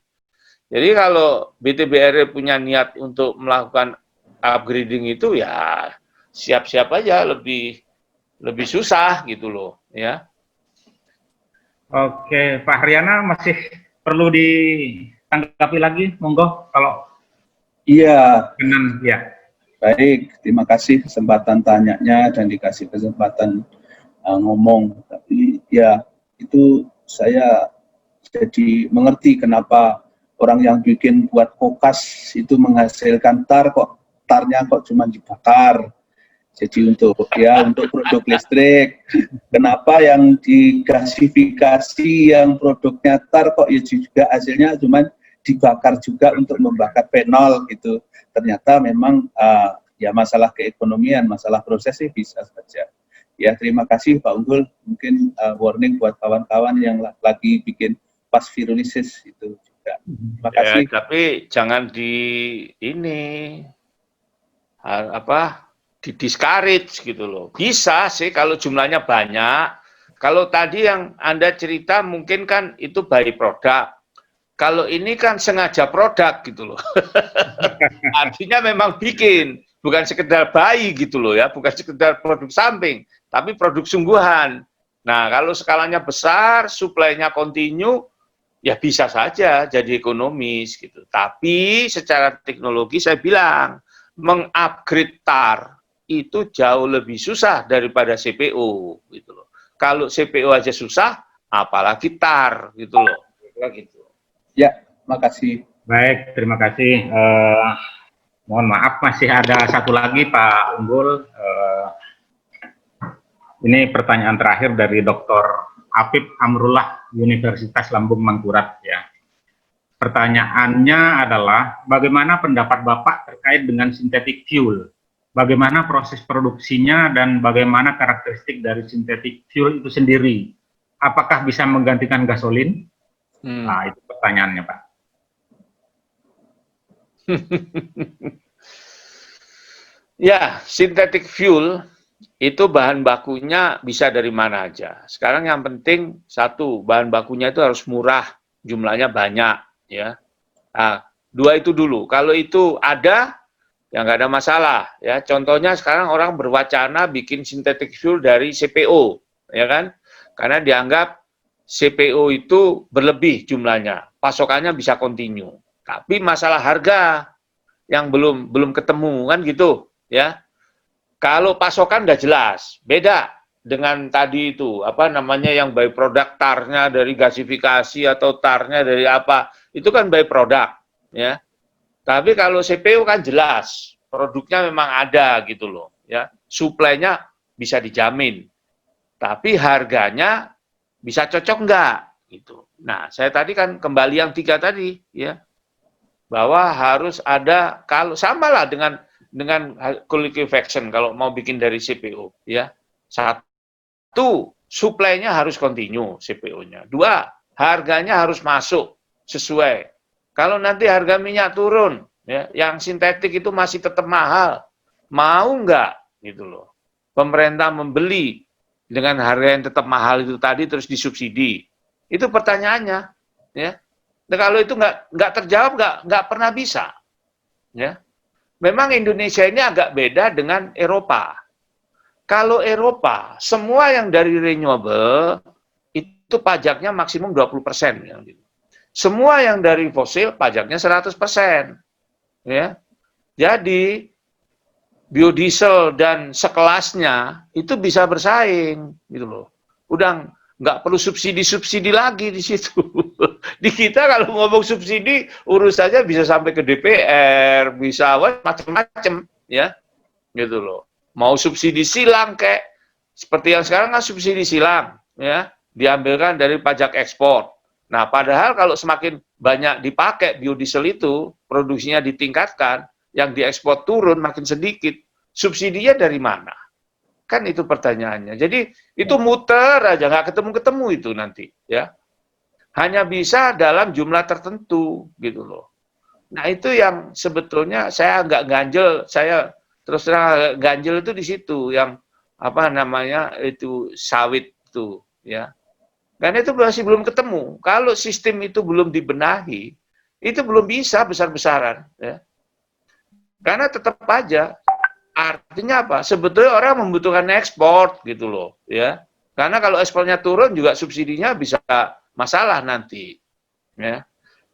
Jadi kalau BTBR punya niat untuk melakukan upgrading itu ya siap-siap aja lebih susah gitu loh, ya. Oke, Pak Haryana masih perlu ditanggapi lagi, monggo kalau Iya, kenan ya. baik. Terima kasih kesempatan tanyanya dan dikasih kesempatan ngomong. Tapi ya itu saya jadi mengerti kenapa orang yang bikin buat kulkas itu menghasilkan tarnya kok cuma dibakar. Jadi untuk produk listrik, kenapa yang digasifikasi yang produknya tar kok ya juga hasilnya cuma dibakar juga untuk membakar fenol gitu. Ternyata memang ya masalah keekonomian, masalah prosesnya bisa saja. Ya terima kasih Pak Unggul. Mungkin warning buat kawan-kawan yang lagi bikin pas virulisis itu juga. Terima kasih. Ya, tapi jangan di-discourage gitu loh. Bisa sih kalau jumlahnya banyak. Kalau tadi yang Anda cerita mungkin kan itu by produk. Kalau ini kan sengaja produk gitu loh. Artinya memang bikin, bukan sekedar bayi gitu loh ya, bukan sekedar produk samping, tapi produk sungguhan. Nah, kalau skalanya besar, suplainya kontinu, ya bisa saja jadi ekonomis gitu. Tapi secara teknologi saya bilang, mengupgrade TAR itu jauh lebih susah daripada CPO gitu loh. Kalau CPO aja susah, apalagi TAR gitu loh. Gitu. Ya, makasih. Baik, terima kasih. Mohon maaf masih ada satu lagi Pak Unggul. Ini pertanyaan terakhir dari Dr. Apip Amrullah, Universitas Lambung Mangkurat ya. Pertanyaannya adalah bagaimana pendapat Bapak terkait dengan synthetic fuel? Bagaimana proses produksinya dan bagaimana karakteristik dari synthetic fuel itu sendiri? Apakah bisa menggantikan gasolin? Nah, itu pertanyaannya, Pak. Ya, synthetic fuel itu bahan bakunya bisa dari mana aja. Sekarang yang penting satu, bahan bakunya itu harus murah, jumlahnya banyak, ya. Nah, dua itu dulu. Kalau itu ada, ya nggak ada masalah, ya. Contohnya sekarang orang berwacana bikin synthetic fuel dari CPO, ya kan? Karena dianggap CPO itu berlebih jumlahnya, pasokannya bisa kontinu. Tapi masalah harga yang belum ketemu kan gitu, ya. Kalau pasokan udah jelas, beda dengan tadi itu, apa namanya yang by product tarnya dari gasifikasi atau tarnya dari apa, itu kan by product, ya. Tapi kalau CPO kan jelas, produknya memang ada gitu loh, ya. Suplainya bisa dijamin. Tapi harganya bisa cocok enggak gitu. Nah, saya tadi kan kembali yang 3 tadi, ya. Bahwa harus ada, kalau samalah dengan liquefaction kalau mau bikin dari CPO, ya. 1, suplainya harus kontinu CPO-nya. 2, harganya harus masuk sesuai. Kalau nanti harga minyak turun, ya, yang sintetik itu masih tetap mahal, mau nggak gitu loh. Pemerintah membeli dengan harga yang tetap mahal itu tadi terus disubsidi. Itu pertanyaannya, ya. Nah, kalau itu nggak terjawab, nggak pernah bisa, ya. Memang Indonesia ini agak beda dengan Eropa. Kalau Eropa, semua yang dari renewable itu pajaknya maksimum 20%. Ya. Semua yang dari fosil pajaknya 100%. Ya. Jadi biodiesel dan sekelasnya itu bisa bersaing gitu loh. Udah nggak perlu subsidi-subsidi lagi di situ. Di kita kalau ngomong subsidi urusannya bisa sampai ke DPR, bisa macam-macam ya. Gitu loh. Mau subsidi silang kayak seperti yang sekarang kan subsidi silang ya, diambilkan dari pajak ekspor. Nah, padahal kalau semakin banyak dipakai biodiesel itu, produksinya ditingkatkan, yang diekspor turun makin sedikit, subsidinya dari mana? Kan itu pertanyaannya. Jadi itu muter aja, nggak ketemu-ketemu itu nanti, ya. Hanya bisa dalam jumlah tertentu, gitu loh. Nah, itu yang sebetulnya saya nggak ganjel, saya terus terang ganjel itu di situ, yang apa namanya itu sawit itu, ya. Karena itu masih belum ketemu. Kalau sistem itu belum dibenahi, itu belum bisa besar-besaran. Ya. Karena tetap aja, artinya apa? Sebetulnya orang membutuhkan ekspor gitu loh, ya. Karena kalau ekspornya turun juga subsidinya bisa masalah nanti. Ya.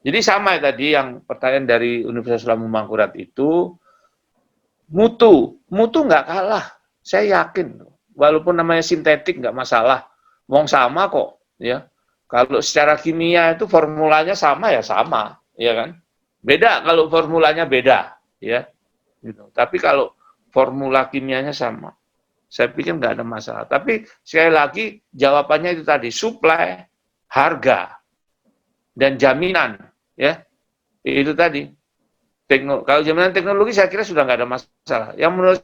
Jadi sama tadi yang pertanyaan dari Universitas Islam Mangkurat itu, mutu nggak kalah. Saya yakin, walaupun namanya sintetik nggak masalah, wong sama kok. Ya, kalau secara kimia itu formulanya sama ya sama, ya kan? Beda kalau formulanya beda, ya. Gitu. Tapi kalau formula kimianya sama, saya pikir nggak ada masalah. Tapi sekali lagi jawabannya itu tadi, supply, harga, dan jaminan, ya itu tadi. Kalau jaminan teknologi saya kira sudah nggak ada masalah. Yang menurut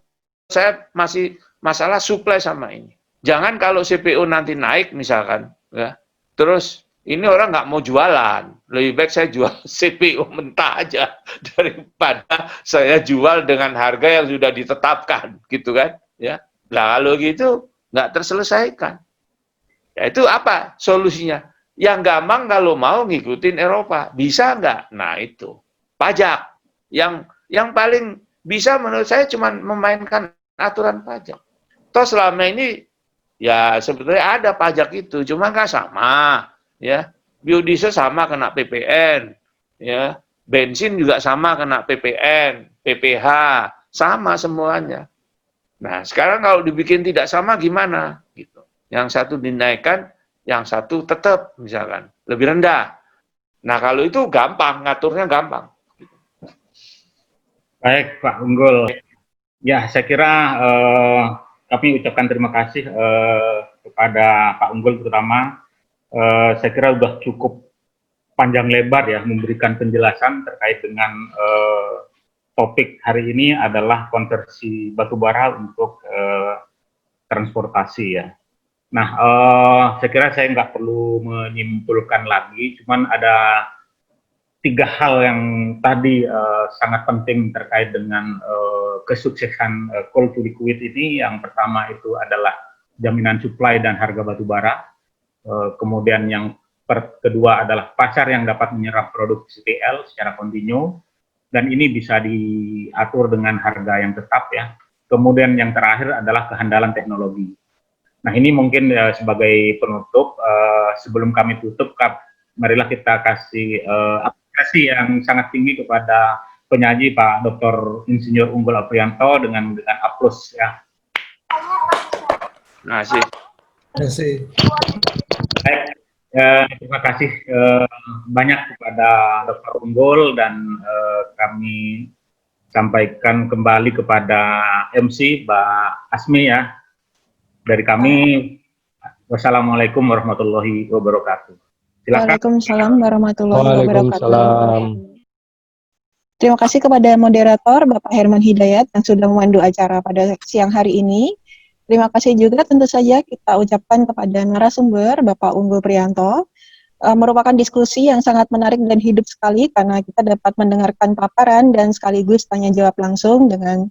saya masih masalah supply sama ini. Jangan kalau CPO nanti naik misalkan, ya, terus ini orang nggak mau jualan, lebih baik saya jual CPO mentah aja daripada saya jual dengan harga yang sudah ditetapkan, gitu kan? Ya, nah kalau gitu nggak terselesaikan. Ya itu apa solusinya? Yang gampang kalau mau ngikutin Eropa, bisa nggak? Nah itu pajak. Yang paling bisa menurut saya cuma memainkan aturan pajak. Toh selama ini ya sebetulnya ada pajak itu, cuma nggak sama. Ya, biodiesel sama kena PPN, ya, bensin juga sama kena PPN, PPH, sama semuanya. Nah, sekarang kalau dibikin tidak sama gimana? Gitu. Yang satu dinaikkan, yang satu tetap misalkan lebih rendah. Nah, kalau itu gampang, ngaturnya gampang. Baik, Pak Unggul. Ya, saya kira kami ucapkan terima kasih kepada Pak Unggul terutama. Saya kira sudah cukup panjang lebar ya memberikan penjelasan terkait dengan topik hari ini adalah konversi batubara untuk transportasi ya. Nah, saya kira saya nggak perlu menyimpulkan lagi, cuman ada 3 hal yang tadi sangat penting terkait dengan kesuksesan coal to liquid ini. Yang pertama itu adalah jaminan supply dan harga batubara. Kemudian yang kedua adalah pasar yang dapat menyerap produk CTL secara kontinu, dan ini bisa diatur dengan harga yang tetap ya. Kemudian yang terakhir adalah kehandalan teknologi. Nah ini mungkin sebagai penutup, sebelum kami tutup, marilah kita kasih apresiasi yang sangat tinggi kepada penyaji Pak Dr. Insinyur Unggul Aprianto dengan aplaus ya. Terima kasih. Terima kasih. Baik, terima kasih banyak kepada Dr. Unggul, dan kami sampaikan kembali kepada MC Mbak Asmi ya. Dari kami, wassalamualaikum warahmatullahi wabarakatuh. Silakan. Waalaikumsalam warahmatullahi wabarakatuh. Waalaikumsalam. Terima kasih kepada moderator Bapak Herman Hidayat yang sudah memandu acara pada siang hari ini. Terima kasih juga tentu saja kita ucapkan kepada narasumber Bapak Unggul Prianto. Merupakan diskusi yang sangat menarik dan hidup sekali karena kita dapat mendengarkan paparan dan sekaligus tanya jawab langsung dengan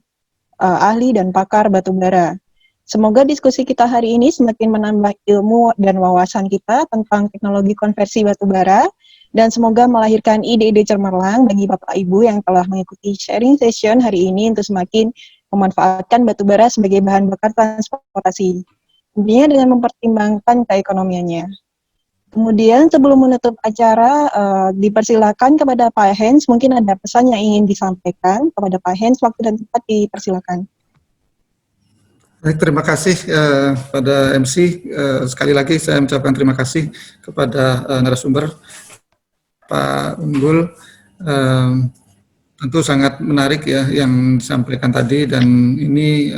ahli dan pakar batubara. Semoga diskusi kita hari ini semakin menambah ilmu dan wawasan kita tentang teknologi konversi batubara, dan semoga melahirkan ide-ide cemerlang bagi Bapak Ibu yang telah mengikuti sharing session hari ini untuk semakin memanfaatkan batubara sebagai bahan bakar transportasi, tentunya dengan mempertimbangkan keekonomiannya. Kemudian sebelum menutup acara, dipersilakan kepada Pak Hens, mungkin ada pesan yang ingin disampaikan kepada Pak Hens, waktu dan tempat dipersilakan. Baik, terima kasih pada MC. Sekali lagi saya mengucapkan terima kasih kepada narasumber Pak Unggul. Tentu sangat menarik ya yang disampaikan tadi, dan ini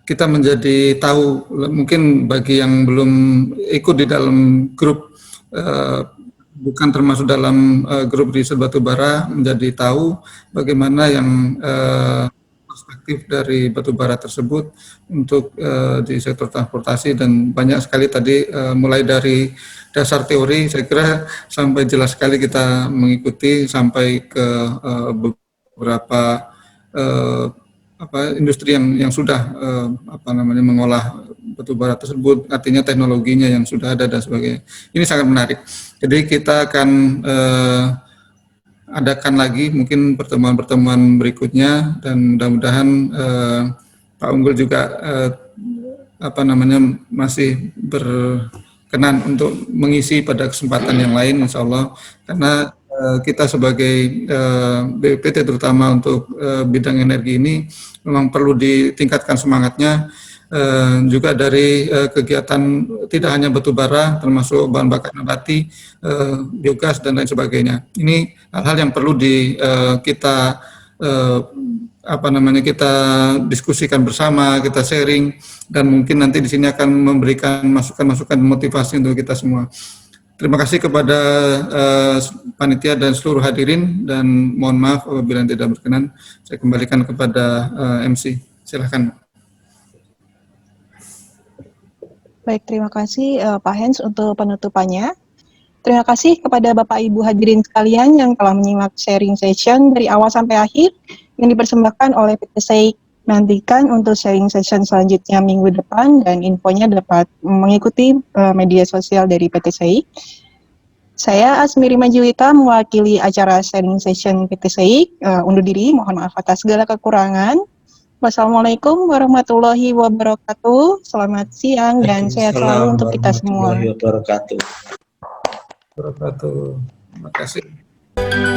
kita menjadi tahu, mungkin bagi yang belum ikut di dalam grup, bukan termasuk dalam grup riset batubara, menjadi tahu bagaimana yang perspektif dari batubara tersebut untuk di sektor transportasi, dan banyak sekali tadi mulai dari dasar teori, saya kira sampai jelas sekali kita mengikuti sampai ke beberapa industri yang sudah mengolah batubara tersebut, artinya teknologinya yang sudah ada dan sebagainya. Ini sangat menarik. Jadi kita akan adakan lagi mungkin pertemuan-pertemuan berikutnya, dan mudah-mudahan Pak Unggul juga masih berkenan untuk mengisi pada kesempatan yang lain, insya Allah, karena kita sebagai BPPT terutama untuk bidang energi ini memang perlu ditingkatkan semangatnya, juga dari kegiatan tidak hanya batu bara, termasuk bahan bakar nabati, biogas dan lain sebagainya. Ini hal-hal yang perlu kita kita diskusikan bersama, kita sharing, dan mungkin nanti di sini akan memberikan masukan-masukan motivasi untuk kita semua. Terima kasih kepada panitia dan seluruh hadirin, dan mohon maaf apabila tidak berkenan. Saya kembalikan kepada MC. Silakan. Baik, terima kasih Pak Hens untuk penutupannya. Terima kasih kepada Bapak Ibu hadirin sekalian yang telah menyimak sharing session dari awal sampai akhir yang dipersembahkan oleh PT SEIK. Nantikan untuk sharing session selanjutnya minggu depan, dan infonya dapat mengikuti media sosial dari PT SEIK. Saya Asmiri Majuwita mewakili acara sharing session PT SEIK. Undur diri, mohon maaf atas segala kekurangan. Wassalamualaikum warahmatullahi wabarakatuh. Selamat siang dan sehat selalu untuk kita semua. Warahmatullahi wabarakatuh. Terima kasih.